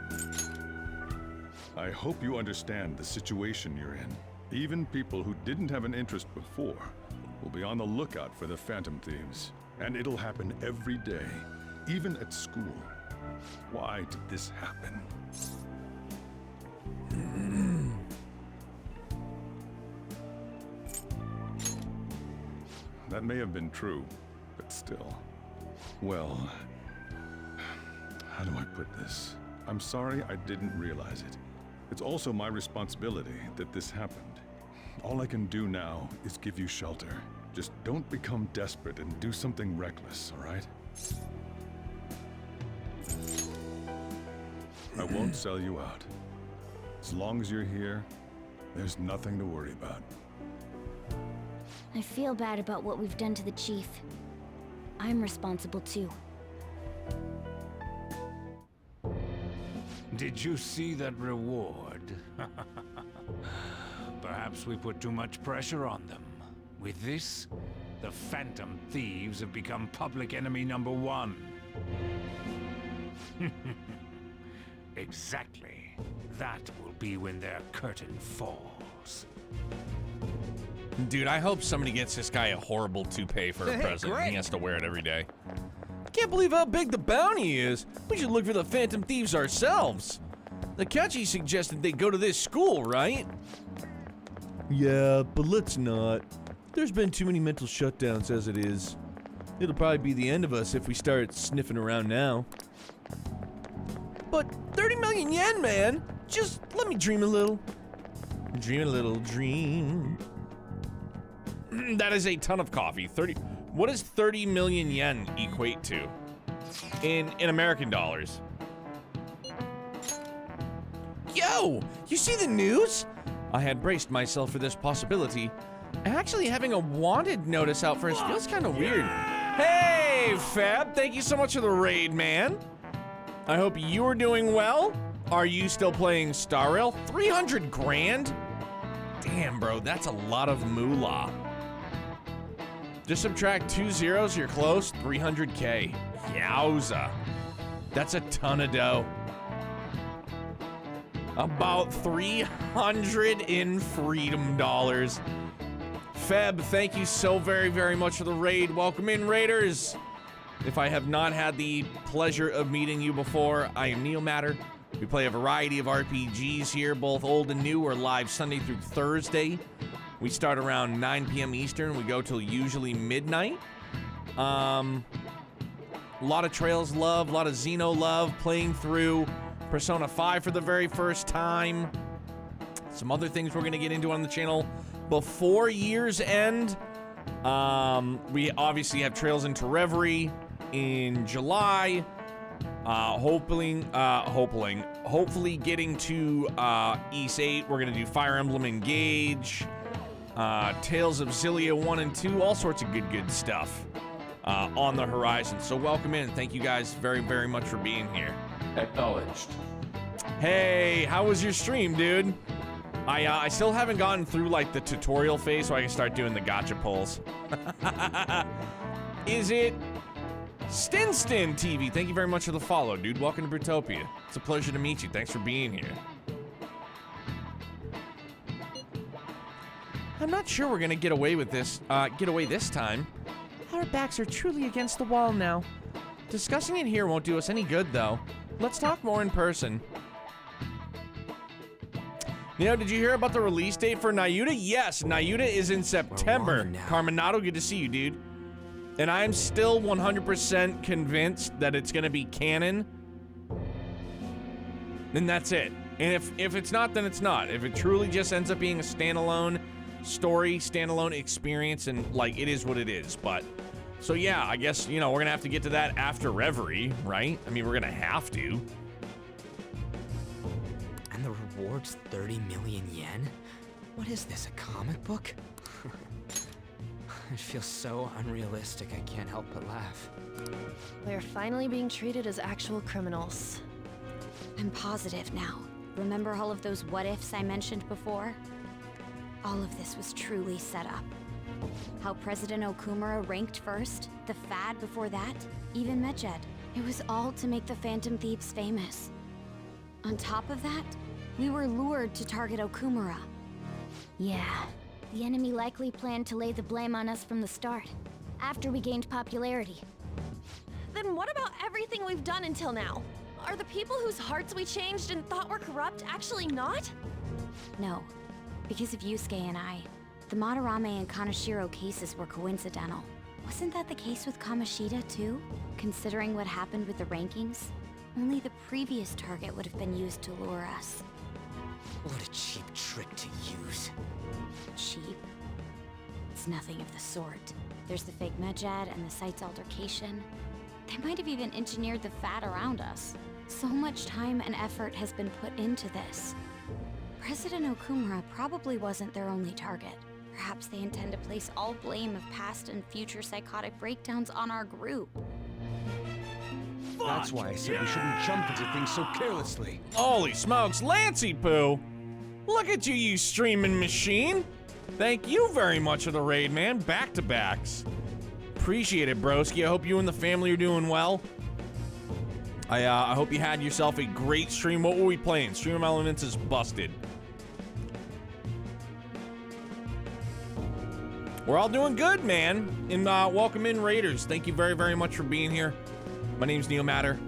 I hope you understand the situation you're in. Even people who didn't have an interest before will be on the lookout for the Phantom Thieves. And it'll happen every day, even at school. Why did this happen? That may have been true, but still. Well, how do I put this? I'm sorry I didn't realize it. It's also my responsibility that this happened. All I can do now is give you shelter. Just don't become desperate and do something reckless, all right? I won't sell you out. As long as you're here, there's nothing to worry about. I feel bad about what we've done to the chief. I'm responsible too. Did you see that reward? Perhaps we put too much pressure on them. With this, the Phantom Thieves have become public enemy #1. Exactly. That will be when their curtain falls. Dude, I hope somebody gets this guy a horrible toupee for a present and he has to wear it every day. Can't believe how big the bounty is. We should look for the Phantom Thieves ourselves. Akechi suggested they go to this school, right? Yeah, but let's not. There's been too many mental shutdowns as it is. It'll probably be the end of us if we start sniffing around now. But 30 million yen, man! Just let me dream a little. Dream a little dream. That is a ton of coffee. What does 30 million yen equate to in American dollars? Yo, you see the news? I had braced myself for this possibility. Actually, having a wanted notice out first feels kind of weird. Hey, Fab, thank you so much for the raid, man. I hope you're doing well. Are you still playing Star Rail? 300 grand? Damn, bro, that's a lot of moolah. Just subtract 2 zeros, you're close. 300K. Yowza. That's a ton of dough. About 300 in freedom dollars. Feb, thank you so very, very much for the raid. Welcome in, Raiders. If I have not had the pleasure of meeting you before, I am Neomatter. We play a variety of RPGs here, both old and new. We're live Sunday through Thursday. We start around 9 p.m. Eastern. We go till usually midnight. A lot of Trails love, a lot of Xeno love, playing through Persona 5 for the very first time. Some other things we're going to get into on the channel before year's end. We obviously have Trails into Reverie in July. Hopefully getting to East 8. We're going to do Fire Emblem Engage, Tales of Xillia 1 and 2, all sorts of good stuff on the horizon. So welcome in. Thank you guys very, very much for being here. Acknowledged. Hey, how was your stream, dude? I still haven't gotten through like the tutorial phase so I can start doing the gotcha pulls. Is it Stinstin TV? Thank you very much for the follow, dude. Welcome to Brutopia. It's a pleasure to meet you. Thanks for being here. I'm not sure we're gonna get away with this. Get away this time. Our backs are truly against the wall now. Discussing it here won't do us any good, though. Let's talk more in person. You know, did you hear about the release date for Nayuta? Yes, Nayuta is in September. Carminato, good to see you, dude. And I'm still 100% convinced that it's gonna be canon. Then that's it. And if it's not, then it's not. If it truly just ends up being a standalone story, standalone experience, and like, it is what it is. But, so yeah, I guess, you know, we're gonna have to get to that after Reverie, right? I mean, we're gonna have to. And the reward's 30 million yen? What is this, a comic book? It feels so unrealistic, I can't help but laugh. We're finally being treated as actual criminals. I'm positive now. Remember all of those what-ifs I mentioned before? All of this was truly set up. How President Okumura ranked first, the Fad before that, even Medjed. It was all to make the Phantom Thieves famous. On top of that, we were lured to target Okumura. Yeah, the enemy likely planned to lay the blame on us from the start, after we gained popularity. Then what about everything we've done until now? Are the people whose hearts we changed and thought were corrupt actually not? No. Because of Yusuke and I, the Madarame and Kaneshiro cases were coincidental. Wasn't that the case with Kamoshida too? Considering what happened with the rankings, only the previous target would have been used to lure us. What a cheap trick to use. Cheap? It's nothing of the sort. There's the fake Medjed and the site's altercation. They might have even engineered the Fad around us. So much time and effort has been put into this. President Okumura probably wasn't their only target. Perhaps they intend to place all blame of past and future psychotic breakdowns on our group. That's why I said we shouldn't jump into things so carelessly. Holy smokes, Lancey Poo! Look at you, you streaming machine! Thank you very much for the raid, man. Back-to-backs. Appreciate it, broski. I hope you and the family are doing well. I hope you had yourself a great stream. What were we playing? Stream Elements is busted. We're all doing good, man. And welcome in, Raiders. Thank you very, very much for being here. My name's Neomatter.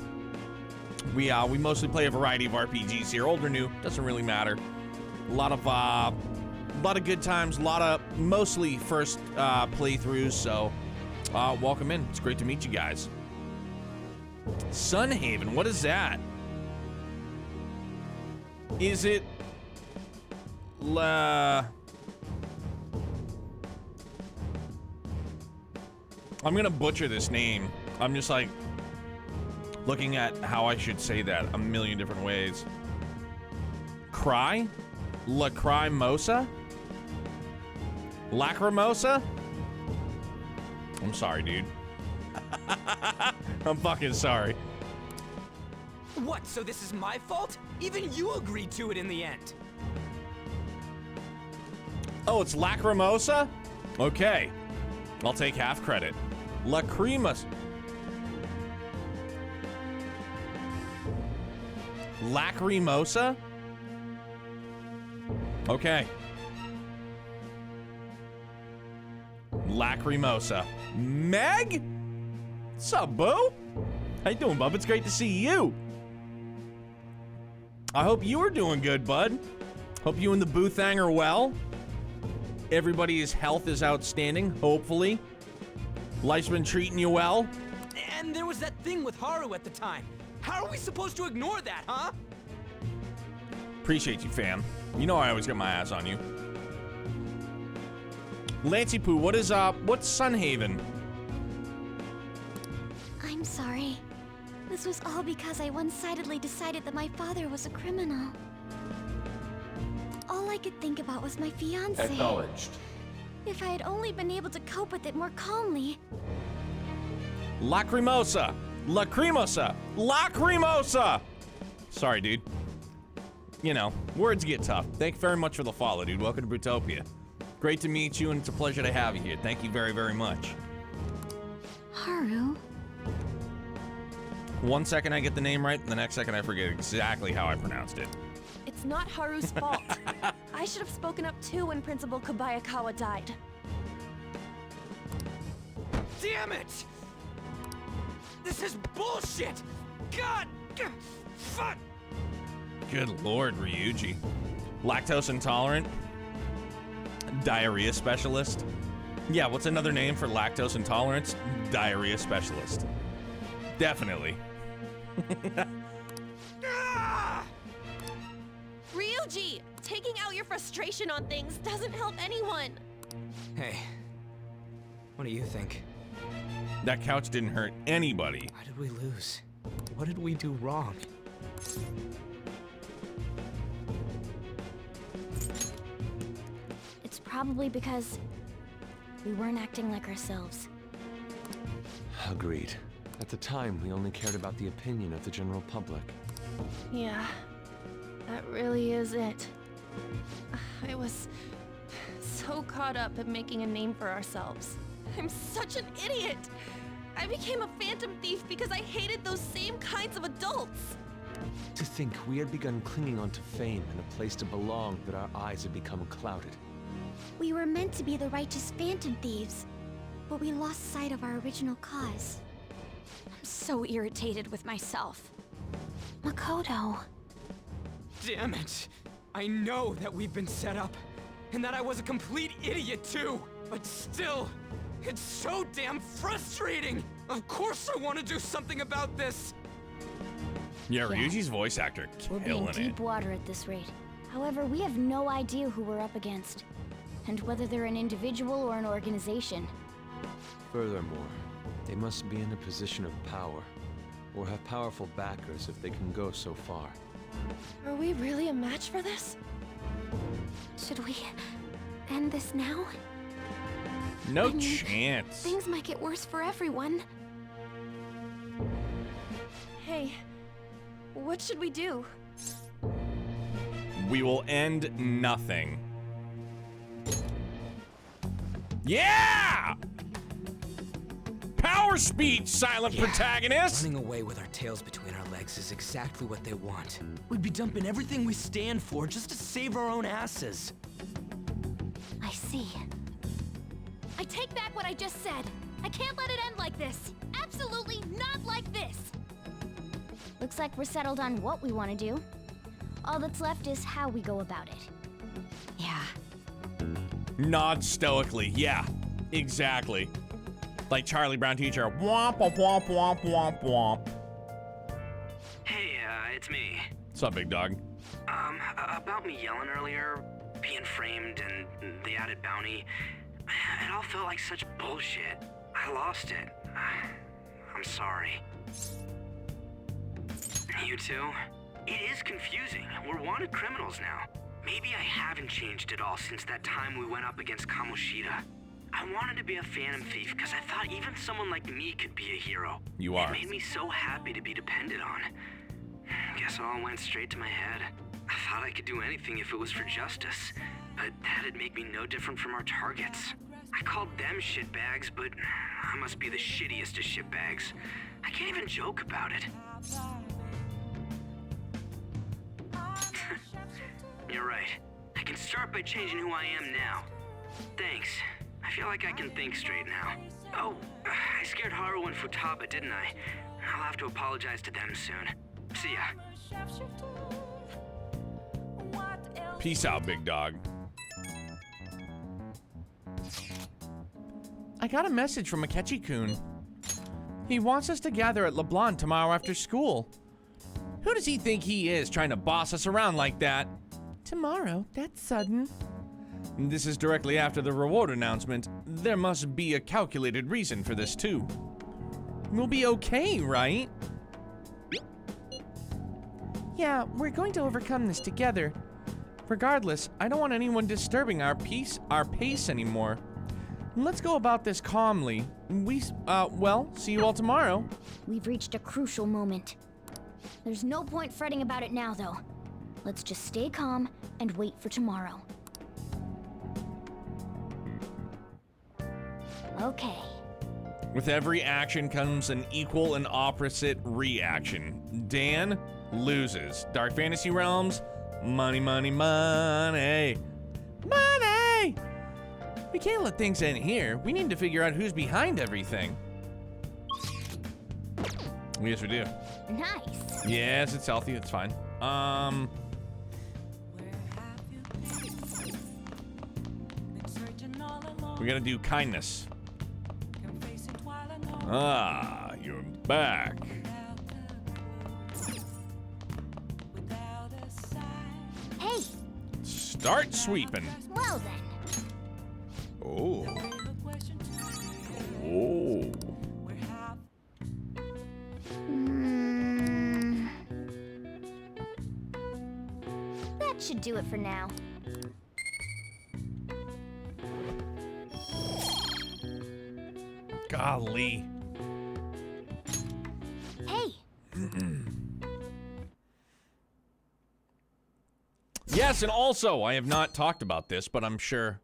We mostly play a variety of RPGs here, old or new, doesn't really matter. A lot of good times, mostly first playthroughs. So welcome in. It's great to meet you guys. Sunhaven, what is that? Is it I'm gonna butcher this name. I'm just like looking at how I should say that a million different ways. Cry? Lacrimosa? Lacrimosa? I'm sorry, dude. I'm fucking sorry. What, so this is my fault? Even you agreed to it in the end. Oh, it's Lacrimosa? Okay. I'll take half credit. Lacrimosa. Lacrimosa? Okay. Lacrimosa. Meg? What's up, boo? How you doing, bub? It's great to see you. I hope you are doing good, bud. Hope you and the boo thang are well. Everybody's health is outstanding, hopefully. Life's been treating you well. And there was that thing with Haru at the time. How are we supposed to ignore that, huh? Appreciate you, fam. You know I always got my ass on you. Lancey Poo, what's Sunhaven? I'm sorry. This was all because I one-sidedly decided that my father was a criminal. All I could think about was my fiancé. Acknowledged. If I had only been able to cope with it more calmly. Lacrimosa! Lacrimosa! Lacrimosa! Sorry, dude. You know, words get tough. Thank you very much for the follow, dude. Welcome to Brutopia. Great to meet you, and it's a pleasure to have you here. Thank you very, very much. Haru? 1 second I get the name right, the next second I forget exactly how I pronounced it. It's not Haru's fault. I should have spoken up too when Principal Kobayakawa died. Damn it! This is bullshit! God! Fuck! Good lord, Ryuji. Lactose intolerant? Diarrhea specialist? Yeah, what's another name for lactose intolerance? Diarrhea specialist. Definitely. Ryuji! Taking out your frustration on things doesn't help anyone! Hey, what do you think? That couch didn't hurt anybody. Why did we lose? What did we do wrong? It's probably because we weren't acting like ourselves. Agreed. At the time, we only cared about the opinion of the general public. Yeah, that really is it. I was so caught up in making a name for ourselves. I'm such an idiot! I became a phantom thief because I hated those same kinds of adults! To think we had begun clinging onto fame and a place to belong, that our eyes had become clouded. We were meant to be the righteous phantom thieves, but we lost sight of our original cause. I'm so irritated with myself. Makoto. Damn it! I know that we've been set up, and that I was a complete idiot too! But still, it's so damn frustrating! Of course I want to do something about this! Yeah, Ryuji's voice actor We'll be in killing deep it. water at this rate. However, we have no idea who we're up against, and whether they're an individual or an organization. Furthermore, they must be in a position of power, or have powerful backers if they can go so far. Are we really a match for this? Should we end this now? No I mean, chance. Things might get worse for everyone. Hey, what should we do? We will end nothing. Yeah! Power speech, silent protagonist! Running away with our tails between our legs is exactly what they want. We'd be dumping everything we stand for just to save our own asses. I see. I take back what I just said. I can't let it end like this. Absolutely not like this. Looks like we're settled on what we want to do. All that's left is how we go about it. Yeah. Nod stoically. Yeah, exactly. Like Charlie Brown teacher. Womp, womp, womp, womp, womp, womp. Hey, it's me. What's up, big dog? About me yelling earlier, being framed, and the added bounty, it all felt like such bullshit. I lost it. I'm sorry. You too? It is confusing. We're wanted criminals now. Maybe I haven't changed at all since that time we went up against Kamoshida. I wanted to be a Phantom Thief because I thought even someone like me could be a hero. You are. It made me so happy to be depended on. Guess it all went straight to my head. I thought I could do anything if it was for justice, but that'd make me no different from our targets. I called them shitbags, but I must be the shittiest of shitbags. I can't even joke about it. You're right. I can start by changing who I am now. Thanks. I feel like I can think straight now. Oh, I scared Haru and Futaba, didn't I? I'll have to apologize to them soon. See ya. Peace out, big dog. I got a message from Akechi-kun. He wants us to gather at LeBlanc tomorrow after school. Who does he think he is, trying to boss us around like that? Tomorrow? That's sudden. This is directly after the reward announcement. There must be a calculated reason for this, too. We'll be okay, right? Yeah, we're going to overcome this together. Regardless, I don't want anyone disturbing our pace anymore. Let's go about this calmly. Well, see you all tomorrow. We've reached a crucial moment. There's no point fretting about it now, though. Let's just stay calm and wait for tomorrow. Okay. With every action comes an equal and opposite reaction. Dan loses. Dark Fantasy Realms, money, money, money. Money! We can't let things end here. We need to figure out who's behind everything. Yes, we do. Nice. Yes, it's healthy. It's fine. We gotta do kindness. Ah, you're back. Hey! Start sweeping. Well then. Oh. Oh. That should do it for now. Golly. Hey! Yes, and also, I have not talked about this, but I'm sure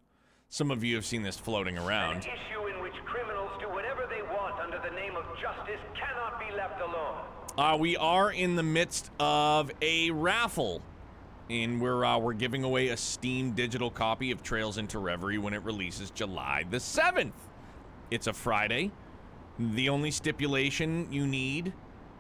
some of you have seen this floating around. An issue in which criminals do whatever they want under the name of justice cannot be left alone. We are in the midst of a raffle, and we're giving away a Steam digital copy of Trails into Reverie when it releases July the 7th. It's a Friday. The only stipulation you need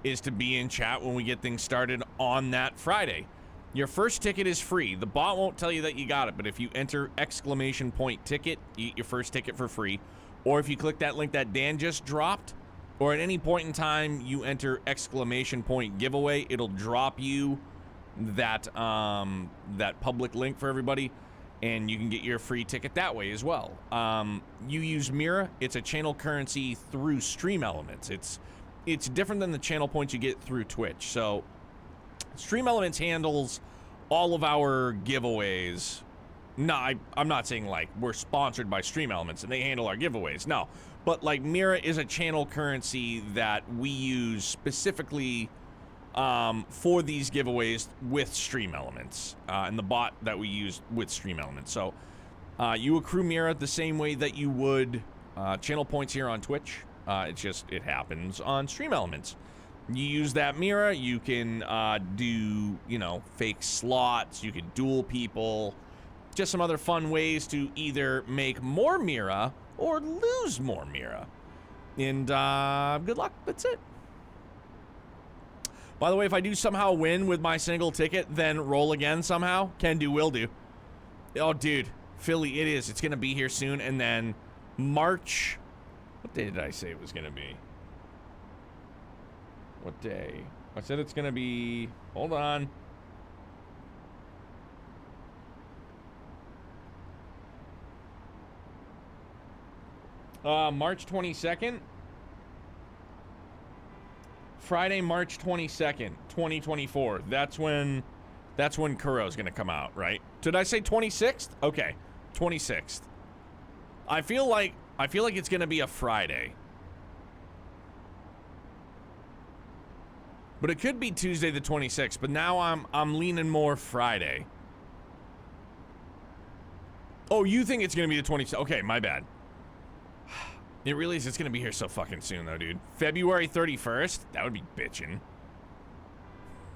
is to be in chat when we get things started on that Friday. Your first ticket is free. The bot won't tell you that you got it, but if you enter !ticket, you get your first ticket for free. Or if you click that link that Dan just dropped, or at any point in time you enter !giveaway, it'll drop you that that public link for everybody, and you can get your free ticket that way as well. You use Mira. It's a channel currency through Stream Elements. It's different than the channel points you get through Twitch. So Stream Elements handles all of our giveaways. No, I'm not saying like we're sponsored by Stream Elements and they handle our giveaways. No, but like Mira is a channel currency that we use specifically for these giveaways with Stream Elements, and the bot that we use with Stream Elements. So you accrue Mira the same way that you would channel points here on Twitch. It happens on Stream Elements. You use that Mira, you can do, fake slots, you can duel people, just some other fun ways to either make more Mira or lose more Mira. And good luck, that's it. By the way, if I do somehow win with my single ticket, then roll again somehow, can do, will do. Oh, dude, Philly, it is. It's going to be here soon. And then March, what day did I say it was going to be? What day? I said it's going to be, hold on. March 22nd. Friday, March 22nd, 2024. That's when That's when Kuro's gonna come out, right? Did I say 26th? Okay, 26th. I feel like it's gonna be a Friday. But it could be Tuesday the 26th, but now I'm leaning more Friday. Oh, you think it's gonna be the 26th? Okay, my bad. It really is. It's gonna be here so fucking soon, though, dude. February 31st? That would be bitchin'.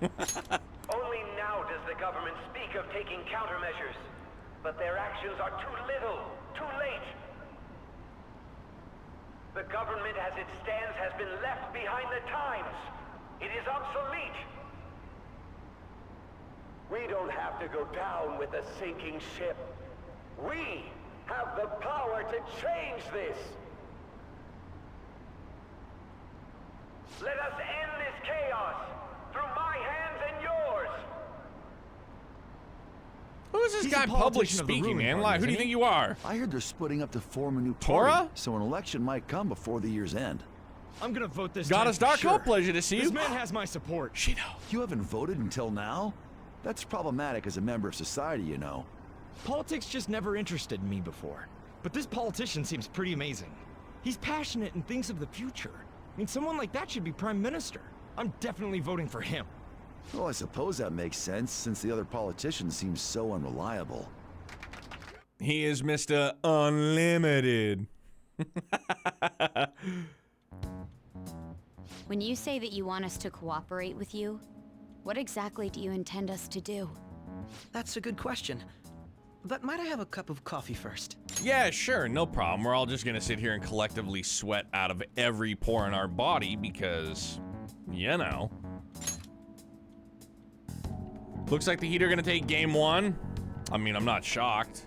Only now does the government speak of taking countermeasures, but their actions are too little, too late. The government as it stands has been left behind the times. It is obsolete. We don't have to go down with a sinking ship. We have the power to change this. Let us end this chaos through my hands and yours. Who is this guy public speaking, man? Like, who do you think you are? I heard they're splitting up to form a new Tora? party, so an election might come before the year's end. I'm gonna vote this Got time us for dark sure. hope. Pleasure to see you. This man has my support. Shido. You haven't voted until now? That's problematic as a member of society, you know. Politics just never interested me before. But this politician seems pretty amazing. He's passionate and thinks of the future. I mean, someone like that should be prime minister. I'm definitely voting for him. Well, I suppose that makes sense, since the other politician seems so unreliable. He is Mr. Unlimited. When you say that you want us to cooperate with you, what exactly do you intend us to do? That's a good question. But might I have a cup of coffee first? Yeah, sure, no problem. We're all just gonna sit here and collectively sweat out of every pore in our body because, you know. Looks like the Heat are gonna take game 1. I mean, I'm not shocked.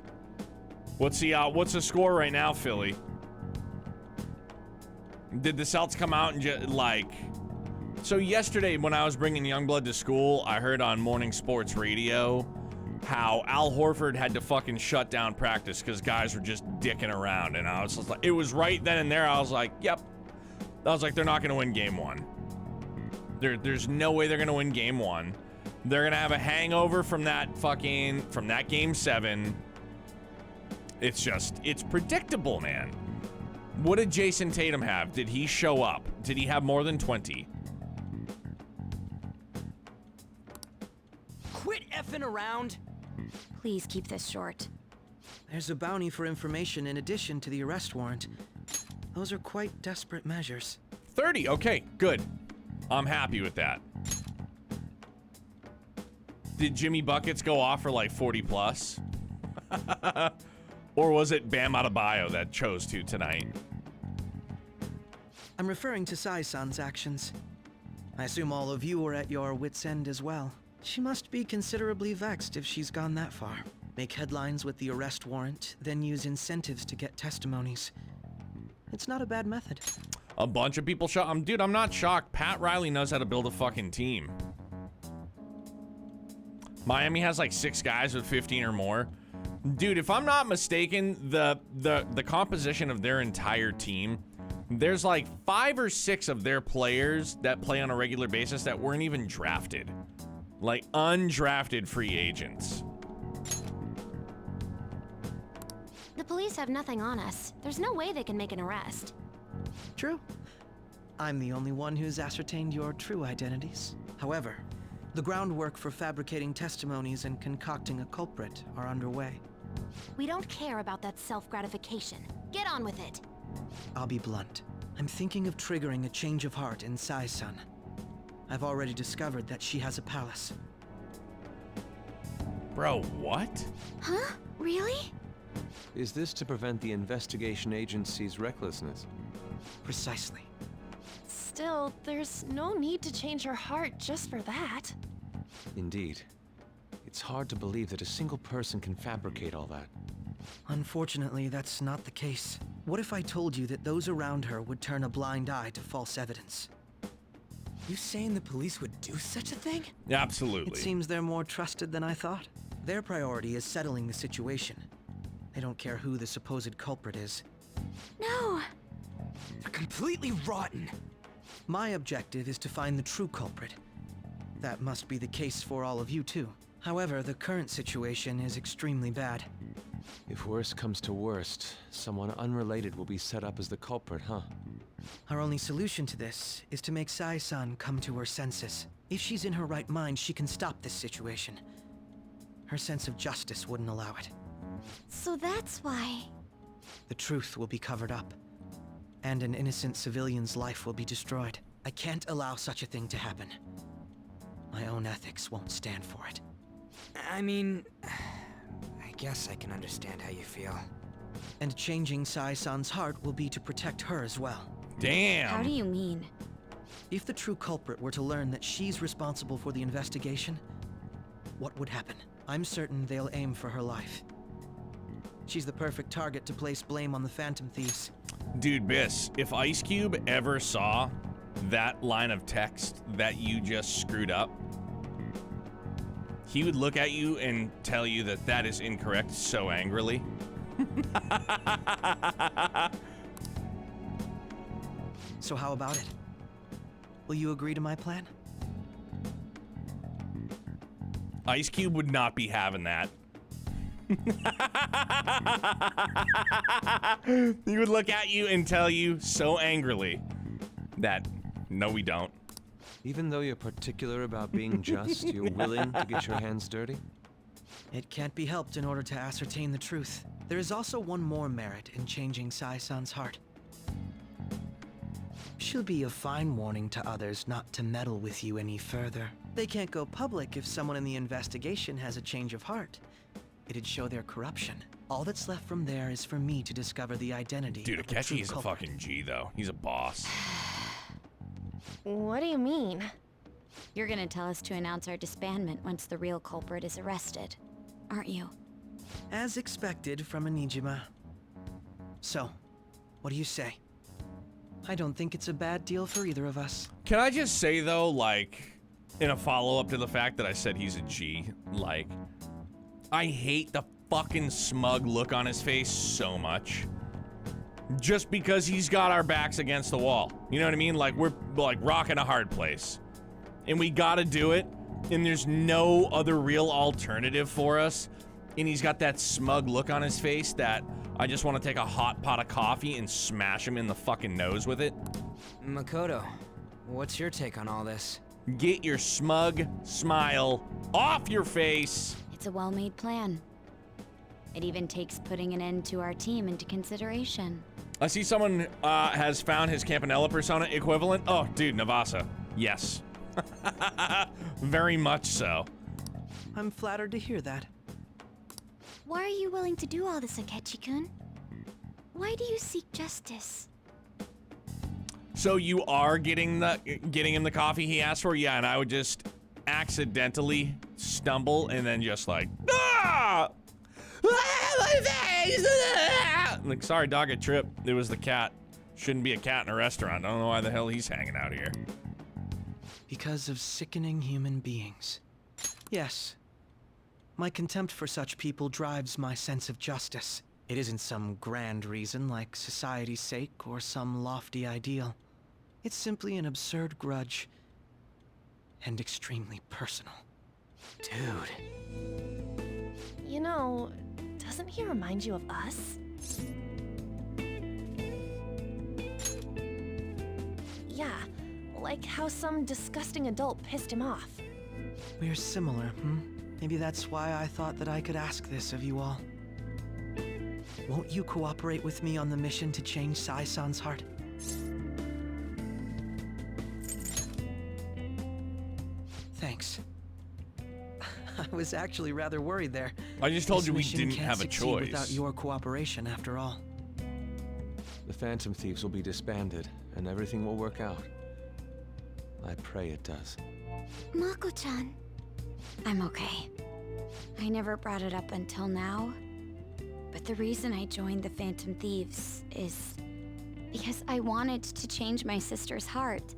What's the score right now, Philly? Did the Celts come out and just, like... So yesterday when I was bringing Youngblood to school, I heard on morning sports radio how Al Horford had to fucking shut down practice because guys were just dicking around. And I was just like, it was right then and there. I was like, yep. I was like, they're not going to win game 1. There's no way they're going to win game 1. They're going to have a hangover from that game 7. It's predictable, man. What did Jason Tatum have? Did he show up? Did he have more than 20? Quit effing around! Please keep this short. There's a bounty for information in addition to the arrest warrant. Those are quite desperate measures. 30, okay, good. I'm happy with that. Did Jimmy Buckets go off for like 40 plus? Or was it Bam Adebayo that chose to tonight? I'm referring to Sai-san's actions. I assume all of you were at your wit's end as well. She must be considerably vexed if she's gone that far. Make headlines with the arrest warrant, then use incentives to get testimonies. It's not a bad method. A bunch of people shot. Dude, I'm not shocked. Pat Riley knows how to build a fucking team. Miami has like 6 guys with 15 or more. Dude, if I'm not mistaken, the composition of their entire team, there's like 5 or 6 of their players that play on a regular basis that weren't even drafted. Like undrafted free agents. The police have nothing on us. There's no way they can make an arrest. True. I'm the only one who's ascertained your true identities. However, the groundwork for fabricating testimonies and concocting a culprit are underway. We don't care about that self-gratification. Get on with it. I'll be blunt. I'm thinking of triggering a change of heart in Sai-san. I've already discovered that she has a palace. Bro, what? Huh? Really? Is this to prevent the investigation agency's recklessness? Precisely. Still, there's no need to change her heart just for that. Indeed. It's hard to believe that a single person can fabricate all that. Unfortunately, that's not the case. What if I told you that those around her would turn a blind eye to false evidence? You saying the police would do such a thing? Absolutely. It seems they're more trusted than I thought. Their priority is settling the situation. They don't care who the supposed culprit is. No! They're completely rotten. My objective is to find the true culprit. That must be the case for all of you too. However, the current situation is extremely bad. If worst comes to worst, someone unrelated will be set up as the culprit, huh? Our only solution to this is to make Sai-san come to her senses. If she's in her right mind, she can stop this situation. Her sense of justice wouldn't allow it. So that's why. The truth will be covered up, and an innocent civilian's life will be destroyed. I can't allow such a thing to happen. My own ethics won't stand for it. I mean, I guess I can understand how you feel. And changing Sai-san's heart will be to protect her as well. Damn. How do you mean? If the true culprit were to learn that she's responsible for the investigation, what would happen? I'm certain they'll aim for her life. She's the perfect target to place blame on the Phantom Thieves. Dude, Biss, if Ice Cube ever saw that line of text that you just screwed up, he would look at you and tell you that that is incorrect so angrily. So how about it? Will you agree to my plan? Ice Cube would not be having that. He would look at you and tell you so angrily that, no, we don't. Even though you're particular about being just, you're willing to get your hands dirty? It can't be helped in order to ascertain the truth. There is also one more merit in changing Sai-san's heart. She'll be a fine warning to others not to meddle with you any further. They can't go public if someone in the investigation has a change of heart. It'd show their corruption. All that's left from there is for me to discover the identity Dude, of the true Akechi is a culprit. fucking G, though. He's a boss. What do you mean? You're gonna tell us to announce our disbandment once the real culprit is arrested, aren't you? As expected from a Nijima. So, what do you say? I don't think it's a bad deal for either of us. Can I just say, though, like, in a follow-up to the fact that I said he's a G, like, I hate the fucking smug look on his face so much. Just because he's got our backs against the wall. You know what I mean? Like, we're, like, rocking a hard place. And we gotta do it, and there's no other real alternative for us. And he's got that smug look on his face that I just want to take a hot pot of coffee and smash him in the fucking nose with it. Makoto, what's your take on all this? Get your smug smile off your face. It's a well-made plan. It even takes putting an end to our team into consideration. I see someone has found his Campanella persona equivalent. Oh, dude, Navasa. Yes. Very much so. I'm flattered to hear that. Why are you willing to do all this, Akechi-kun? Why do you seek justice? So you are getting him the coffee he asked for? Yeah, and I would just accidentally stumble and then just like, ah! Like, sorry, dog, I tripped. It was the cat. Shouldn't be a cat in a restaurant. I don't know why the hell he's hanging out here. Because of sickening human beings. Yes. My contempt for such people drives my sense of justice. It isn't some grand reason like society's sake or some lofty ideal. It's simply an absurd grudge. And extremely personal. Dude. You know, doesn't he remind you of us? Yeah, like how some disgusting adult pissed him off. We're similar, Maybe that's why I thought that I could ask this of you all. Won't you cooperate with me on the mission to change Sai-san's heart? Thanks. I was actually rather worried there. I just told This you we mission didn't can't have a succeed choice. without your cooperation, after all. The Phantom Thieves will be disbanded, and everything will work out. I pray it does. Mako-chan. I'm okay. I never brought it up until now, but the reason I joined the Phantom Thieves is because I wanted to change my sister's heart.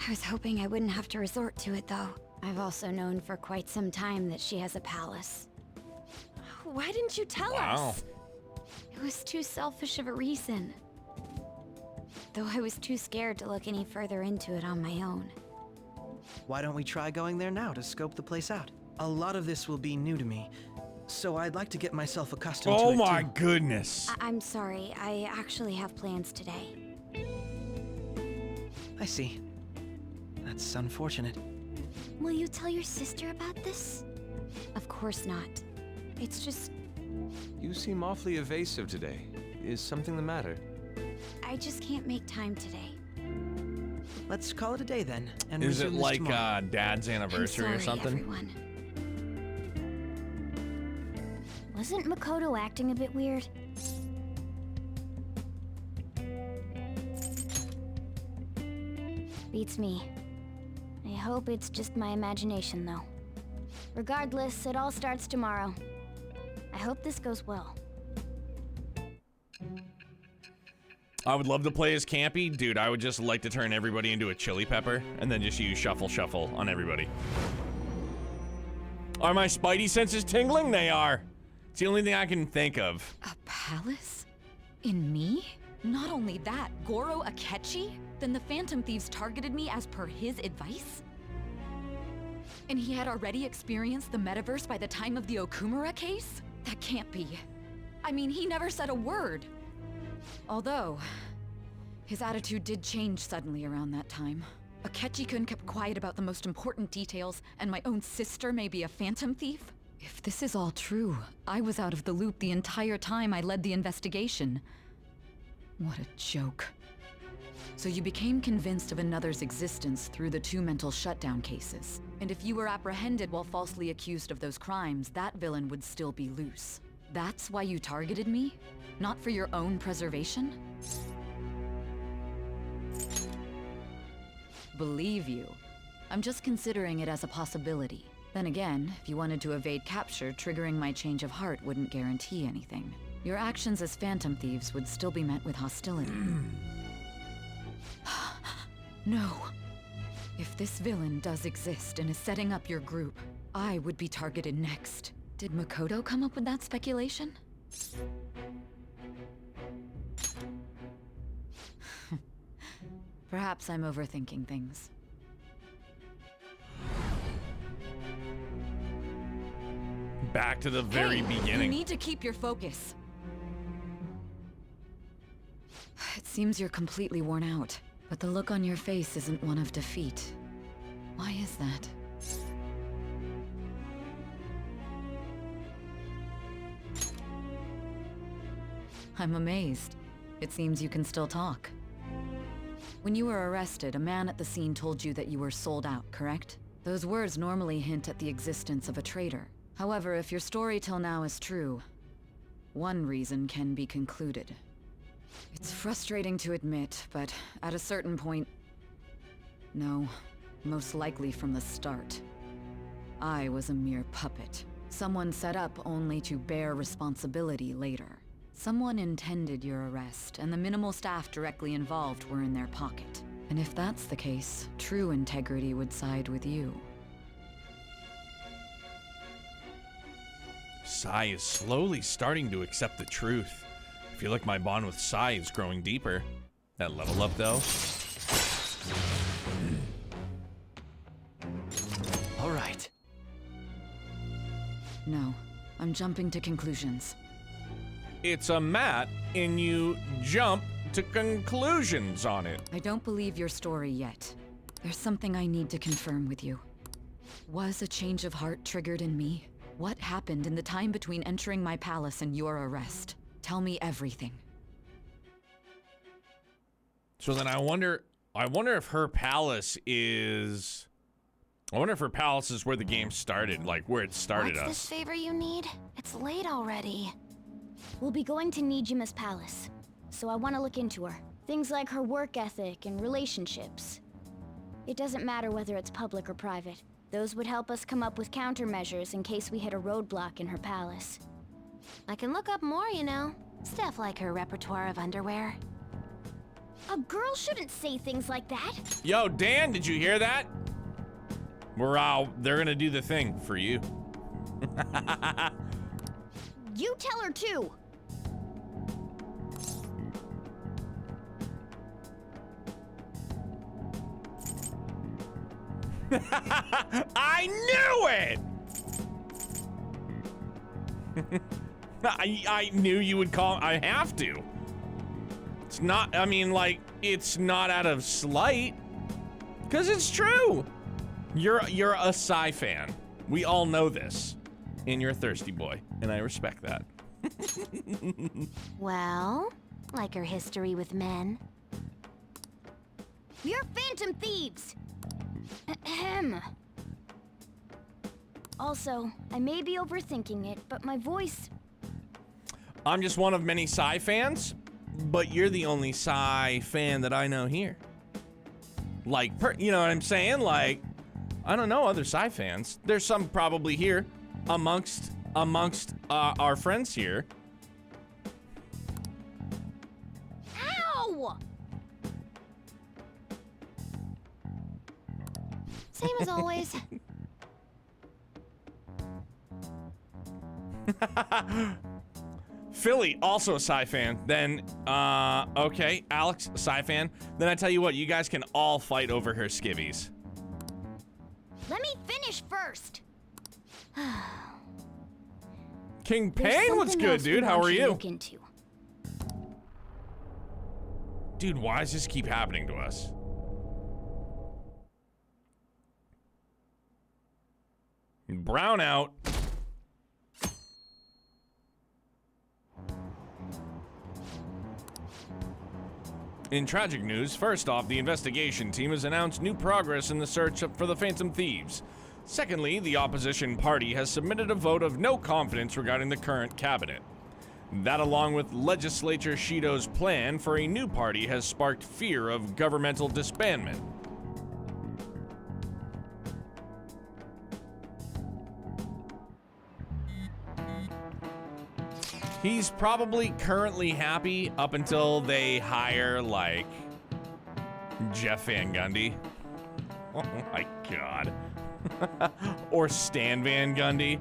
I was hoping I wouldn't have to resort to it, though. I've also known for quite some time that she has a palace. Why didn't you tell Wow. us? It was too selfish of a reason. Though I was too scared to look any further into it on my own. Why don't we try going there now to scope the place out? A lot of this will be new to me, so I'd like to get myself accustomed to it. Oh my too. goodness. I'm sorry. I actually have plans today. I see. That's unfortunate. Will you tell your sister about this? Of course not. It's just... You seem awfully evasive today. Is something the matter? I just can't make time today. Let's call it a day then, and Is it resume this like tomorrow. Dad's anniversary I'm or sorry, something? Everyone. Wasn't Makoto acting a bit weird? Beats me. I hope it's just my imagination, though. Regardless, it all starts tomorrow. I hope this goes well. I would love to play as Campy. Dude, I would just like to turn everybody into a chili pepper and then just use shuffle shuffle on everybody. Are my spidey senses tingling? They are. It's the only thing I can think of. A palace? In me? Not only that, Goro Akechi? Then the Phantom Thieves targeted me as per his advice? And he had already experienced the metaverse by the time of the Okumura case? That can't be. I mean, he never said a word. Although, his attitude did change suddenly around that time. Akechi-kun kept quiet about the most important details, and my own sister may be a phantom thief? If this is all true, I was out of the loop the entire time I led the investigation. What a joke. So you became convinced of another's existence through the 2 mental shutdown cases. And if you were apprehended while falsely accused of those crimes, that villain would still be loose. That's why you targeted me? Not for your own preservation? Believe you. I'm just considering it as a possibility. Then again, if you wanted to evade capture, triggering my change of heart wouldn't guarantee anything. Your actions as phantom thieves would still be met with hostility. No. If this villain does exist and is setting up your group, I would be targeted next. Did Makoto come up with that speculation? Perhaps I'm overthinking things. Back to the very beginning. You need to keep your focus. It seems you're completely worn out, but the look on your face isn't one of defeat. Why is that? I'm amazed. It seems you can still talk. When you were arrested, a man at the scene told you that you were sold out, correct? Those words normally hint at the existence of a traitor. However, if your story till now is true, one reason can be concluded. It's frustrating to admit, but at a certain point... No, most likely from the start. I was a mere puppet. Someone set up only to bear responsibility later. Someone intended your arrest, and the minimal staff directly involved were in their pocket. And if that's the case, true integrity would side with you. Sai is slowly starting to accept the truth. I feel like my bond with Sai is growing deeper. That level up, though. All right. No, I'm jumping to conclusions. It's a mat, and you jump to conclusions on it. I don't believe your story yet. There's something I need to confirm with you. Was a change of heart triggered in me? What happened in the time between entering my palace and your arrest? Tell me everything. So then I wonder if her palace is... I wonder if her palace is where the game started, like where it started What's us. this favor you need? It's late already. We'll be going to Nijima's palace, so I want to look into her. Things like her work ethic and relationships. It doesn't matter whether it's public or private. Those would help us come up with countermeasures in case we hit a roadblock in her palace. I can look up more, you know. Stuff like her repertoire of underwear. A girl shouldn't say things like that. Yo, Dan, did you hear that? They're gonna do the thing for you. You tell her too. I knew it! I knew you would call. I have to. It's not, I mean, like, it's not out of slight. Because it's true. You're a Psy fan. We all know this. And you're a thirsty boy. And I respect that. Well, like her history with men. You're phantom thieves! Ahem. Also, I may be overthinking it, but my voice... I'm just one of many Psy fans, but you're the only Psy fan that I know here. Like, you know what I'm saying? Like, I don't know other Psy fans. There's some probably here amongst our friends here. Ow! Same as always. Philly, also a Psy fan. Then, okay, Alex, Psy fan. Then I tell you what, you guys can all fight over her skivvies. Let me finish first. King Pain, what's good, dude? How are you? Dude, why does this keep happening to us? Brown out. In tragic news, first off, the investigation team has announced new progress in the search for the Phantom Thieves. Secondly, the opposition party has submitted a vote of no confidence regarding the current cabinet. That, along with Legislature Shido's plan for a new party, has sparked fear of governmental disbandment. He's probably currently happy up until they hire, like, Jeff Van Gundy. Oh my god. Or Stan Van Gundy.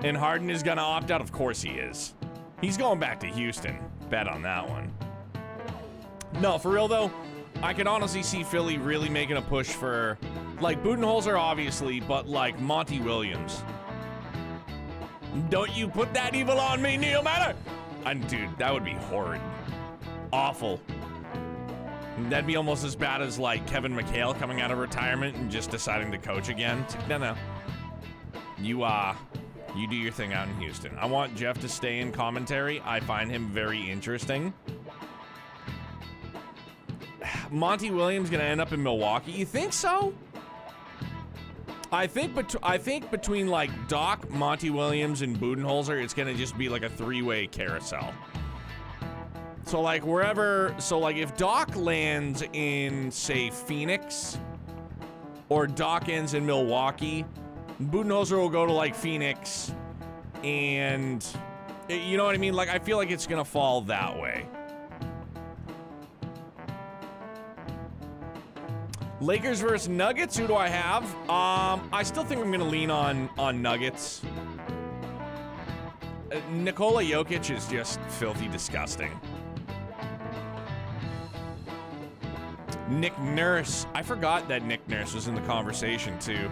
And Harden is gonna opt out? Of course he is. He's going back to Houston. Bet on that one. No, for real though, I can honestly see Philly really making a push for, like, Budenholzer obviously, but like Monty Williams. Don't you put that evil on me, Neo Matter! Dude, that would be horrid. Awful. That'd be almost as bad as, like, Kevin McHale coming out of retirement and just deciding to coach again. It's like, no. You do your thing out in Houston. I want Jeff to stay in commentary. I find him very interesting. Monty Williams gonna end up in Milwaukee? You think so? I think between like Doc, Monty Williams, and Budenholzer, it's gonna just be like a three-way carousel. So like if Doc lands in, say, Phoenix, or Doc ends in Milwaukee, Budenholzer will go to like Phoenix, and you know what I mean? Like, I feel like it's gonna fall that way. Lakers versus Nuggets, who do I have? I still think I'm gonna lean on Nuggets. Nikola Jokic is just filthy disgusting. Nick Nurse, I forgot that Nick Nurse was in the conversation too.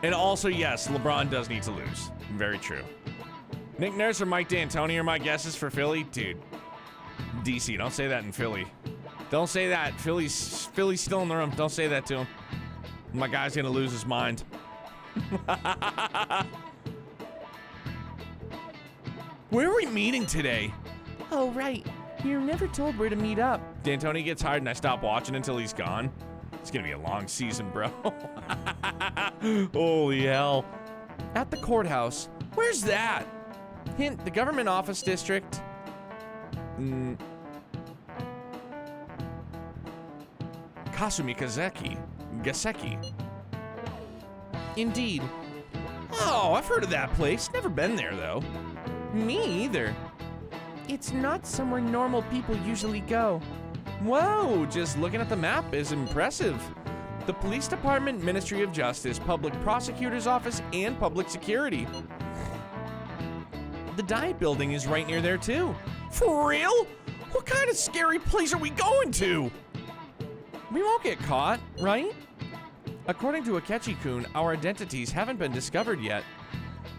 And also, yes, LeBron does need to lose. Very true. Nick Nurse or Mike D'Antoni are my guesses for Philly. Dude, DC, don't say that in Philly. Don't say that. Philly's still in the room. Don't say that to him. My guy's gonna lose his mind. Where are we meeting today? Oh, right. You're never told where to meet up. D'Antoni gets hired and I stop watching until he's gone. It's gonna be a long season, bro. Holy hell. At the courthouse. Where's that? Hint, the government office district. Kasumi Gaseki. Indeed. Oh, I've heard of that place. Never been there, though. Me either. It's not somewhere normal people usually go. Whoa, just looking at the map is impressive. The police department, Ministry of Justice, public prosecutor's office, and public security. The diet building is right near there, too. For real? What kind of scary place are we going to? We won't get caught, right? According to Akechi-kun, our identities haven't been discovered yet.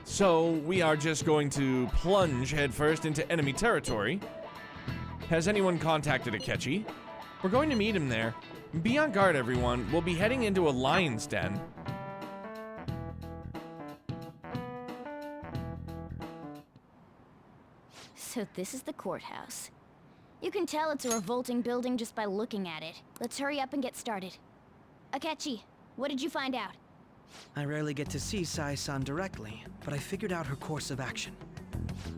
So we are just going to plunge headfirst into enemy territory. Has anyone contacted Akechi? We're going to meet him there. Be on guard, everyone. We'll be heading into a lion's den. So this is the courthouse. You can tell it's a revolting building just by looking at it. Let's hurry up and get started. Akechi, what did you find out? I rarely get to see Sai-san directly, but I figured out her course of action.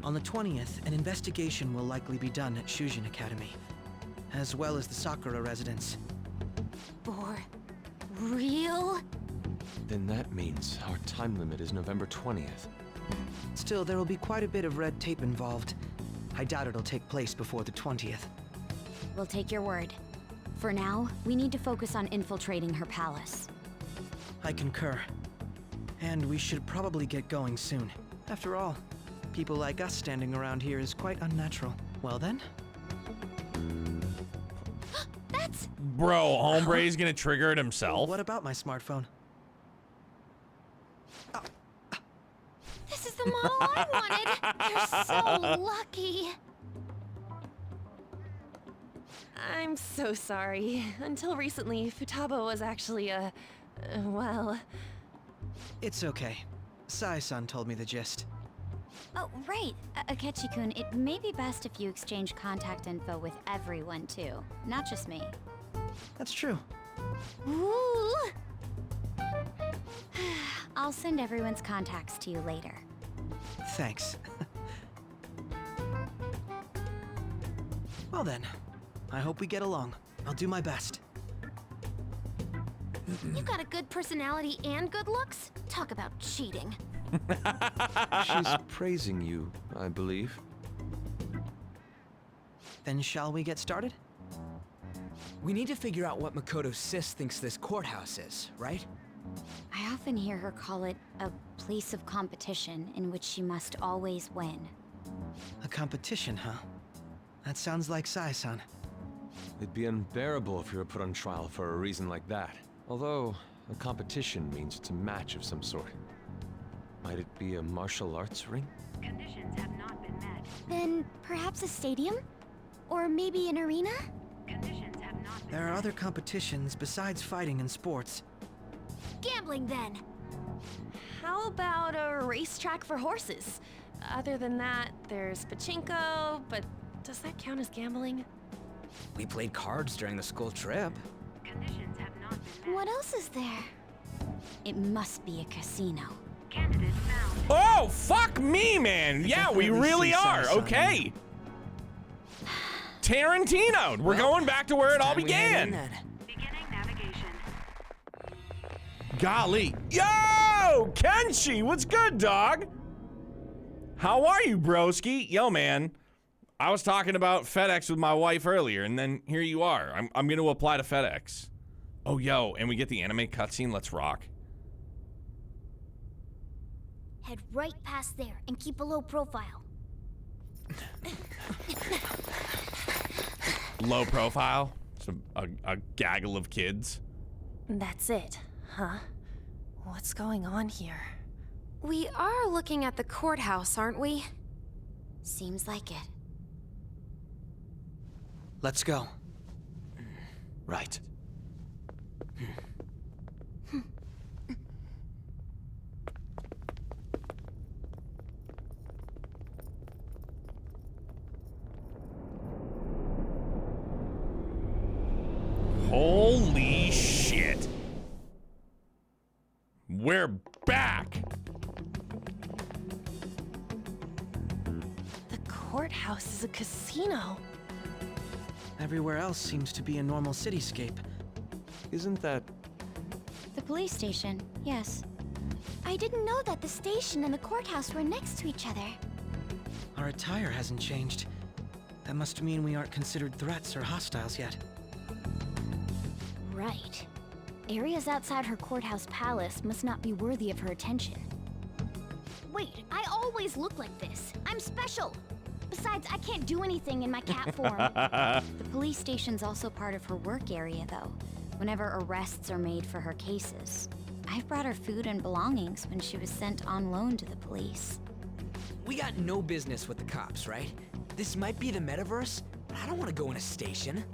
On the 20th, an investigation will likely be done at Shujin Academy, as well as the Sakura residence. For real? Then that means our time limit is November 20th. Still, there will be quite a bit of red tape involved. I doubt it'll take place before the 20th. We'll take your word. For now, we need to focus on infiltrating her palace. I concur. And we should probably get going soon. After all, people like us standing around here is quite unnatural. Well then? That's... Bro, Hombre's gonna trigger it himself? What about my smartphone? This is the model I wanted! You're so lucky! I'm so sorry. Until recently, Futaba was actually well... It's okay. Sai-san told me the gist. Oh, right. Akechi-kun, it may be best if you exchange contact info with everyone, too. Not just me. That's true. Ooh! I'll send everyone's contacts to you later. Thanks. Well then, I hope we get along. I'll do my best. You got a good personality and good looks? Talk about cheating. She's praising you, I believe. Then shall we get started? We need to figure out what Makoto Sis thinks this courthouse is, right? I often hear her call it a place of competition in which she must always win. A competition, huh? That sounds like Sai-san. It'd be unbearable if you were put on trial for a reason like that. Although, a competition means it's a match of some sort. Might it be a martial arts ring? Conditions have not been met. Then perhaps a stadium? Or maybe an arena? Conditions have not been There are other competitions besides fighting and sports. Gambling, then. How about a racetrack for horses? Other than that, there's pachinko, but does that count as gambling? We played cards during the school trip. Conditions have not been met. What else is there? It must be a casino. Candidate found. Oh, fuck me, man! Yeah, we definitely really see are. Sai-san. Okay. Tarantino. We're going back to where it all began. Beginning navigation. Golly. Yo, Kenshi, what's good, dog? How are you, broski? Yo, man. I was talking about FedEx with my wife earlier, and then here you are. I'm going to apply to FedEx. Oh, yo, and we get the anime cutscene. Let's rock. Head right past there and keep a low profile. Low profile. It's a gaggle of kids. That's it, huh? What's going on here? We are looking at the courthouse, aren't we? Seems like it. Let's go. Right. Holy shit. We're back. The courthouse is a casino. Everywhere else seems to be a normal cityscape. Isn't that... The police station, yes. I didn't know that the station and the courthouse were next to each other. Our attire hasn't changed. That must mean we aren't considered threats or hostiles yet. Right. Areas outside her courthouse palace must not be worthy of her attention. Wait, I always look like this. I'm special. Besides, I can't do anything in my cat form. The police station's also part of her work area, though. whenever arrests are made for her cases. I've brought her food and belongings when she was sent on loan to the police. We got no business with the cops, right? This might be the metaverse, but I don't want to go in a station.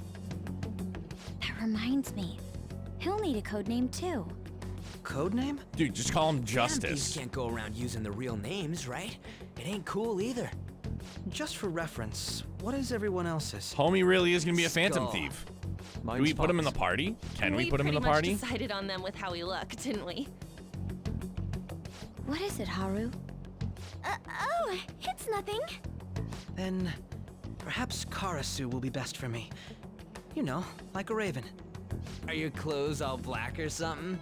That reminds me, he'll need a code name too. Code name? Dude, just call him Thieves Justice. can't go around using the real names, right? It ain't cool either. Just for reference, what is everyone else's? Homie really is gonna be a phantom Skull. thief. Do we put him in the party? Can we put him in the party? We pretty much decided on them with how we look, didn't we? What is it, Haru? Oh, it's nothing. Then perhaps Karasu will be best for me. You know, like a raven. Are your clothes all black or something?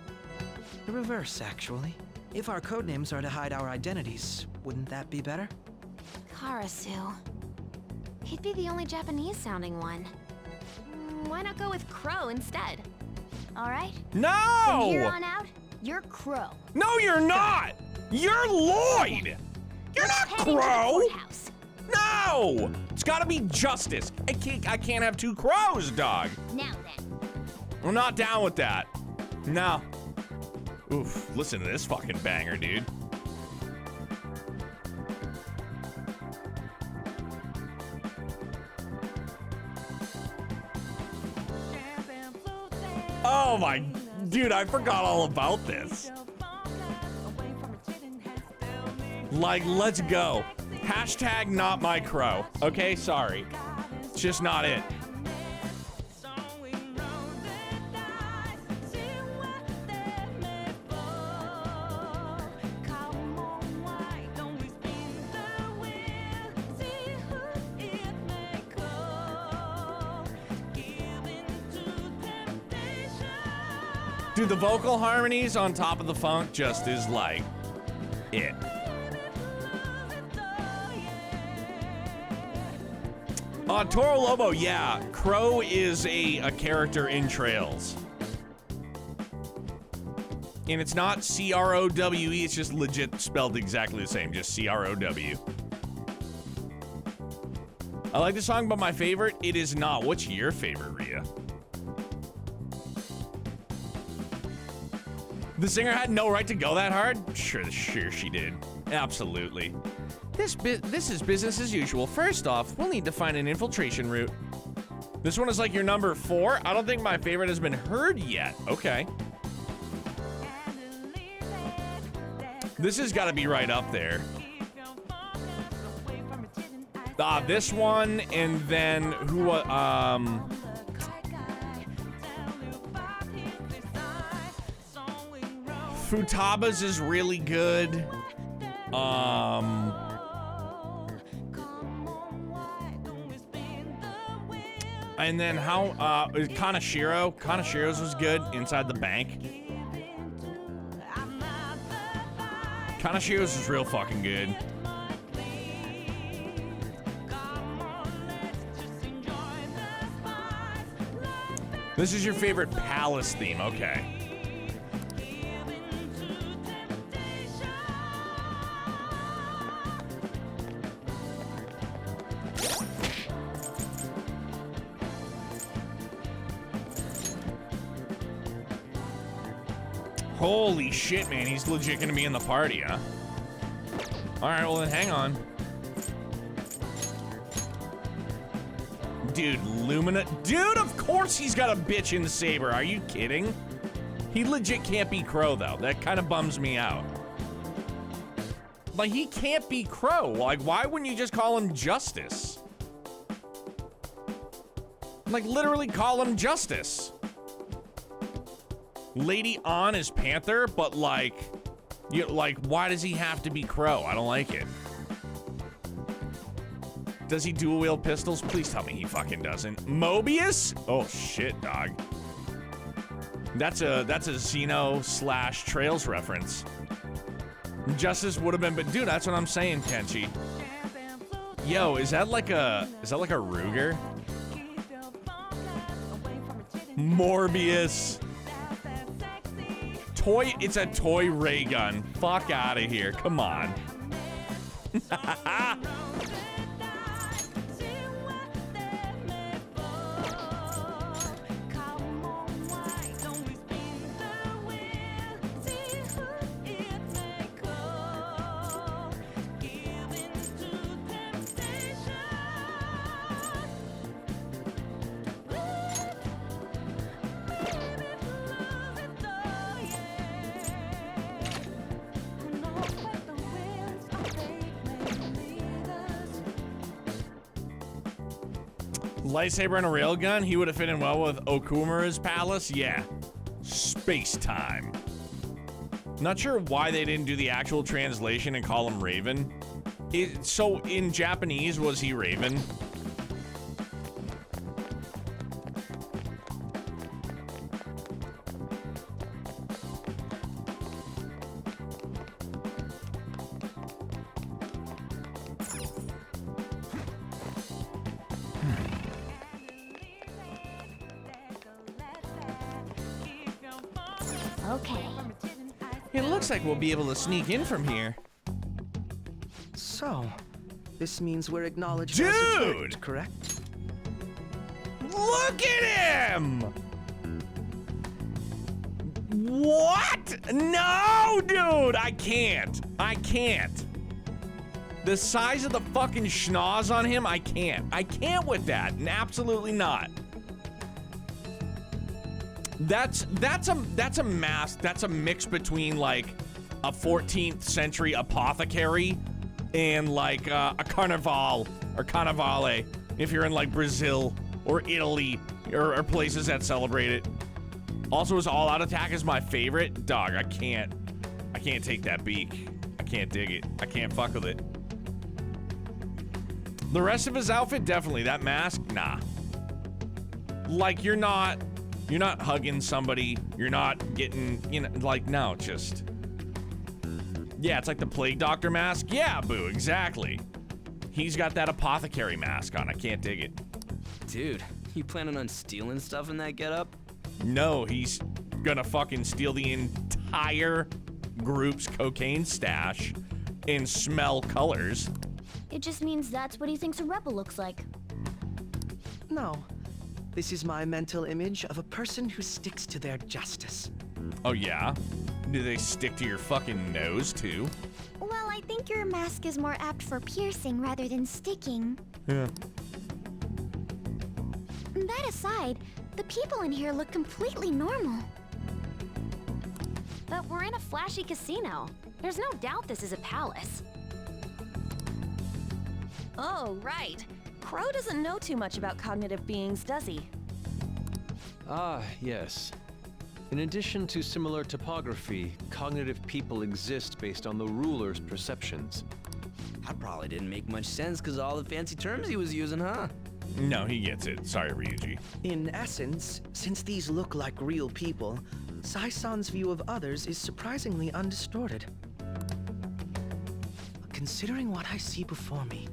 The reverse, actually. If our codenames are to hide our identities, wouldn't that be better? Karasu. He'd be the only Japanese-sounding one. Why not go with Crow instead? All right. No! From here on out, you're Crow. No, you're not! You're Lloyd! You're not Crow! No! It's gotta be Justice. I can't have two crows, dog. Now then. I'm not down with that. No. Oof, listen to this fucking banger, dude. Oh my, dude, I forgot all about this. Like, let's go. Hashtag not my crow. Okay, sorry. It's just not it. Dude, the vocal harmonies on top of the funk just is like it. Toro Lobo, yeah. Crow is a character in Trails. And it's not C-R-O-W-E, it's just legit spelled exactly the same, just C-R-O-W. I like the song, but my favorite, it is not. What's your favorite, Rhea? The singer had no right to go that hard? Sure she did. Absolutely. This is business as usual. First off, we'll need to find an infiltration route. This one is like your number 4? I don't think my favorite has been heard yet. Okay. This has got to be right up there. This one, and then who, Futaba's is really good. And then Kanashiro. Kanashiro's was good, Inside the Bank. Kanashiro's was real fucking good. This is your favorite palace theme, okay. Holy shit, man, he's legit gonna be in the party, huh? Alright, well then hang on. Dude, Lumina. Dude, of course he's got a bitch in the saber. Are you kidding? He legit can't be Crow, though. That kind of bums me out. Like, he can't be Crow. Like, why wouldn't you just call him Justice? Like, literally call him Justice. Lady On is Panther, but like, why does he have to be Crow? I don't like it. Does he dual wield pistols? Please tell me he fucking doesn't. Mobius? Oh shit, dog. That's a Xeno / Trails reference. Justice would have been, but dude, that's what I'm saying, Kenshi. Yo, is that like a Ruger? Morbius. Toy, it's a toy ray gun. Fuck out of here. Come on. Lightsaber and a railgun, he would have fit in well with Okumura's palace. Yeah. Space time. Not sure why they didn't do the actual translation and call him Raven. So in Japanese, was he Raven? Okay. It looks like we'll be able to sneak in from here. So, this means we're acknowledged Dude! as a threat, correct? Look at him! What? No, dude! I can't. I can't. The size of the fucking schnoz on him, I can't. I can't with that. Absolutely not. That's a mask. That's a mix between like a 14th century apothecary and like a carnival or carnivale if you're in like Brazil or Italy or places that celebrate it. Also, his all-out attack is my favorite. Dog, I can't take that beak. I can't dig it. I can't fuck with it. The rest of his outfit, definitely. That mask, nah. Like, you're not hugging somebody. You're not getting, like, no, just. Yeah, it's like the plague doctor mask. Yeah, boo, exactly. He's got that apothecary mask on. I can't dig it. Dude, you planning on stealing stuff in that getup? No, he's gonna fucking steal the entire group's cocaine stash and smell colors. It just means that's what he thinks a rebel looks like. No. This is my mental image of a person who sticks to their justice. Oh, yeah? Do they stick to your fucking nose, too? Well, I think your mask is more apt for piercing rather than sticking. Yeah. That aside, the people in here look completely normal. But we're in a flashy casino. There's no doubt this is a palace. Oh, right. Crow doesn't know too much about cognitive beings, does he? Ah, yes. In addition to similar topography, cognitive people exist based on the ruler's perceptions. That probably didn't make much sense because of all the fancy terms he was using, huh? No, he gets it. Sorry, Ryuji. In essence, since these look like real people, Sai-san's view of others is surprisingly undistorted. Considering what I see before me,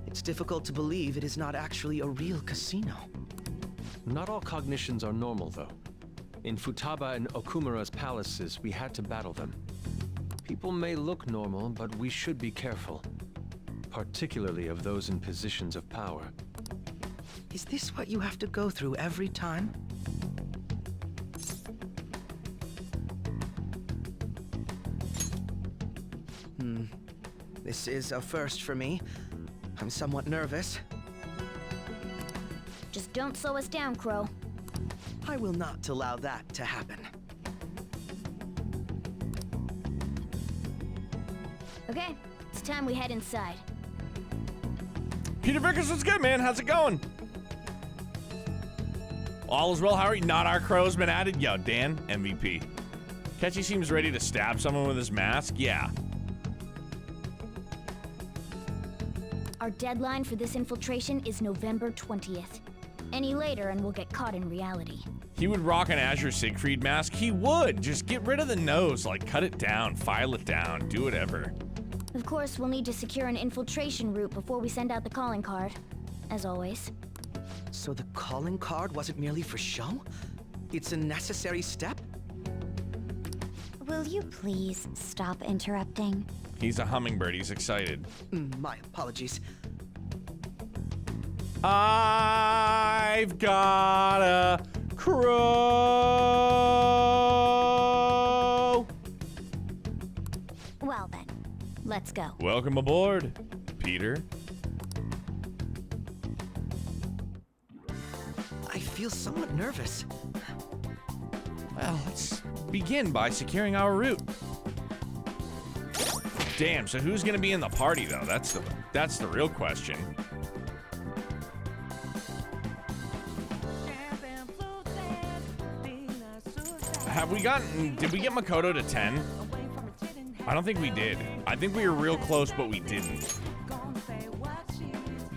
it's difficult to believe it is not actually a real casino. Not all cognitions are normal, though. In Futaba and Okumura's palaces, we had to battle them. People may look normal, but we should be careful. Particularly of those in positions of power. Is this what you have to go through every time? This is a first for me. I'm somewhat nervous. Just don't slow us down, Crow. I will not allow that to happen. Okay, it's time we head inside. Peter Vickers, what's good, man? How's it going? All is well, how are you? Not our crow's been added? Yo, Dan, MVP. Akechi seems ready to stab someone with his mask? Yeah. Our deadline for this infiltration is November 20th. Any later and we'll get caught in reality. He would rock an Azure Siegfried mask. He would. Just get rid of the nose. Like, cut it down, file it down, do whatever. Of course, we'll need to secure an infiltration route before we send out the calling card. As always. So the calling card wasn't merely for show? It's a necessary step? Will you please stop interrupting? He's a hummingbird. He's excited. My apologies. I've got a crow. Well then, let's go. Welcome aboard, Peter. I feel somewhat nervous. Well, let's begin by securing our route. Damn, so who's gonna be in the party though? That's the real question. Have we gotten, did we get Makoto to 10? I don't think we did. I think we were real close, but we didn't.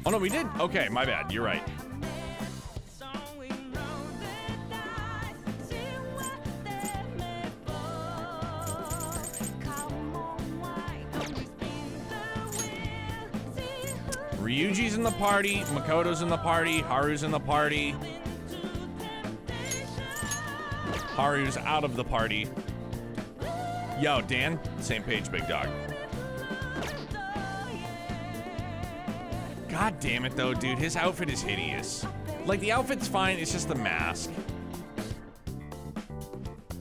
Oh no, we did? Okay, my bad, you're right. Ryuji's in the party, Makoto's in the party, Haru's in the party. Haru's out of the party. Yo, Dan, same page, big dog. God damn it, though, dude. His outfit is hideous. Like, the outfit's fine, it's just the mask.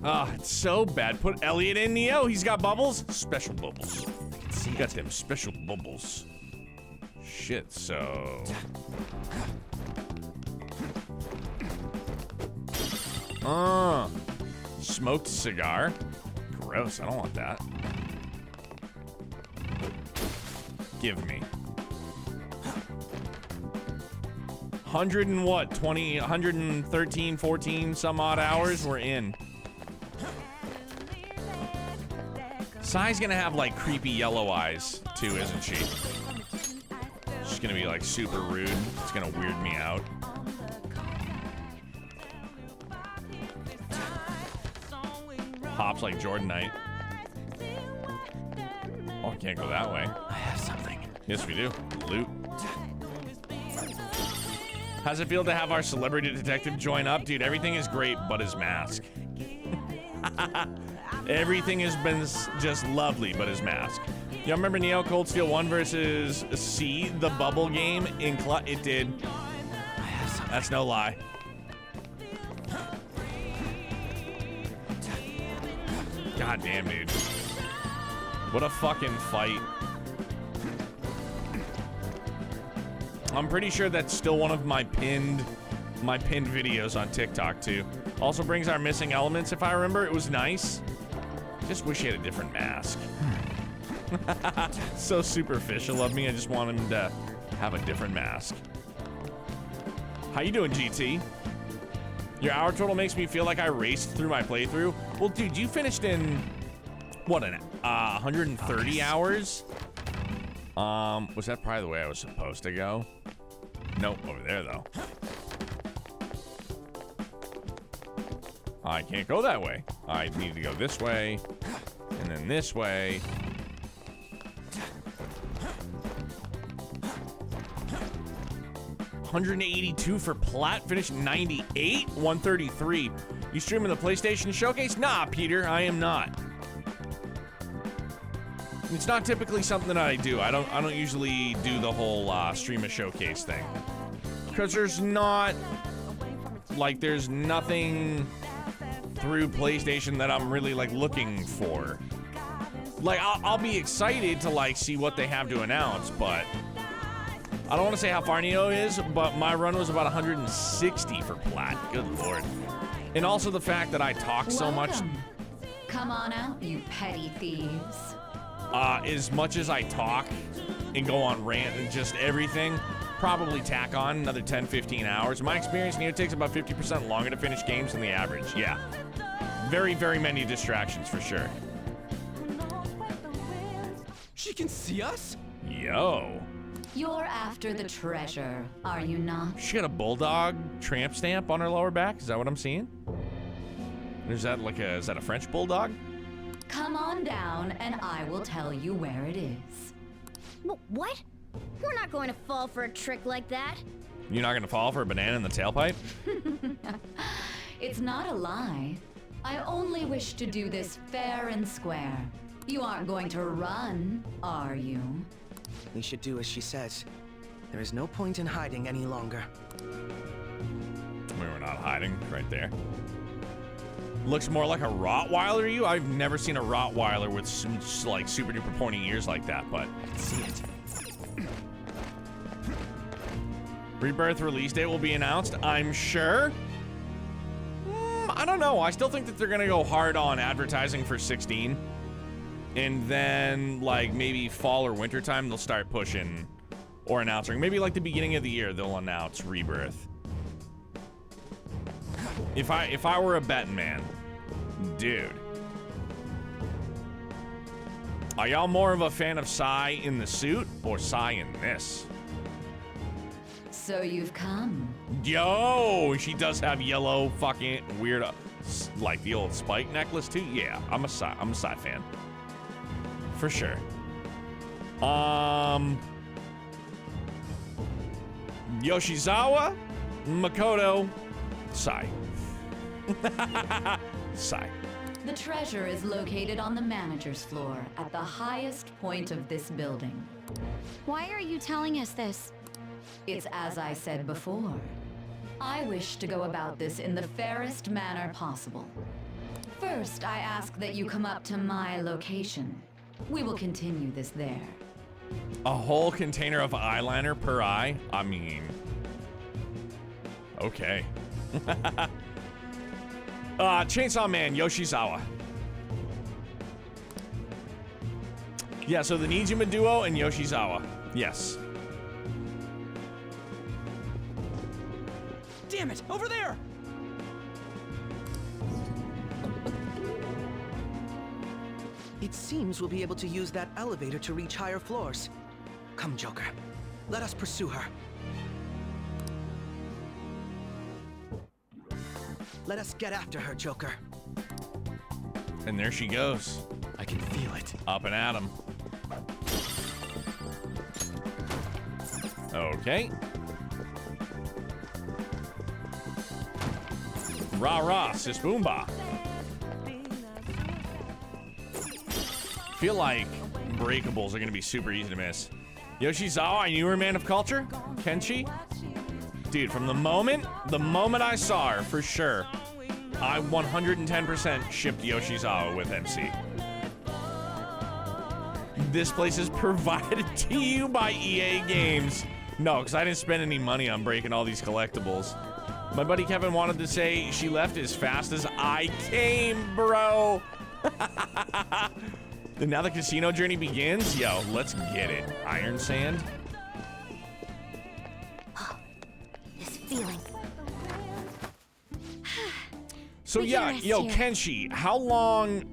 Ah, it's so bad. Put Elliot in, Neo. He's got bubbles. Special bubbles. He got them special bubbles. Shit, so... Smoked cigar. Gross, I don't want that. Give me. 100 and what? 20, 113, 14 some odd hours? We're in. Sai's gonna have like creepy yellow eyes too, isn't she? She's gonna be like super rude. It's gonna weird me out. Hops like Jordanite. Oh, I can't go that way. I have something. Yes, we do. Loot. How's it feel to have our celebrity detective join up? Dude, everything is great but his mask. Everything has been just lovely but his mask. Y'all remember Neo Cold Steel 1 versus C, the bubble game? It did. That's no lie. God damn, dude. What a fucking fight. I'm pretty sure that's still one of my pinned videos on TikTok too. Also brings our missing elements, if I remember. It was nice. Just wish he had a different mask. So superficial of me. I just want him to have a different mask. How you doing, GT? Your hour total makes me feel like I raced through my playthrough. Well, dude, you finished in, what, 130 hours? Was that probably the way I was supposed to go? Nope, over there, though. I can't go that way. I need to go this way, and then this way. $182 for plat, finished 98, 133. You streaming the PlayStation Showcase? Nah, Peter, I am not. It's not typically something that I do. I don't usually do the whole stream a showcase thing. Because there's not, like, there's nothing through PlayStation that I'm really, like, looking for. Like, I'll be excited to, like, see what they have to announce, but I don't want to say how far Neo is, but my run was about 160 for plat. Good lord. And also the fact that I talk so much. Come on out, you petty thieves. As much as I talk and go on rant and just everything, probably tack on another 10, 15 hours. In my experience, Neo takes about 50% longer to finish games than the average. Yeah. Very, very many distractions for sure. She can see us? Yo. You're after the treasure, are you not? She got a bulldog tramp stamp on her lower back. Is that what I'm seeing? Is that like is that a French bulldog? Come on down and I will tell you where it is. What? We're not going to fall for a trick like that. You're not gonna fall for a banana in the tailpipe? It's not a lie. I only wish to do this fair and square. You aren't going to run, are you? We should do as she says. There is no point in hiding any longer. We were not hiding right there. Looks more like a Rottweiler to you? I've never seen a Rottweiler with some, like, super duper pointy ears like that, but I can see it. Rebirth release date will be announced, I'm sure. I don't know. I still think that they're gonna go hard on advertising for 16. And then, like, maybe fall or winter time, they'll start pushing or announcing. Maybe, like, the beginning of the year, they'll announce Rebirth. If I were a betting man, Dude. Are y'all more of a fan of Sai in the suit or Sai in this? So you've come. Yo, she does have yellow fucking weird, like the old spike necklace too. Yeah, I'm a Sai fan. For sure. Yoshizawa, Makoto, Sai. Sai. The treasure is located on the manager's floor at the highest point of this building. Why are you telling us this? It's as I said before. I wish to go about this in the fairest manner possible. First, I ask that you come up to my location. We will continue this there. A whole container of eyeliner per eye? I mean... Okay. Chainsaw Man, Yoshizawa. Yeah, so the Nijima duo and Yoshizawa. Yes. Damn it! Over there! It seems we'll be able to use that elevator to reach higher floors. Come, Joker. Let us pursue her. Let us get after her, Joker. And there she goes. I can feel it. Up and at 'em. Okay. Rah-rah, sis boomba. Feel like breakables are gonna be super easy to miss. Yoshizawa, I knew her, man of culture. Kenshi? Dude, from the moment I saw her, for sure, I 110% shipped Yoshizawa with MC. This place is provided to you by EA Games. No, because I didn't spend any money on breaking all these collectibles. My buddy Kevin wanted to say she left as fast as I came, bro. And now the casino journey begins? Yo, let's get it. Iron Sand? This feeling. So yeah, yo, Kenshi, how long,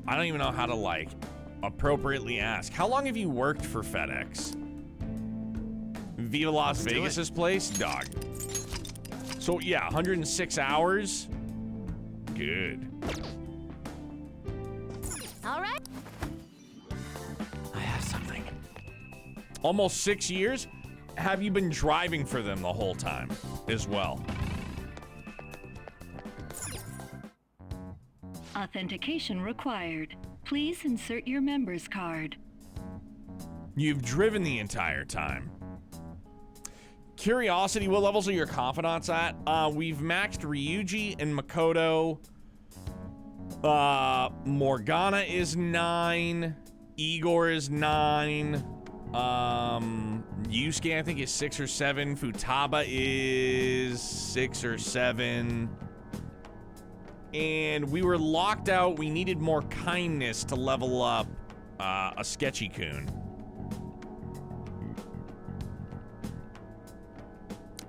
I don't even know how to, like, appropriately ask. How long have you worked for FedEx? Viva Las Vegas's place? Dog. So yeah, 106 hours. Good. All right. I have something. Almost 6 years? Have you been driving for them the whole time as well? Authentication required. Please insert your member's card. You've driven the entire time. Curiosity, what levels are your confidants at? We've maxed Ryuji and Makoto. Morgana is 9. Igor is 9. Yusuke, I think, is 6 or 7. Futaba is 6 or 7. And we were locked out. We needed more kindness to level up a Sketchy-kun.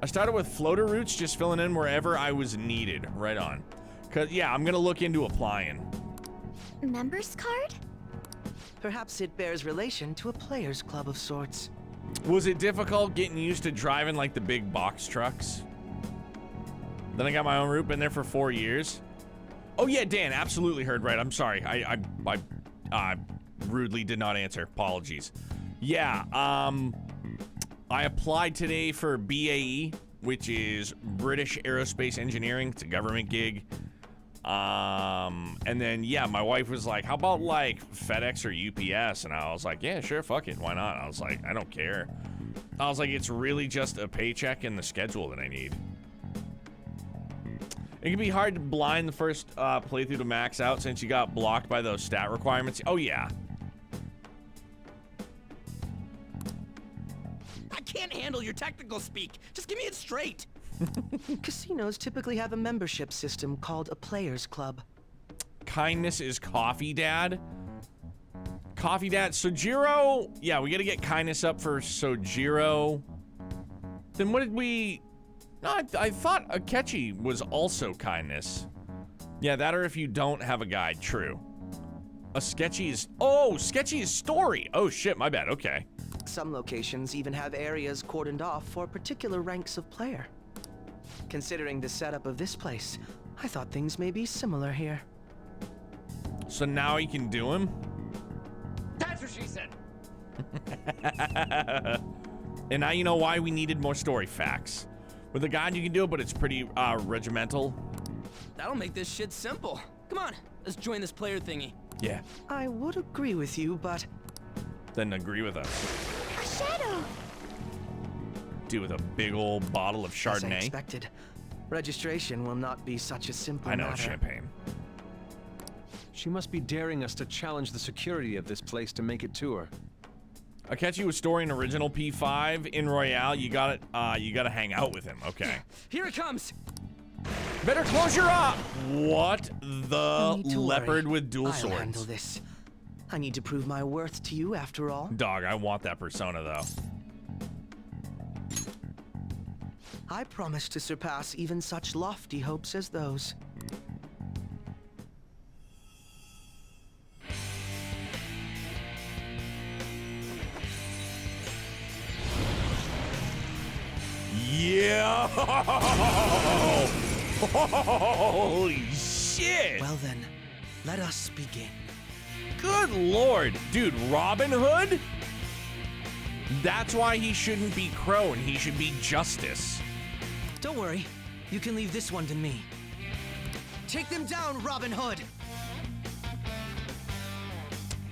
I started with floater routes, just filling in wherever I was needed. Right on. Cause yeah, I'm gonna look into applying. Members card? Perhaps it bears relation to a players' club of sorts. Was it difficult getting used to driving like the big box trucks? Then I got my own route, been there for 4 years. Oh yeah, Dan, absolutely heard right. I'm sorry, I rudely did not answer. Apologies. Yeah, I applied today for BAE, which is British Aerospace Engineering. It's a government gig. And then, yeah, my wife was like, how about like FedEx or UPS? And I was like, yeah, sure, fuck it, why not? I was like, I don't care. I was like, it's really just a paycheck and the schedule that I need. It can be hard to blind the first playthrough to max out since you got blocked by those stat requirements. Oh, yeah. I can't handle your technical speak. Just give me it straight. Casinos typically have a membership system called a players' club. Kindness is Coffee Dad. Coffee Dad. Sojiro. Yeah, we got to get kindness up for Sojiro. Then what did we... No, I thought Akechi was also kindness. Yeah, that or if you don't have a guide, true. A sketchy is story. Oh shit, my bad, okay. Some locations even have areas cordoned off for particular ranks of player. Considering the setup of this place, I thought things may be similar here. So now you can do him? That's what she said. And now you know why we needed more story facts. With a guide you can do it, but it's pretty regimental. That'll make this shit simple. Come on, let's join this player thingy. Yeah. I would agree with you, but... Then agree with us. A shadow! Do with a big old bottle of As I Chardonnay. expected, registration will not be such a simple I know, matter. champagne. She must be daring us to challenge the security of this place to make it to her. Akechi was storing original P5 in Royale. You gotta hang out with him. Okay. Here it comes. Better close your eye. What the leopard with dual I'll swords? handle this. I need to prove my worth to you after all. Dog, I want that persona though. I promise to surpass even such lofty hopes as those. Yeah! Holy shit! Well then, let us begin. Good lord, dude, Robin Hood? That's why he shouldn't be Crow and he should be Justice. Don't worry, you can leave this one to me. Take them down, Robin Hood!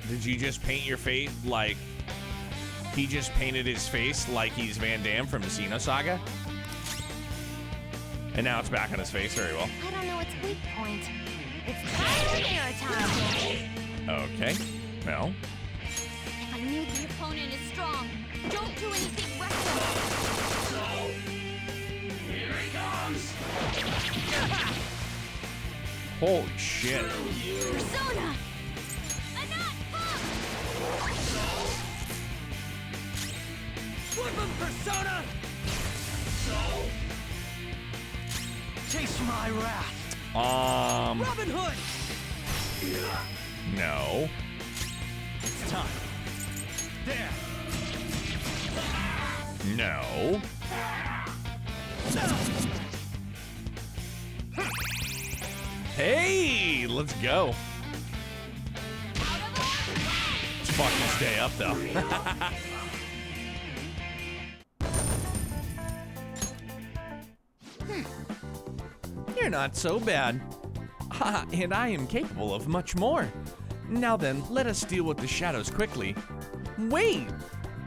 Did you just paint your face like... He just painted his face like he's Van Damme from the Xenosaga? And now it's back on his face, very well. I don't know its weak point. It's time time. Okay, well. I knew the opponent is strong. Don't do anything reckless. So, here he comes. Holy shit. Persona! Flip him, Persona! Taste my wrath! Robin Hood! No. It's time. There! No. Hey, let's go. Let's fucking stay up though. You're not so bad. And I am capable of much more. Now then, let us deal with the shadows quickly. Wait,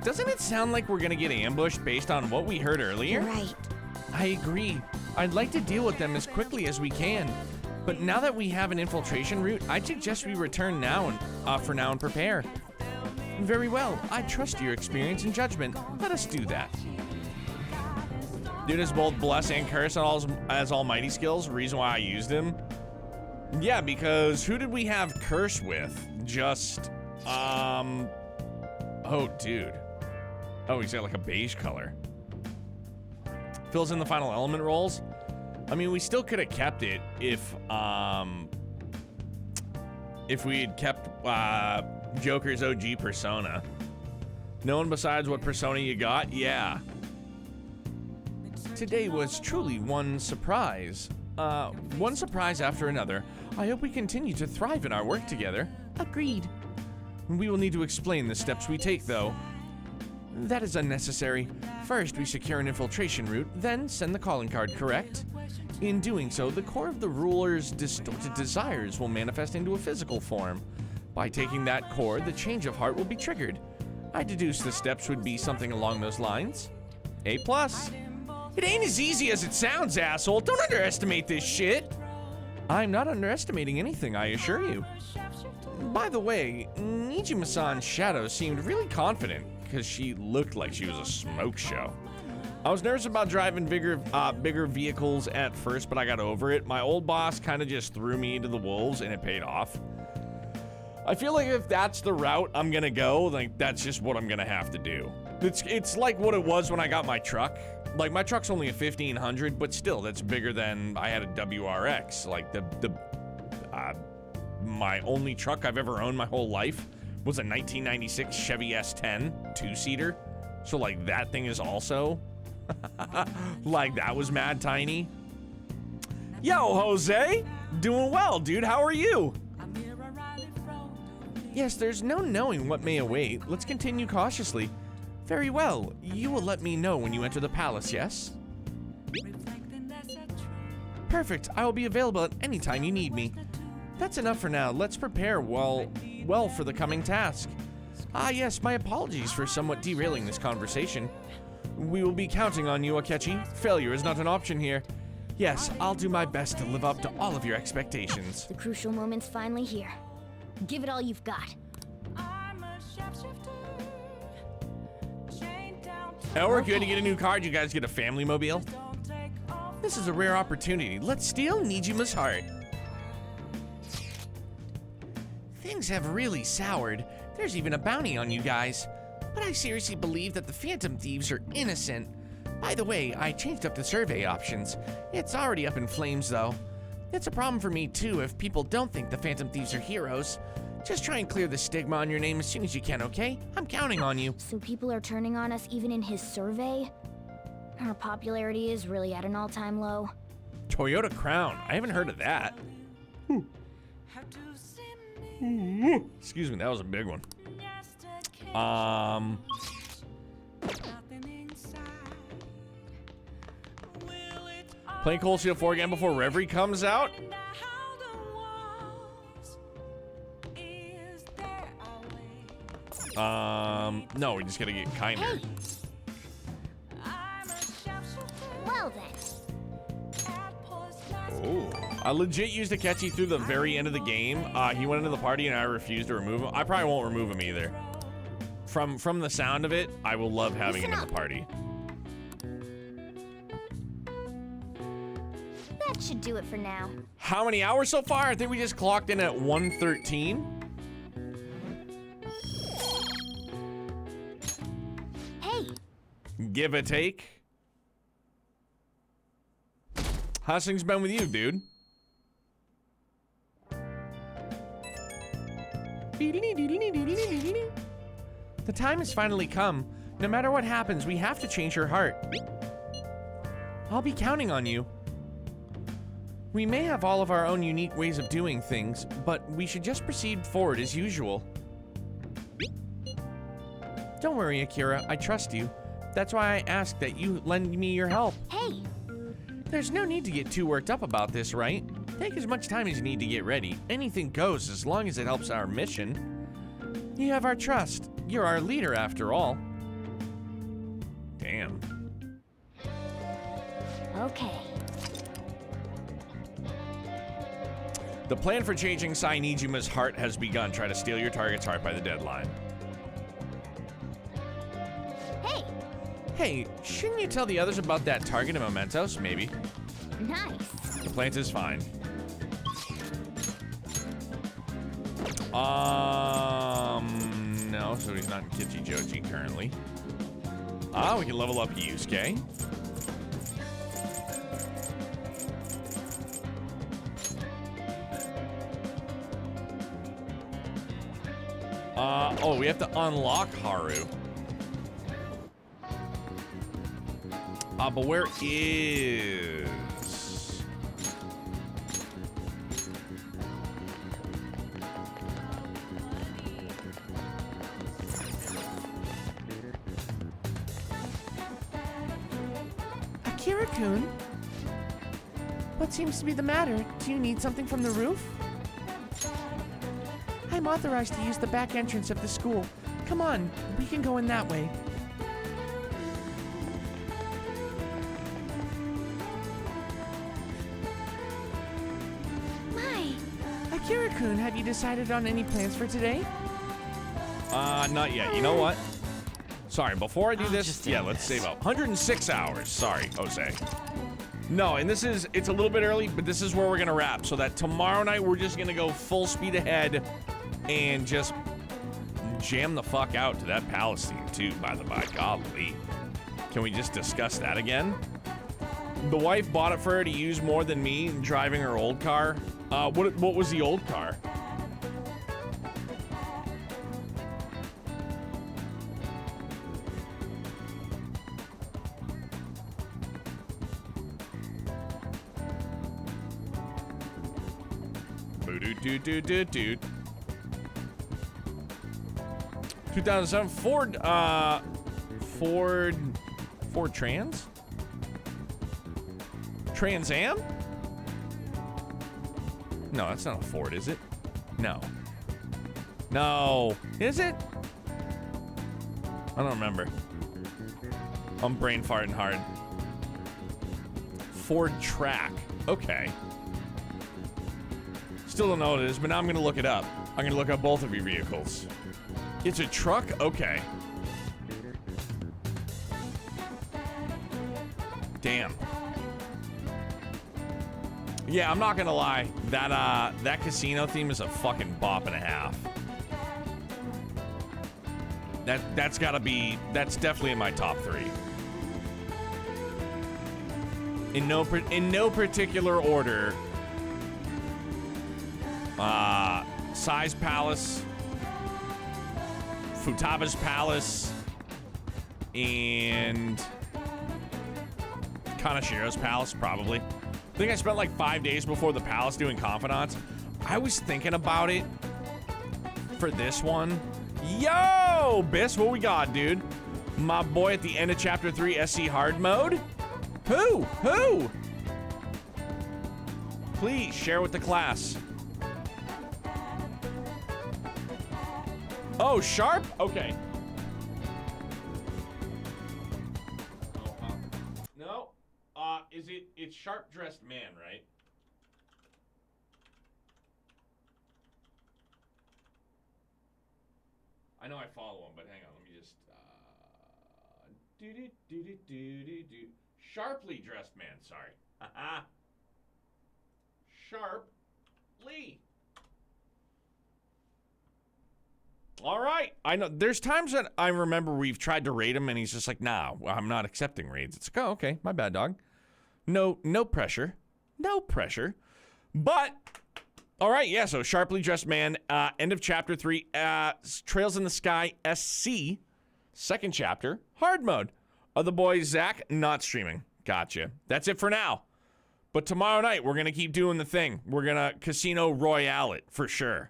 doesn't it sound like we're gonna get ambushed based on what we heard earlier? Right. I agree. I'd like to deal with them as quickly as we can. But now that we have an infiltration route, I'd suggest we return now and for now and prepare. Very well. I trust your experience and judgment. Let us do that. Dude has both bless and curse as almighty skills. Reason why I used him. Yeah, because who did we have curse with? Just, oh, dude. Oh, he's got like a beige color. Fills in the final element roles. I mean, we still could have kept it if we had kept Joker's OG persona. No one besides what persona you got? Yeah. Today was truly one surprise after another. I hope we continue to thrive in our work together. Agreed. We will need to explain the steps we take, though. That is unnecessary. First, we secure an infiltration route, then send the calling card, correct? In doing so, the core of the ruler's distorted desires will manifest into a physical form. By taking that core, the change of heart will be triggered. I deduce the steps would be something along those lines. A+. It ain't as easy as it sounds, asshole. Don't underestimate this shit. I'm not underestimating anything, I assure you. By the way, Nijima-san's shadow seemed really confident because she looked like she was a smoke show. I was nervous about driving bigger vehicles at first, but I got over it. My old boss kind of just threw me into the wolves and it paid off. I feel like if that's the route I'm gonna go, like that's just what I'm gonna have to do. It's like what it was when I got my truck. Like my truck's only a 1500, but still that's bigger than I had a WRX. Like the My only truck I've ever owned my whole life was a 1996 Chevy S10 two-seater. So, like, that thing is also, like, that was mad tiny. Yo, Jose! Doing well, dude. How are you? Yes, there's no knowing what may await. Let's continue cautiously. Very well. You will let me know when you enter the palace, yes? Perfect. I will be available at any time you need me. That's enough for now. Let's prepare well for the coming task. Ah, yes, my apologies for somewhat derailing this conversation. We will be counting on you, Akechi. Failure is not an option here. Yes, I'll do my best to live up to all of your expectations. The crucial moment's finally here. Give it all you've got. Oh, we're good to get a new car. Did you guys get a family mobile? This is a rare opportunity. Let's steal Nijima's heart. Things have really soured. There's even a bounty on you guys. But I seriously believe that the Phantom Thieves are innocent. By the way, I changed up the survey options. It's already up in flames, though. It's a problem for me, too, if people don't think the Phantom Thieves are heroes. Just try and clear the stigma on your name as soon as you can, okay? I'm counting on you. So people are turning on us even in his survey? Our popularity is really at an all-time low. Toyota Crown. I haven't heard of that. Excuse me, that was a big one. Playing Cold Steel 4 again before Reverie comes out? No, we just gotta get kinder. Hey. Well then. Oh. I legit used Akechi through the very end of the game. He went into the party and I refused to remove him. I probably won't remove him either. From the sound of it, I will love having him in the party. That should do it for now. How many hours so far? I think we just clocked in at 113. Hey. Give or take. How's things been with you, dude? The time has finally come. No matter what happens, we have to change her heart. I'll be counting on you. We may have all of our own unique ways of doing things, but we should just proceed forward as usual. Don't worry, Akira. I trust you. That's why I asked that you lend me your help. Hey! There's no need to get too worked up about this, right? Take as much time as you need to get ready. Anything goes as long as it helps our mission. You have our trust. You're our leader, after all. Damn. Okay. The plan for changing Sai Nijima's heart has begun. Try to steal your target's heart by the deadline. Hey! Hey, shouldn't you tell the others about that target in Mementos, maybe? Nice. The plant is fine. No, so he's not in Kichijoji currently. We can level up Yusuke. Oh, we have to unlock Haru. But where is... Akira-kun? What seems to be the matter? Do you need something from the roof? I'm authorized to use the back entrance of the school. Come on, we can go in that way. My! Akira-kun, have you decided on any plans for today? Not yet. You know what? Sorry, before I do this, yeah, let's save up. 106 hours. Sorry, Jose. No, and it's a little bit early, but this is where we're gonna wrap, so that tomorrow night we're just gonna go full speed ahead and just jam the fuck out to that Palestine too, by the by. Golly. Can we just discuss that again? The wife bought it for her to use more than me driving her old car. What was the old car? Boo-doo-doo-doo-doo-doo. 2007 Ford Trans? Trans Am? No, that's not a Ford, is it? No. No. Is it? I don't remember. I'm brain farting hard. Ford Track. Okay. Still don't know what it is, but now I'm gonna look it up. I'm gonna look up both of your vehicles. It's a truck? Okay. Damn. Yeah, I'm not gonna lie. That casino theme is a fucking bop and a half. That's definitely in my top 3. In no particular order. Sai's Palace, Futaba's Palace, and Kanashiro's Palace, probably. I think I spent like 5 days before the palace doing confidants. I was thinking about it for this one. Yo, Biss, what we got, dude? My boy at the end of chapter 3, SC hard mode? Who? Please share with the class. Oh, Sharp? Okay. No. It's Sharp Dressed Man, right? I know I follow him, but hang on, let me just Sharply Dressed Man, sorry. Sharply. All right. I know there's times that I remember we've tried to raid him and he's just like, nah, I'm not accepting raids. It's like, oh, okay, my bad, dog. No pressure. No pressure. But, all right, yeah, so Sharply Dressed Man, end of chapter 3, Trails in the Sky, SC, second chapter, hard mode. Other boys, Zach, not streaming. Gotcha. That's it for now. But tomorrow night, we're going to keep doing the thing. We're going to Casino Royale it, for sure.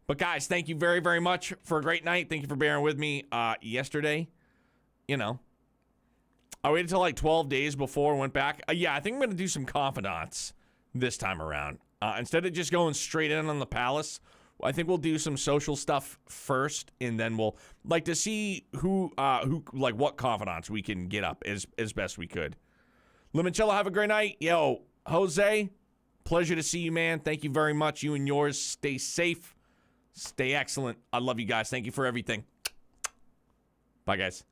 But guys, thank you very, very much for a great night. Thank you for bearing with me yesterday. You know, I waited until like 12 days before I went back. Yeah, I think I'm going to do some confidants this time around. Instead of just going straight in on the palace, I think we'll do some social stuff first, and then we'll like to see who like what confidants we can get up as best we could. Limoncello, have a great night. Yo, Jose, pleasure to see you, man. Thank you very much. You and yours. Stay safe. Stay excellent. I love you guys. Thank you for everything. Bye, guys.